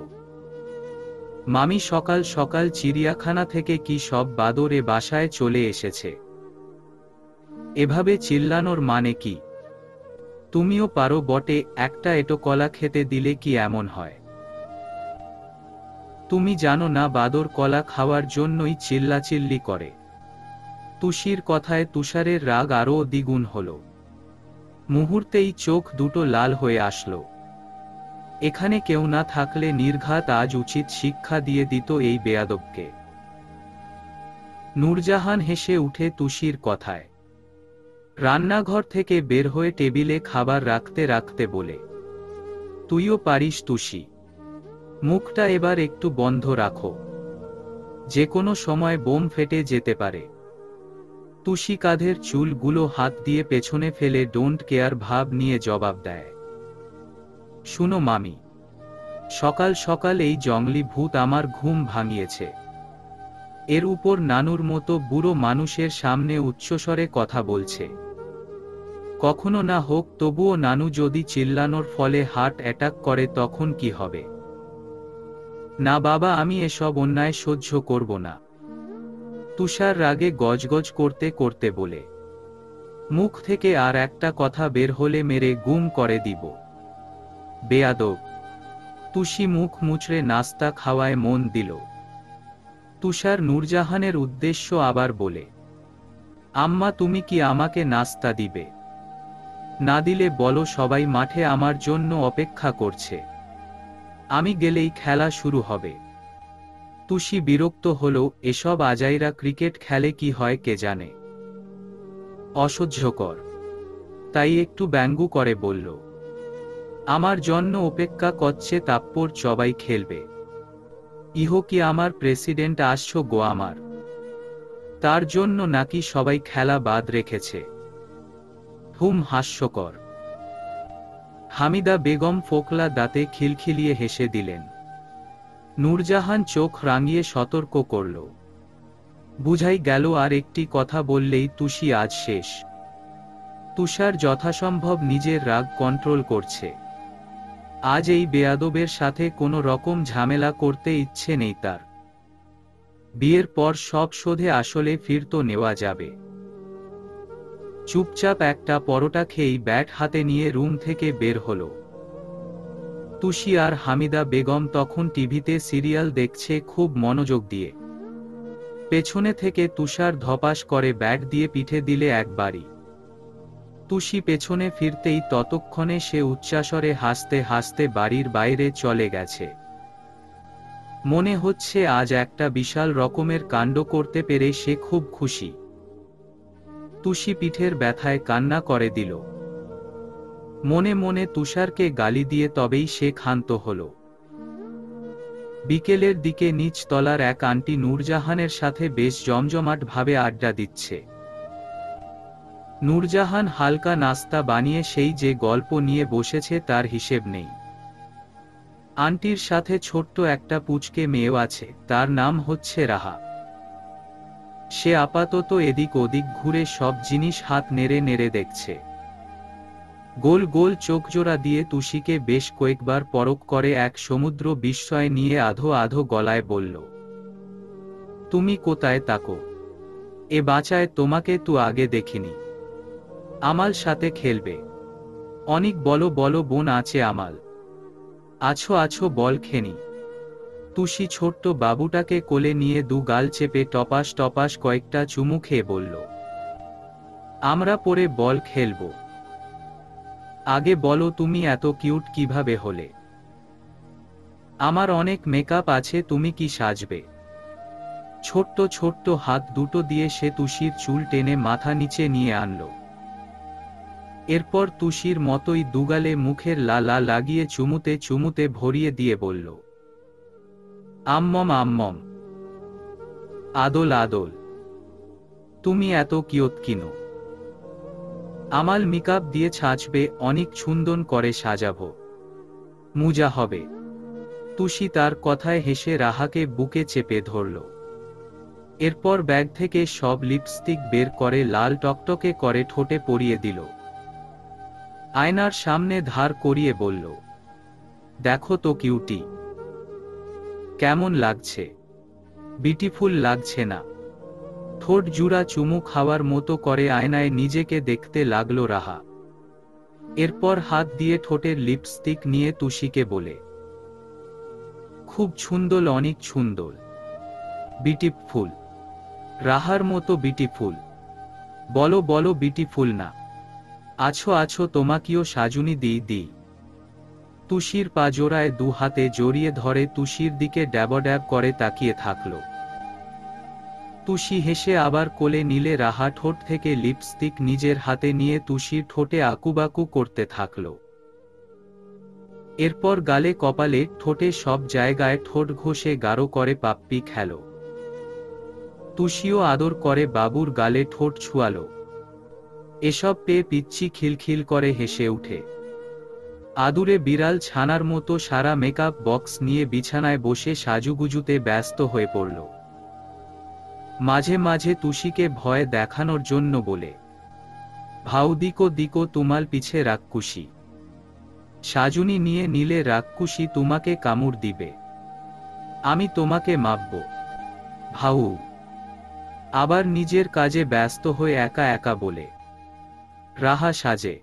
মামি সকাল সকাল চিড়িয়াখানা থেকে কি সব বাদরে বাসায় চলে এসেছে। এভাবে চিল্লানোর মানে কি? তুমিও পারো বটে, একটা এটো কলা খেতে দিলে কি এমন হয়? তুমি জানো না বাদর কলা খাওয়ার জন্যই চিল্লাচিল্লি করে? তুষির কথায় তুষারের রাগ আরও দ্বিগুণ হল। মুহূর্তেই চোখ দুটো লাল হয়ে আসলো। এখানে কেউ না থাকলে নির্ঘাত আজ উচিত শিক্ষা দিয়ে দিত এই বেয়াদবকে। নূরজাহান হেসে উঠে তুষির কথায় রান্নাঘর থেকে বের হয়ে টেবিলে খাবার রাখতে রাখতে বলে, তুইও পারিস তুষি, মুখটা এবার একটু বন্ধ রাখো, যে কোনো সময় বোম ফেটে যেতে পারে। তুষি কাঁধের চুলগুলো হাত দিয়ে পেছনে ফেলে ডোন্ট কেয়ার ভাব নিয়ে জবাব দেয়, শুনো মামি, সকাল সকাল এই জংলি ভূত আমার ঘুম ভাঙিয়েছে। এর উপর নানুর মতো বুড়ো মানুষের সামনে উচ্চস্বরে কথা বলছে। কখনো না হোক, তবুও নানু যদি চিল্লানোর ফলে হার্ট অ্যাটাক করে তখন কি হবে? না বাবা, আমি এসব অন্যায় সহ্য করব না। তুষার রাগে গজগজ করতে করতে বলে, মুখ থেকে আর একটা কথা বের হলে মেরে গুম করে দিব। বেয়াদব। তুষি মুখ মুচড়ে নাস্তা খাওয়ায় মন দিল। তুষার নূরজাহানের উদ্দেশ্য আবার বলে, আম্মা তুমি কি আমাকে নাস্তা দিবে? না দিলে বলো, সবাই মাঠে আমার জন্য অপেক্ষা করছে। আমি গেলেই খেলা শুরু হবে। তুষি বিরক্ত হল, এসব আজাইরা ক্রিকেট খেলে কি হয় কে জানে। অসহ্যকর। তাই একটু ব্যঙ্গ করে বলল, আমার জন্য অপেক্ষা করছে তাপ্পর সবাই খেলবে। ইহো কি আমার প্রেসিডেন্ট আসছো গো আমার? তার জন্য নাকি সবাই খেলা বাদ রেখেছে? হুম, হাস্যকর। হামিদা বেগম ফোকলা দাঁতে খিলখিলিয়ে হেসে দিলেন। নূরজাহান চোখ রাঙিয়ে সতর্ক করল, বুঝাই গেল আর একটি কথা বললেই তুষি আজ শেষ। তুষার যথাসম্ভব নিজের রাগ কন্ট্রোল করছে। আজ এই বেয়াদবের সাথে কোনো রকম ঝামেলা করতে ইচ্ছে নেই তার। বিয়ের পর সব শোধে আসলে ফিরত নেওয়া যাবে। চুপচাপ একটা পরোটা খেয়েই ব্যাট হাতে নিয়ে রুম থেকে বের হলো। তুষি আর হামিদা বেগম তখন টিভিতে সিরিয়াল দেখছে খুব মনোযোগ দিয়ে। পেছনে থেকে তুষার ধপাস করে ব্যাট দিয়ে পিঠে দিলে একবারই। তুষি পেছনে ফিরতেই ততক্ষণে সে উচ্চাস্বরে হাসতে হাসতে বাড়ির বাইরে চলে গেছে। মনে হচ্ছে আজ একটা বিশাল রকমের কাণ্ড করতে পেরে সে খুব খুশি। তুষি পিঠের ব্যথায় কান্না করে দিল। মনে মনে তুষারকে গালি দিয়ে তবেই সে ক্ষান্ত হল। বিকেলের দিকে নিচ তলার এক আন্টি নূরজাহানের সাথে বেশ জমজমাট ভাবে আড্ডা দিচ্ছে। নূরজাহান হালকা নাস্তা বানিয়ে সেই যে গল্প নিয়ে বসেছে তার হিসেব নেই। আন্টির সাথে ছোট্ট একটা পুচকে মেয়েও আছে, তার নাম হচ্ছে রাহা। সে আপাতত এদিক ওদিক ঘুরে সব জিনিস হাত নেড়ে নেড়ে দেখছে। গোল গোল চোখজোড়া দিয়ে তুষিকে বেশ কয়েকবার পরখ করে এক সমুদ্র বিস্ময় নিয়ে আধো আধো গলায় বলল, তুমি কোথায় তাকো? এ বাঁচায় তোমাকে তো আগে দেখিনি। আমাল সাথে খেলবে? অনেক বলো বলো বোন আছে আমাল। আছো আছো বল খেনি। তুষি ছোট্ট বাবুটাকে কোলে নিয়ে দু গাল চেপে টপাস টপাস কয়েকটা চুমু খেয়ে বলল, আমরা পরে বল খেলব। আগে বলো তুমি এত কিউট কিভাবে হলে? আমার অনেক মেকআপ আছে, তুমি কি সাজবে? ছোট্ট ছোট্ট হাত দুটো দিয়ে সে তুষির চুল টেনে মাথা নিচে নিয়ে আনল। এরপর তুষির মতোই দুগালে মুখের লালা লাগিয়ে চুমুতে চুমুতে ভরিয়ে দিয়ে বলল, আম্মম আম্মম, আদল আদল, তুমি এত কিউট কিনো? আমাল মেকআপ দিয়ে ছাঁচবে, অনেক সুন্দর করে সাজাবো, মুজা হবে। তুষি তার কথায় হেসে রাহাকে বুকে চেপে ধরল। এরপর ব্যাগ থেকে সব লিপস্টিক বের করে লাল টকটকে করে ঠোঁটে পরিয়ে দিল। আয়নার সামনে ধার করিয়ে বলল, দেখো তো কিউটি, কেমন লাগছে? বিউটিফুল লাগছে না? ঠোঁট জুড়া চুমু খাওয়ার মতো করে আয়নায় নিজেকে দেখতে লাগলো রাহা। এরপর হাত দিয়ে ঠোঁটের লিপস্টিক নিয়ে তুষিকে বলে, খুব সুন্দর, অনেক সুন্দর, বিউটিফুল, রাহার মতো বিউটিফুল। বলো বলো বিউটিফুল না? আছো আছো, তোমাকেও সাজুনি দিই। তুষির পা জোড়ায় দু হাতে জড়িয়ে ধরে তুষির দিকে ড্যাবড্যাব করে তাকিয়ে থাকল। তুষি হেসে আবার কোলে নিলে রাহা ঠোঁট থেকে লিপস্টিক নিজের হাতে নিয়ে তুষির ঠোঁটে আকুবাকু করতে থাকল। এরপর গালে, কপালে, ঠোঁটে সব জায়গায় ঠোঁট ঘষে গাঢ় করে পাপ্পি খেল। তুষিও আদর করে বাবুর গালে ঠোঁট ছুয়ালো। এসব পেয়ে পিচ্চি খিলখিল করে হেসে উঠে। আদুরে বিড়াল ছানার মতো সারা মেকআপ বক্স নিয়ে বিছানায় বসে সাজুগুজুতে ব্যস্ত হয়ে পড়ল। মাঝে মাঝে তুষিকে ভয় দেখানোর জন্য বলে, ভাউ দিকো দিকো তুমাল পিছে রাক্ষুসী, সাজুনি নিয়ে নিলে রাক্ষুসী তোমাকে কামড় দিবে, আমি তোমাকে মাপব, ভাউ। আবার নিজের কাজে ব্যস্ত হয়ে একা একা বলে, রাহা সাজে,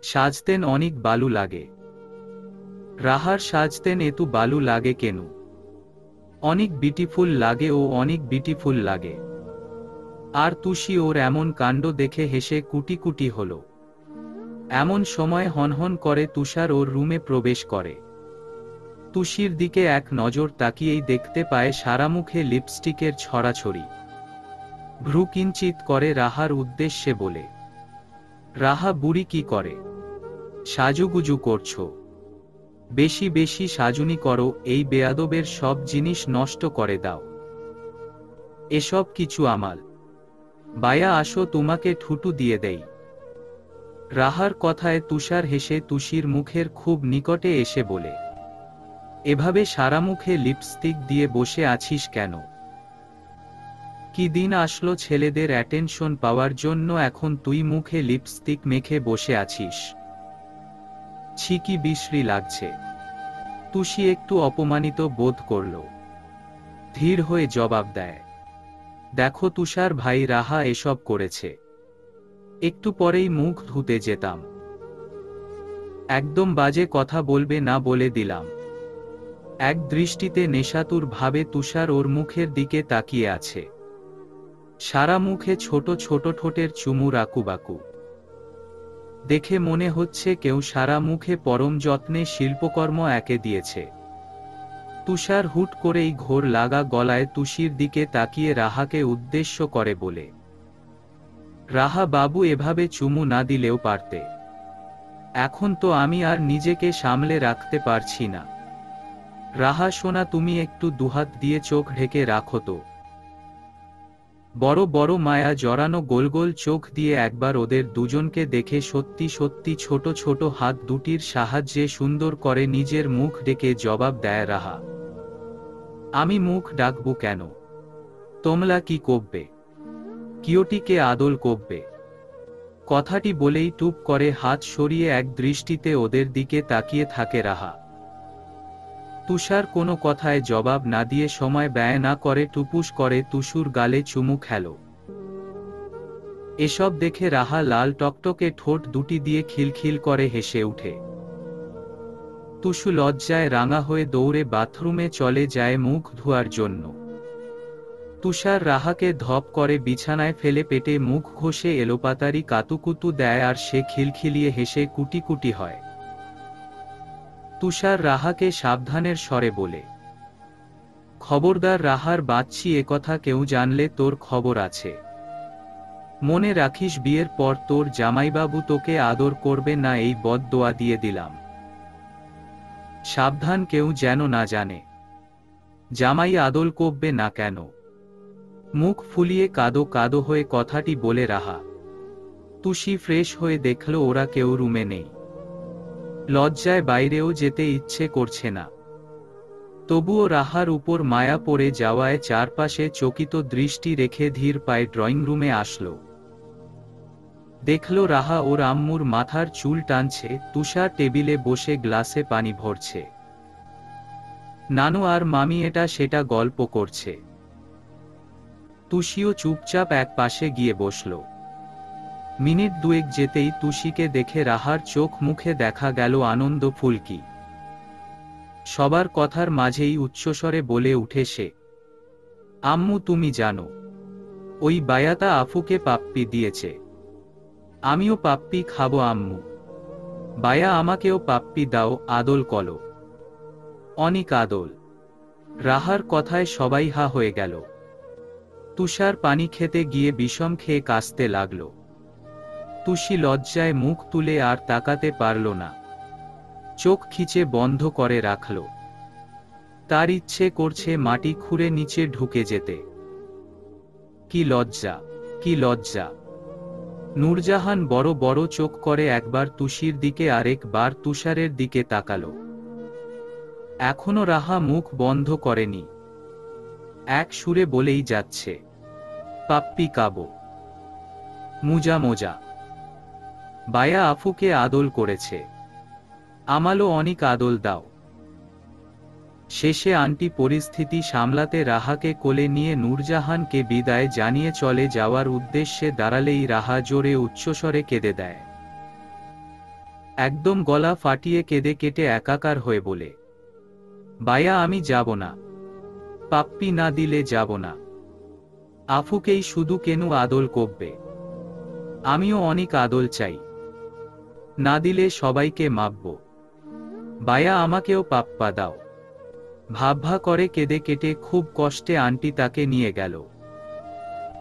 সাজতেন অনেক বালু লাগে। রাহার সাজতেন এতু বালু লাগে কেন? অনেক বিউটিফুল লাগে, ও অনেক বিউটিফুল লাগে। আর তুষি ওর এমন কাণ্ড দেখে হেসে কুটি কুটি হল। এমন সময় হনহন করে তুষার ওর রুমে প্রবেশ করে। তুষির দিকে এক নজর তাকিয়েই দেখতে পায় সারা মুখে লিপস্টিকের ছড়াছড়ি। ভ্রু কিঞ্চিত করে রাহার উদ্দেশ্যে বলে, রাহা বুড়ি কি করে? সাজুগুজু করছো? বেশি বেশি সাজুনি করো, এই বেয়াদবের সব জিনিস নষ্ট করে দাও। এসব কিছু আমাল। বায়া আসো, তোমাকে ঠুটু দিয়ে দেই। রাহার কথায় তুষার হেসে তুষির মুখের খুব নিকটে এসে বলে, এভাবে সারা মুখে লিপস্টিক দিয়ে বসে আছিস কেন? কি দিন আসলো ছেলেদের অ্যাটেনশন পাওয়ার জন্য, এখন তুই মুখে লিপস্টিক মেখে বসে আছিস? ছি, কি বিশ্রী লাগছে। তুষি একটু অপমানিত বোধ করল। ধীর হয়ে জবাব দেয়, দেখো তুষার ভাই, রাহা এসব করেছে। একটু পরেই মুখ ধুতে যেতাম। একদম বাজে কথা বলবে না বলে দিলাম। এক দৃষ্টিতে নেশাতুর ভাবে তুষার ওর মুখের দিকে তাকিয়ে আছে। সারা মুখে ছোট ছোট ঠোঁটের চুমু আকুবাকু। দেখে মনে হচ্ছে কেউ সারা মুখে পরম যত্নে শিল্পকর্ম এঁকে দিয়েছে। তুষার হুট করেই ঘোর লাগা গলায় তুষির দিকে তাকিয়ে রাহাকে উদ্দেশ্য করে বলে, রাহা বাবু, এভাবে চুমু না দিলেও পারতে। এখন তো আমি আর নিজেকে সামলে রাখতে পারছি না। রাহা সোনা, তুমি একটু দুহাত দিয়ে চোখ ঢেকে রাখো তো। বড় বড় মায়া জড়ানো গোল গোল চোখ দিয়ে একবার ওদের দুজনকে দেখে সত্যি সত্যি ছোট ছোট হাত দুটির সাহায্যে সুন্দর করে নিজের মুখ ডেকে জবাব দেয় রাহা, আমি মুখ ডাকবো কেন? তোমরা কি করবে? কিওটিকে আদল করবে? কথাটি বলেই টুপ করে হাত সরিয়ে এক দৃষ্টিতে ওদের দিকে তাকিয়ে থাকে রাহা। তুষার কোনো কথায় জবাব না দিয়ে সময় ব্যয় না করে টুপুস করে তুষুর গালে চুমু খেল। এসব দেখে রাহা লাল টকটকে ঠোঁট দুটি দিয়ে খিলখিল করে হেসে উঠে। তুষু লজ্জায় রাঙা হয়ে দৌড়ে বাথরুমে চলে যায় মুখ ধোয়ার জন্য। তুষার রাহাকে ধপ করে বিছানায় ফেলে পেটে মুখ ঘষে এলোপাতারি কাতুকুতু দেয় আর সে খিলখিলিয়ে হেসে কুটি কুটি হয়। তুষার রাহাকে সাবধানের স্বরে বলে, খবরদার রাহার বাচ্চি, একথা কেউ জানলে তোর খবর আছে। মনে রাখিস, বিয়ের পর তোর জামাইবাবু তোকে আদর করবে না, এই বদদোয়া দিয়ে দিলাম। সাবধান, কেউ যেন না জানে। জামাই আদর করবে না কেন? মুখ ফুলিয়ে কাদো কাদো হয়ে কথাটি বলে রাহা। তুষি ফ্রেশ হয়ে দেখল ওরা কেউ রুমে নেই। লজ্জায় বাইরেও যেতে ইচ্ছে করছে না। তবুও রাহার উপর মায়া পড়ে যাওয়ায় চারপাশে চকিত দৃষ্টি রেখে ধীর পায়ে ড্রয়িং রুমে আসলো। দেখল রাহা ওর আম্মুর মাথার চুল টানছে, তুষার টেবিলে বসে গ্লাসে পানি ভরছে। নানু আর মামি এটা সেটা গল্প করছে। তুষিও চুপচাপ এক পাশে গিয়ে বসল। মিনিট দুয়েক যেতেই তুষিকে দেখে রাহার চোখ মুখে দেখা গেল আনন্দ ফুলকি। সবার কথার মাঝেই উচ্চস্বরে বলে উঠে সে, আম্মু তুমি জানো, ওই বায়াতা আফুকে পাপ্পি দিয়েছে। আমিও পাপ্পি খাবো আম্মু। বায়া আমাকেও পাপ্পি দাও, আদল কলো। অনেক আদল। রাহার কথায় সবাই হা হয়ে গেল। তুষার পানি খেতে গিয়ে বিষম খেয়ে কাশতে লাগল। তুষি লজ্জায় মুখ তুলে আর তাকাতে পারল না, চোখ খিচে বন্ধ করে রাখল। তার ইচ্ছে করছে মাটি খুঁড়ে নিচে ঢুকে যেতে। কি লজ্জা, কি লজ্জা! নূরজাহান বড় বড় চোখ করে একবার তুষির দিকে আরেকবার তুষারের দিকে তাকালো। এখনো রাহা মুখ বন্ধ করেনি, এক সুরে বলেই যাচ্ছে, পাপ্পি কাবো, মুজা মোজা। বায়া আফুকে আদল করেছে, আমালও অনেক আদল দাও। শেষে আন্টি পরিস্থিতি সামলাতে রাহাকে কোলে নিয়ে নূরজাহানকে বিদায় জানিয়ে চলে যাওয়ার উদ্দেশ্যে দাঁড়ালেই রাহা জোরে উচ্চস্বরে কেঁদে দেয়। একদম গলা ফাটিয়ে কেঁদে কেটে একাকার হয়ে বলে, বায়া আমি যাব না, পাপ্পি না দিলে যাব না। আফুকেই শুধু কেন আদল করবে? আমিও অনেক আদল চাই, না দিলে সবাইকে মাপব। বায়া আমাকেও পাপ্পা দাও। ভাবভা করে কেঁদে কেটে খুব কষ্টে আন্টি তাকে নিয়ে গেল।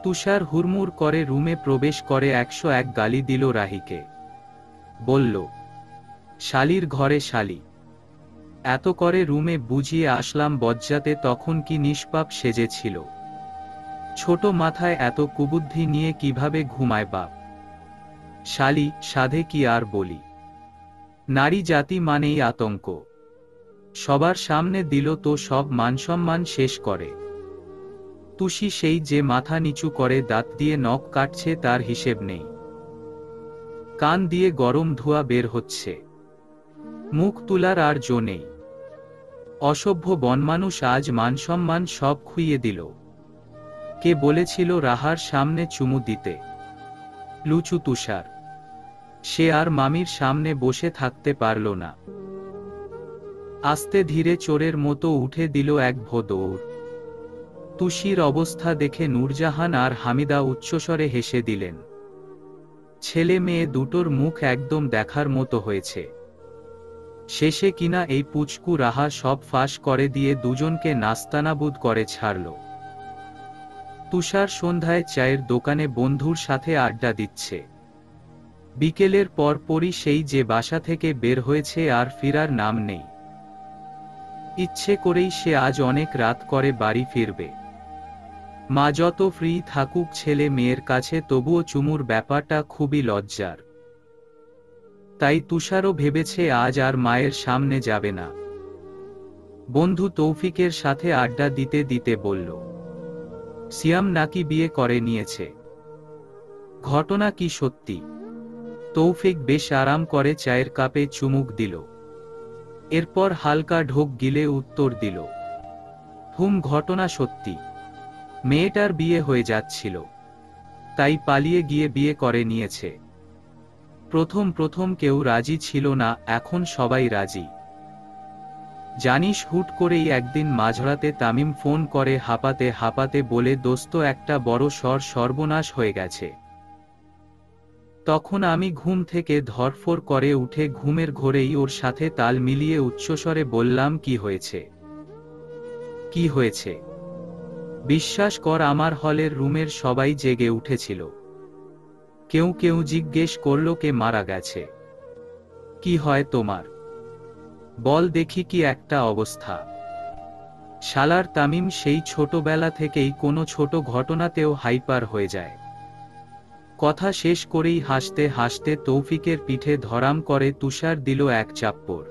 তুষার হুড়মুড় করে রুমে প্রবেশ করে 101 গালি দিল রাহিকে। বলল, শালির ঘরে শালি, এত করে রুমে বুঝিয়ে আসলাম বজ্জাতে তখন কি নিষ্পাপ সেজেছিল। ছোট মাথায় এত কুবুদ্ধি নিয়ে কিভাবে ঘুমায় বাপ। শালি সাধে কি আর বলি, নারী জাতি মানেই আতঙ্ক। সবার সামনে দিল তো সব মানসম্মান শেষ করে। তুষি সেই যে মাথা নিচু করে দাঁত দিয়ে নখ কাটছে তার হিসেব নেই। কান দিয়ে গরম ধোঁয়া বের হচ্ছে, মুখ তুলার আর জো নেই। অসভ্য বনমানুষ আজ মানসম্মান সব খুইয়ে দিল। কে বলেছিল রাহার সামনে চুমু দিতে? লুচু তুষার। সে আর মামির সামনে বসে থাকতে পারল না। আস্তে ধীরে চোরের মতো উঠে দিল এক ভোদৌড়। তুষির অবস্থা দেখে নূরজাহান আর হামিদা উচ্চস্বরে হেসে দিলেন। ছেলে মেয়ে দুটোর মুখ একদম দেখার মতো হয়েছে। শেষে কিনা এই পুচকু রাহা সব ফাঁস করে দিয়ে দুজনকে নাস্তানাবুদ করে ছাড়ল। তুষার সন্ধ্যায় চায়ের দোকানে বন্ধুর সাথে আড্ডা দিচ্ছে। বিকেলের পরপরই সেই যে বাসা থেকে বের হয়েছে আর ফিরার নাম নেই। ইচ্ছে করেই সে আজ অনেক রাত করে বাড়ি ফিরবে। মা যত ফ্রি থাকুক ছেলে মেয়ের কাছে তবুও চুমুর ব্যাপারটা খুবই লজ্জার। তাই তুষারও ভেবেছে আজ আর মায়ের সামনে যাবে না। বন্ধু তৌফিকের সাথে আড্ডা দিতে দিতে বলল, সিয়াম নাকি বিয়ে করে নিয়েছে। ঘটনা কি সত্যি? তৌফিক বেশ আরাম করে চায়ের কাপে চুমুক দিল। এরপর হালকা ঢোক গিলে উত্তর দিল, ঘটনা সত্যি। মেয়েটার বিয়ে হয়ে যাচ্ছিল, তাই পালিয়ে গিয়ে বিয়ে করে নিয়েছে। প্রথম প্রথম কেউ রাজি ছিল না, এখন সবাই রাজি। জানিস, হুট করেই একদিন মাঝরাতে তামিম ফোন করে হাঁপাতে হাঁপাতে বলে, দোস্ত একটা বড় সর্বনাশ হয়ে গেছে। তখন আমি ঘুম থেকে ধরফর করে উঠে ঘুমের ঘোরেই ওর সাথে তাল মিলিয়ে উচ্চস্বরে বললাম, কি হয়েছে? কি হয়েছে? বিশ্বাস কর, আমার হলের রুমের সবাই জেগে উঠেছিল। কেউ কেউ জিজ্ঞেস করল, কে মারা গেছে? কি হয় তোমার? বল দেখি কি একটা অবস্থা। শালার তামিম সেই ছোটবেলা থেকেই কোনো ছোট ঘটনাতেও হাইপার হয়ে যায়। কথা শেষ করেই হাসতে হাসতে তৌফিকের পিঠে ধরাম করে তুষার দিল এক চাপ্পড়।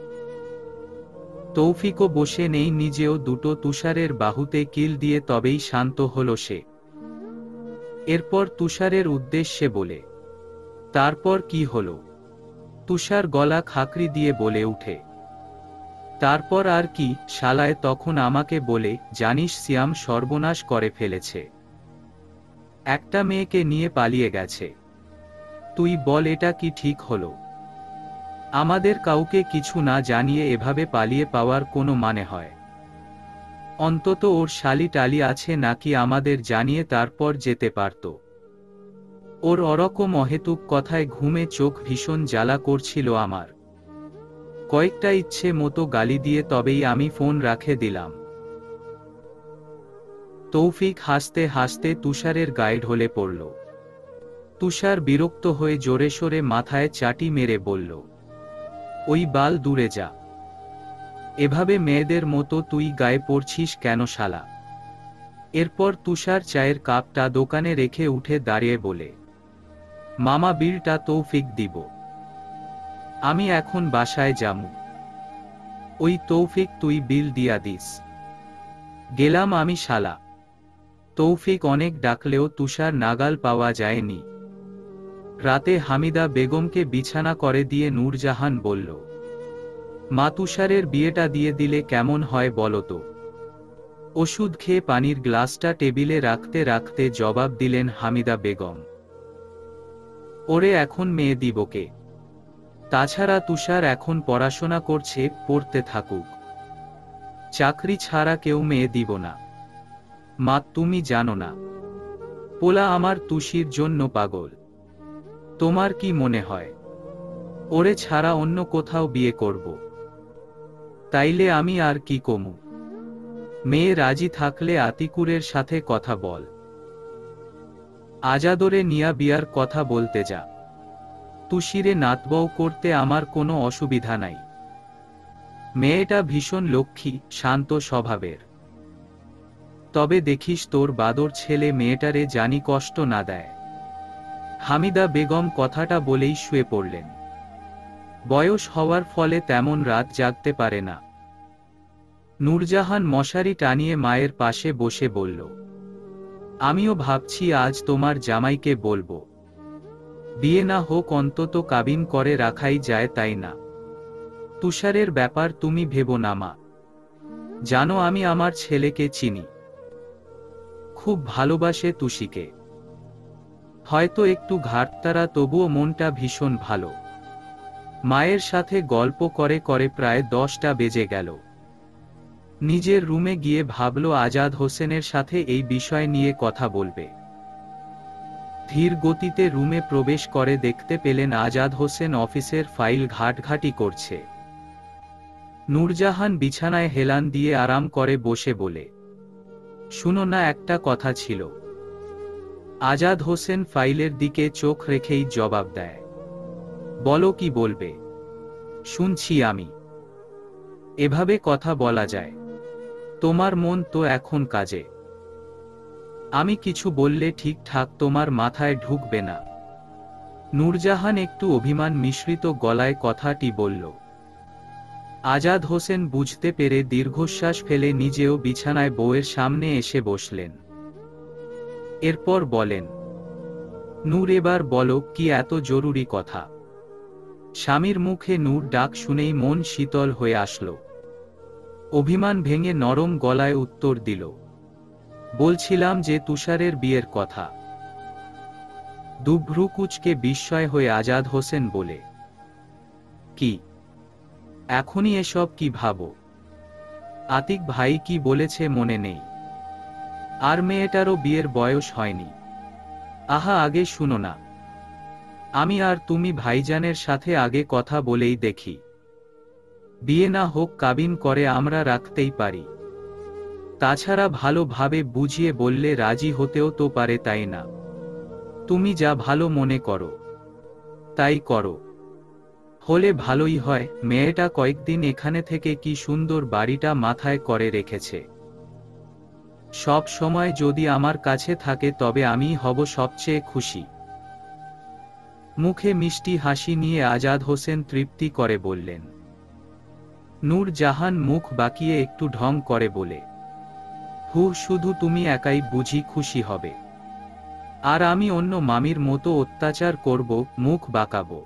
তৌফিকও বসে নেই, নিজেও দুটো তুষারের বাহুতে কিল দিয়ে তবেই শান্ত হল সে। এরপর তুষারের উদ্দেশ্যে বলে, তারপর কি হলো? তুষার গলা খাকরি দিয়ে বলে উঠে, তারপর আর কি, শালায় তখন আমাকে বলে, জানিস সিয়াম সর্বনাশ করে ফেলেছে, একটা মেয়েকে নিয়ে পালিয়ে গেছে। তুই বল এটা কি ঠিক হলো? আমাদের কাউকে কিছু না জানিয়ে এভাবে পালিয়ে পাওয়ার কোনো মানে হয়? অন্তত ওর শালি টালি আছে নাকি আমাদের জানিয়ে তারপর যেতে পারত। ওর ওরকম অহেতুক কথায় ঘুমে চোখ ভীষণ জ্বালা করছিল আমার। কয়েকটা ইচ্ছে মতো গালি দিয়ে তবেই আমি ফোন রাখে দিলাম। তৌফিক হাসতে হাসতে তুষারের গায়ে ঢলে পড়ল। তুষার বিরক্ত হয়ে জোরে সোরে মাথায় চাটি মেরে বলল, ওই বাল দূরে যা, এভাবে মেয়েদের মতো তুই গায়ে পড়ছিস কেন শালা? এরপর তুষার চায়ের কাপটা দোকানে রেখে উঠে দাঁড়িয়ে বলে, মামা বিলটা তৌফিক দিব, আমি এখন বাসায় যামু। ওই তৌফিক তুই বিল দিয়া দিস। গেলাম আমি শালা। তৌফিক অনেক ডাকলেও তুষার নাগাল পাওয়া যায়নি। রাতে হামিদা বেগমকে বিছানা করে দিয়ে নূরজাহান বলল, মা তুষারের বিয়েটা দিয়ে দিলে কেমন হয় বলো তো? ওষুধ খেয়ে পানির গ্লাসটা টেবিলে রাখতে রাখতে জবাব দিলেন হামিদা বেগম, ওরে এখন মেয়ে দিবকে। তাছাড়া তুষার এখন পড়াশোনা করছে, পড়তে থাকুক, চাকরি ছাড়া কেউ মেয়ে দিব না। মা তুমি জানো না, পোলা আমার তুষির জন্য পাগল। তোমার কি মনে হয় ওরে ছাড়া অন্য কোথাও বিয়ে করব? তাইলে আমি আর কি কমু? মেয়ে রাজি থাকলে আতিকুরের সাথে কথা বল, আজাদরে নিয়া বিয়ার কথা বলতে যা। তুষিরে নাতবউ করতে আমার কোনো অসুবিধা নাই। মেয়েটা ভীষণ লক্ষ্মী, শান্ত স্বভাবের। তবে দেখিস তোর বাদর ছেলে মেয়েটারে জানি কষ্ট না দেয়। হামিদা বেগম কথাটা বলেই শুয়ে পড়লেন। বয়স হওয়ার ফলে তেমন রাত জাগতে পারে না। নূরজাহান মশারি টানিয়ে মায়ের পাশে বসে বলল, আমিও ভাবছি আজ তোমার জামাইকে বলবো, বিয়ে না হোক অন্তত কাবিন করে রাখাই যায়, তাই না? তুষারের ব্যাপার তুমি ভেবো না মা, জানো আমি আমার ছেলেকে চিনি, খুব ভালোবাসে তুষিকে। হয়তো একটু ঘাটতারা, তবুও মনটা ভীষণ ভালো। মায়ের সাথে গল্প করে করে প্রায় 10টা বেজে গেল। নিজের রুমে গিয়ে ভাবল আজাদ হোসেনের সাথে এই বিষয় নিয়ে কথা বলবে। ধীর গতিতে রুমে প্রবেশ করে দেখতে পেলেন আজাদ হোসেন অফিসের ফাইল ঘাটঘাটি করছে। নূরজাহান বিছানায় হেলান দিয়ে আরাম করে বসে বলে, শুনো না, একটা কথা ছিল। আজাদ হোসেন ফাইলের দিকে চোখ রেখেই জবাব দেয়, বলো কি বলবে, শুনছি আমি। এভাবে কথা বলা যায়? তোমার মন তো এখন কাজে। আমি কিছু বললে ঠিকঠাক তোমার মাথায় ঢুকবে না। নূরজাহান একটু অভিমান মিশ্রিত গলায় কথাটি বলল। আজাদ হোসেন বুঝতে পেরে দীর্ঘশ্বাস ফেলে নিজেও বিছানায় বউয়ের সামনে এসে বসলেন। এরপর বলেন, নূর এবার বলো কি এত জরুরি কথা? স্বামীর মুখে নূর ডাক শুনেই মন শীতল হয়ে আসলো। অভিমান ভেঙে নরম গলায় উত্তর দিল, বলছিলাম যে তুষারের বিয়ের কথা। দুভ্রু কুচকে বিস্ময় হয়ে আজাদ হোসেন বলে, কি এখনই এসব কি ভাবো? আতিক ভাই কি বলেছে মনে নেই? আর মেয়েটারও বিয়ের বয়স হয়নি। আহা আগে শুনো না, আমি আর তুমি ভাইজানের সাথে আগে কথা বলেই দেখি। বিয়ে না হোক কাবিন করে আমরা রাখতেই পারি। তাছাড়া ভালোভাবে বুঝিয়ে বললে রাজি হতেও তো পারে, তাই না? তুমি যা ভালো মনে করো তাই করো। হলে ভালোই হয়। মেয়েটা কয়েকদিন এখানে থেকে কি সুন্দর বাড়িটা মাথায় করে রেখেছে। সব সময় যদি আমার কাছে থাকে তবে আমি হব সবচেয়ে খুশি। মুখে মিষ্টি হাসি নিয়ে আজাদ হোসেন তৃপ্তি করে বললেন। নূর জাহান মুখ বাঁকিয়ে একটু ঢং করে বলে, হু, শুধু তুমি একাই বুঝি খুশি হবে? আর আমি অন্য মামির মতো অত্যাচার করব, মুখ বাঁকাবো?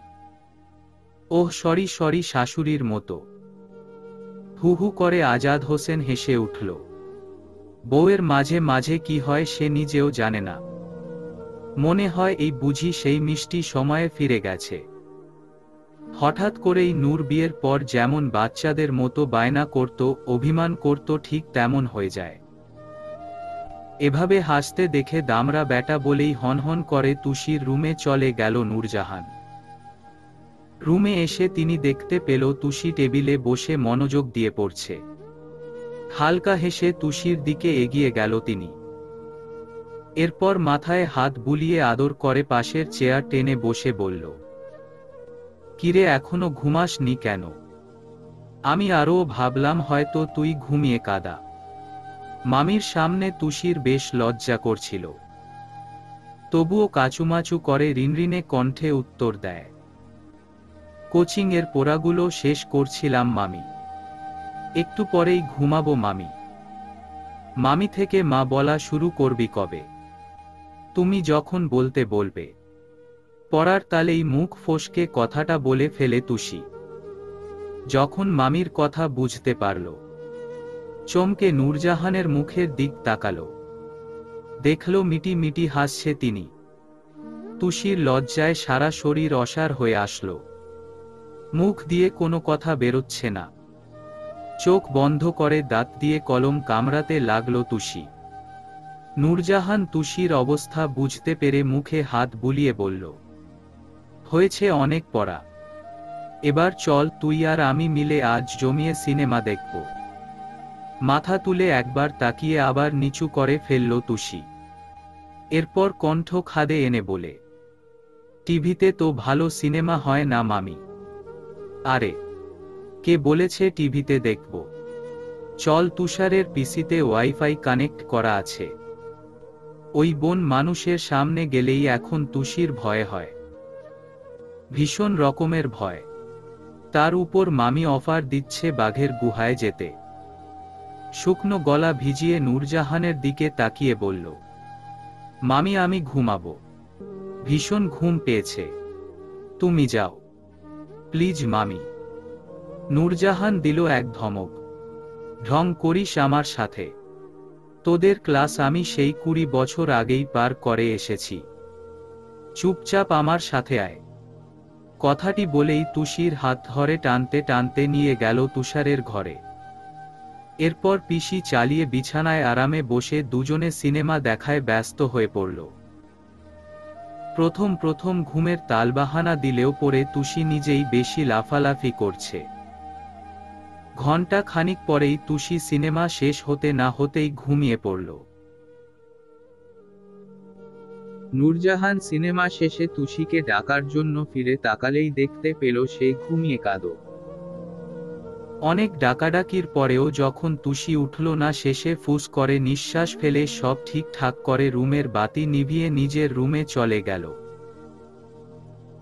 ওহ সরি সরি, শাশুড়ির মতো। হু হু করে আজাদ হোসেন হেসে উঠল। বউয়ের মাঝে মাঝে কি হয় সে নিজেও জানে না। মনে হয় এই বুঝি সেই মিষ্টি সময়ে ফিরে গেছে। হঠাৎ করেই নূর বিয়ের পর যেমন বাচ্চাদের মতো বায়না করত, অভিমান করত, ঠিক তেমন হয়ে যায়। এভাবে হাসতে দেখে দামরা ব্যাটা বলেই হনহন করে তুষির রুমে চলে গেল নূরজাহান। রুমে এসে তিনি দেখতে পেল তুষি টেবিলে বসে মনোযোগ দিয়ে পড়ছে। হালকা হেসে তুষির দিকে এগিয়ে গেল তিনি। এরপর মাথায় হাত বুলিয়ে আদর করে পাশের চেয়ার টেনে বসে বলল, কিরে এখনো ঘুমাসনি কেন? আমি আরও ভাবলাম হয়তো তুই ঘুমিয়ে কাদা। মামির সামনে তুষির বেশ লজ্জা করছিল, তবুও কাচুমাচু করে রিনরিনে কণ্ঠে উত্তর দেয়, কোচিংয়ের পড়াগুলো শেষ করছিলাম মামি, একটু পরেই ঘুমাবো মামি। মামি থেকে মা বলা শুরু করবি কবে? তুমি যখন বলতে বলবে। পড়ার তালেই মুখ ফসকে কথাটা বলে ফেলে তুষি। যখন মামির কথা বুঝতে পারল, চমকে নূরজাহানের মুখের দিক তাকালো। দেখল মিটি মিটি হাসছে তিনি। তুষির লজ্জায় সারা শরীর অসাড় হয়ে আসলো। মুখ দিয়ে কোনো কথা বেরোচ্ছে না। চোখ বন্ধ করে দাঁত দিয়ে কলম কামড়াতে লাগলো তুষি। নূরজাহান তুষির অবস্থা বুঝতে পেরে মুখে হাত বুলিয়ে বলল, হয়েছে অনেক পড়া, এবার চল তুই আর আমি মিলে আজ জমিয়ে সিনেমা দেখব। মাথা তুলে একবার তাকিয়ে আবার নিচু করে ফেলল তুষি। এরপর কণ্ঠ খাদে এনে বলে, টিভিতে তো ভালো সিনেমা হয় না মামি। আরে, কে বলেছে টিভিতে দেখব? চল, তুষারের পিসিতে ওয়াইফাই কানেক্ট করা আছে। ওই বোন মানুষের সামনে গেলেই এখন তুষির ভয় হয়, ভীষণ রকমের ভয়। তার উপর মামি অফার দিচ্ছে বাঘের গুহায় যেতে। শুকনো গলা ভিজিয়ে নূরজাহানের দিকে তাকিয়ে বলল, মামি আমি ঘুমাবো, ভীষণ ঘুম পেয়েছে, তুমি যাও প্লিজ মামি। নূরজাহান দিল এক ধমক, ঢং করিস আমার সাথে? তোদের ক্লাস আমি সেই 20 বছর আগেই পার করে এসেছি, চুপচাপ আমার সাথে আয়। কথাটি বলেই তুষির হাত ধরে টানতে টানতে নিয়ে গেল তুষারের ঘরে। এরপর পিসি চালিয়ে বিছানায় আরামে বসে দুজনে সিনেমা দেখায় ব্যস্ত হয়ে পড়ল। প্রথম প্রথম ঘুমের তালবাহানা দিলেও পরে তুষি নিজেই বেশি লাফালাফি করছে। ঘণ্টা খানিক পরেই তুষি সিনেমা শেষ হতে না হতেই ঘুমিয়ে পড়ল। নূরজাহান সিনেমা শেষে তুষিকে ডাকার জন্য ফিরে তাকালেই দেখতে পেল সে ঘুমিয়ে কাঁদো। অনেক ডাকাডাকির পরেও যখন তুষি উঠল না, শেষে ফুস করে নিঃশ্বাস ফেলে সব ঠিকঠাক করে রুমের বাতি নিভিয়ে নিজের রুমে চলে গেল।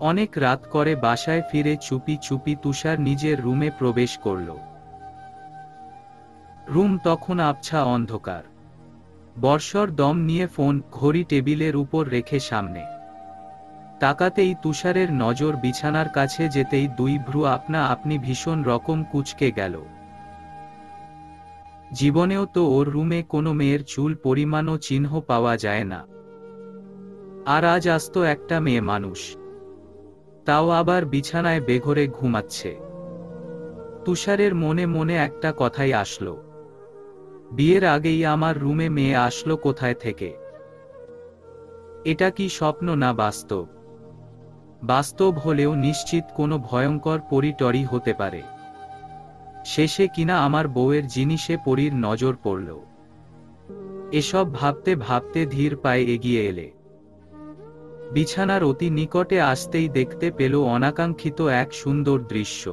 অনেক রাত করে বাসায় ফিরে চুপি চুপি তুষার নিজের রুমে প্রবেশ করল। রুম তখন আবছা অন্ধকার। বর্ষর দম নিয়ে ফোন ঘড়ি টেবিলের উপর রেখে সামনে তাকাতেই তুষারের নজর বিছানার কাছে যেতেই দুই ভ্রু আপনা আপনি ভীষণ রকম কুঁচকে গেল। জীবনেও তো ওর রুমে কোনো মেয়ের চুল পরিমাণও চিহ্ন পাওয়া যায় না, আর আজ আস্ত একটা মেয়ে মানুষ, তাও আবার বিছানায় বেঘরে ঘুমাচ্ছে। তুষারের মনে মনে একটা কথাই আসলো, বিয়ের আগেই আমার রুমে মেয়ে আসলো কোথায় থেকে? এটা কি স্বপ্ন না বাস্তব? বাস্তব হলেও নিশ্চিত কোনো ভয়ঙ্কর পরিটরি হতে পারে। শেষে কিনা আমার বউয়ের জিনিসে পরীর নজর পড়ল। এসব ভাবতে ভাবতে ধীর পায়ে এগিয়ে এলে বিছানার অতি নিকটে আসতেই দেখতে পেল অনাকাঙ্ক্ষিত এক সুন্দর দৃশ্য।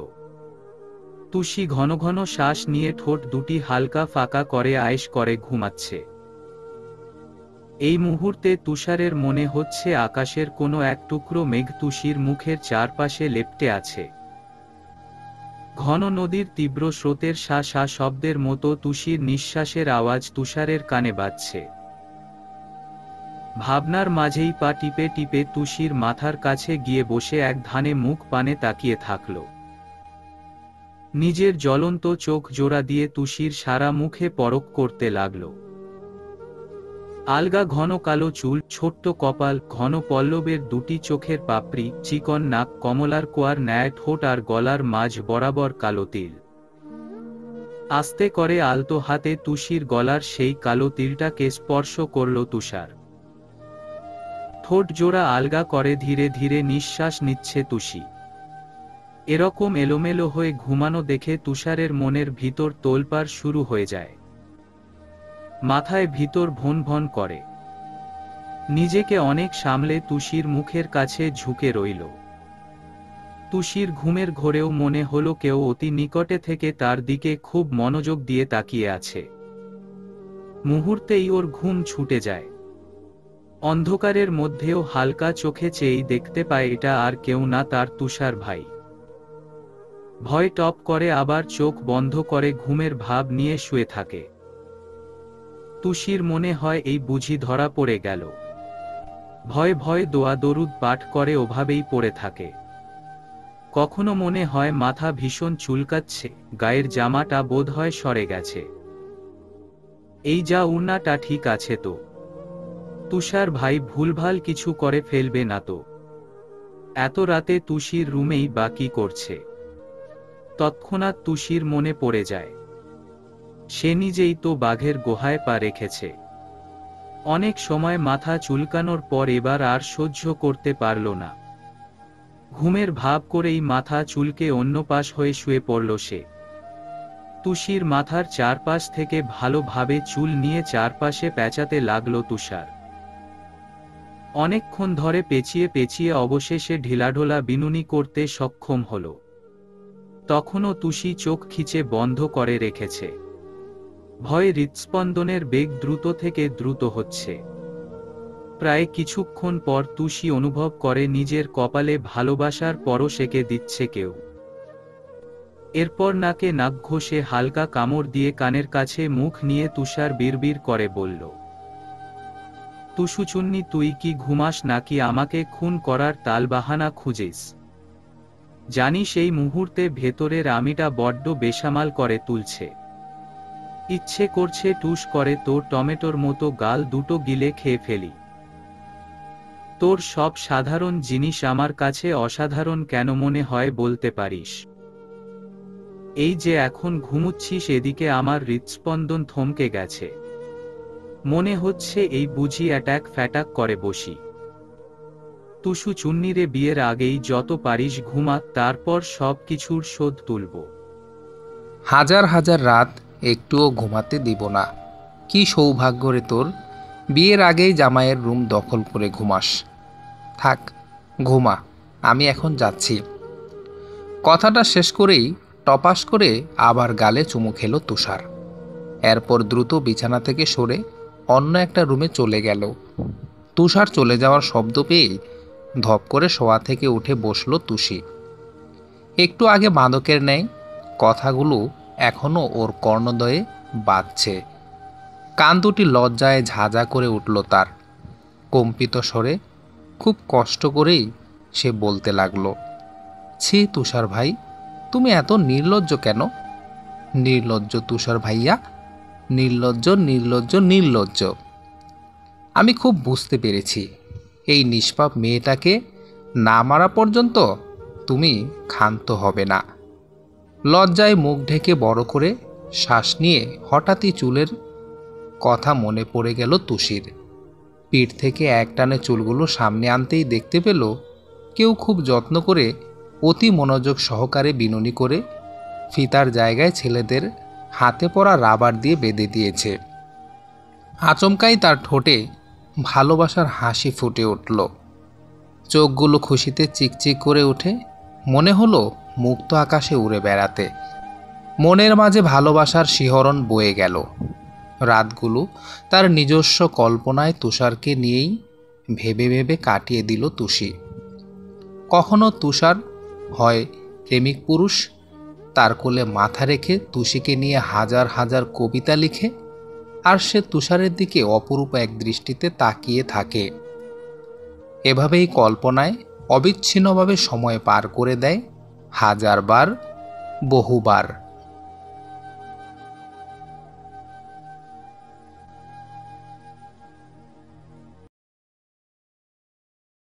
তুষি ঘন ঘন শ্বাস নিয়ে ঠোঁট দুটি হালকা ফাঁকা করে আয়েশ করে ঘুমাচ্ছে। এই মুহূর্তে তুষারের মনে হচ্ছে আকাশের কোনো এক টুকরো মেঘ তুষির মুখের চারপাশে লেপ্টে আছে। ঘন নদীর তীব্র স্রোতের শা শা শব্দের মতো তুষির নিঃশ্বাসের আওয়াজ তুষারের কানে বাজছে। ভাবনার মাঝেই পা টিপে টিপে তুষির মাথার কাছে গিয়ে বসে এক ধানে মুখ পানে তাকিয়ে থাকল। নিজের জ্বলন্ত চোখ জোড়া দিয়ে তুষির সারা মুখে পরখ করতে লাগল। আলগা ঘন কালো চুল, ছোট্ট কপাল, ঘন পল্লবের দুটি চোখের পাপড়ি, চিকন নাক, কমলার কোয়ার ন্যায় ঠোঁট আর গলার মাঝ বরাবর কালো তিল। আস্তে করে আলতো হাতে তুষির গলার সেই কালো তিলটাকে স্পর্শ করল তুষার। ঠোঁট জোড়া আলগা করে ধীরে ধীরে নিঃশ্বাস নিচ্ছে তুষি। এরকম এলোমেলো হয়ে ঘুমানো দেখে তুষারের মনের ভিতর তোলপাড় শুরু হয়ে যায়। মাথায় ভিতর ভন ভন করে। নিজেকে অনেক সামলে তুষির মুখের কাছে ঝুঁকে রইল। তুষির ঘুমের ঘোরেও মনে হলো কেউ অতি নিকটে থেকে তার দিকে খুব মনোযোগ দিয়ে তাকিয়ে আছে। মুহূর্তেই ওর ঘুম ছুটে যায়। অন্ধকারের মধ্যেও হালকা চোখে চেয়েই দেখতে পায় এটা আর কেউ না, তার তুষার ভাই। ভয় টপ করে আবার চোখ বন্ধ করে ঘুমের ভাব নিয়ে শুয়ে থাকে। তুষির মনে হয় এই বুঝি ধরা পড়ে গেল। ভয় ভয় দোয়া দরুদ পাঠ করে ওভাবেই পড়ে থাকে। কখনো মনে হয় মাথা ভীষণ চুলকাচ্ছে, গায়ের জামাটা বোধ হয় সরে গেছে। এই যা উড়নাটা ঠিক আছে তো? তুষার ভাই ভুলভাল কিছু করে ফেলবে না তো? এত রাতে তুষির রুমেই বা কি করছে? তৎক্ষণাৎ তুষির মনে পড়ে যায়, সে নিজেই তো বাঘের গুহায় পা রেখেছে। অনেক সময় মাথা চুলকানোর পর এবার আর সহ্য করতে পারল না। ঘুমের ভাব করেই মাথা চুলকে অন্য পাশ হয়ে শুয়ে পড়ল সে। তুষির মাথার চারপাশ থেকে ভালোভাবে চুল নিয়ে চারপাশে পেঁচাতে লাগল তুষার। অনেকক্ষণ ধরে পেঁচিয়ে পেঁচিয়ে অবশেষে ঢিলাঢোলা বিনুনি করতে সক্ষম হল। তখনও তুষি চোখ খিচে বন্ধ করে রেখেছে। ভয়ে হৃৎস্পন্দনের বেগ দ্রুত থেকে দ্রুত হচ্ছে। প্রায় কিছুক্ষণ পর তুষি অনুভব করে নিজের কপালে ভালোবাসার পরশ এঁকে দিচ্ছে কেউ। এরপর নাকে নাক ঘষে হালকা কামড় দিয়ে কানের কাছে মুখ নিয়ে তুষার বিড়বিড় করে বলল, তুষুচুন্নি, তুই কি ঘুমাস নাকি আমাকে খুন করার তালবাহানা খুঁজিস? জানিস এই মুহূর্তে ভেতরের আমিটা বড্ড বেসামাল করে তুলছে। ইচ্ছে করছে টুস করে তোর টমেটোর মতো গাল দুটো গিলে খেয়ে ফেলি। তোর সব সাধারণ জিনিস আমার কাছে অসাধারণ কেন মনে হয় বলতে পারিস? এই যে এখন ঘুমুচ্ছিস এদিকে আমার হৃৎস্পন্দন থমকে গেছে। মনে হচ্ছে এই বুঝি অ্যাটাক ফ্যাটাক করে বসি। তুষু চুন্নিরে বিয়ের আগেই যত পারিস ঘুমা, তারপর সব কিছুর শোধ তুলব। হাজার হাজার রাত একটুও ঘুমাতে দিব না। কি সৌভাগ্য রে তোর, বিয়ের আগেই জামাইয়ের রুম দখল করে ঘুমাস। থাক ঘুমা, আমি এখন যাচ্ছি। কথাটা শেষ করেই টপাস করে আবার গালে চুমু খেলো তুষার। এরপর দ্রুত বিছানা থেকে সরে অন্য একটা রুমে চলে গেল। তুষার চলে যাওয়ার শব্দ পেয়ে ধপ করে শোয়া থেকে উঠে বসল তুষি। একটু আগে মাদকের ন্যায় কথাগুলো এখনো ওর কর্ণদয়ে বাজছে। কান দুটি লজ্জায় ঝাঁঝা করে উঠল তার। কম্পিত স্বরে খুব কষ্ট করেই সে বলতে লাগলো, ছি তুষার ভাই, তুমি এত নির্লজ্জ কেন? নির্লজ্জ তুষার ভাইয়া, নির্লজ্জ নির্লজ্জ নির্লজ্জ। আমি খুব বুঝতে পেরেছি, এই নিষ্পাপ মেয়েটাকে না মারা পর্যন্ত তুমি ক্ষান্ত হবে না। লজ্জায় মুখ ঢেকে বড় করে শ্বাস নিয়ে হঠাৎই চুলের কথা মনে পড়ে গেল তুষির। পিঠ থেকে একটানে চুলগুলো সামনে আনতেই দেখতে পেল কেউ খুব যত্ন করে অতি মনোযোগ সহকারে বিনুনি করে ফিতার জায়গায় ছেলেদের হাতে পরা রাবার দিয়ে বেঁধে দিয়েছে। আচমকাই তার ঠোঁটে ভালোবাসার হাসি ফুটে উঠল। চোখগুলো খুশিতে চিকচিক করে ওঠে। মনে হলো মুক্ত আকাশে উড়ে বেড়াতে। মনের মাঝে ভালোবাসার শিহরণ বয়ে গেল। রাতগুলো তার নিজস্ব কল্পনায় তুষারকে নিয়েই ভেবে ভেবে কাটিয়ে দিল তুষি। কখনো তুষার হয় প্রেমিক পুরুষ, তার কোলে মাথা রেখে তুষিকে নিয়ে হাজার হাজার কবিতা লিখে, আর সে তুষারের দিকে অপরূপ এক দৃষ্টিতে তাকিয়ে থাকে। এভাবেই কল্পনায় অবিচ্ছিন্নভাবে সময় পার করে দেয় হাজারবার বহুবার।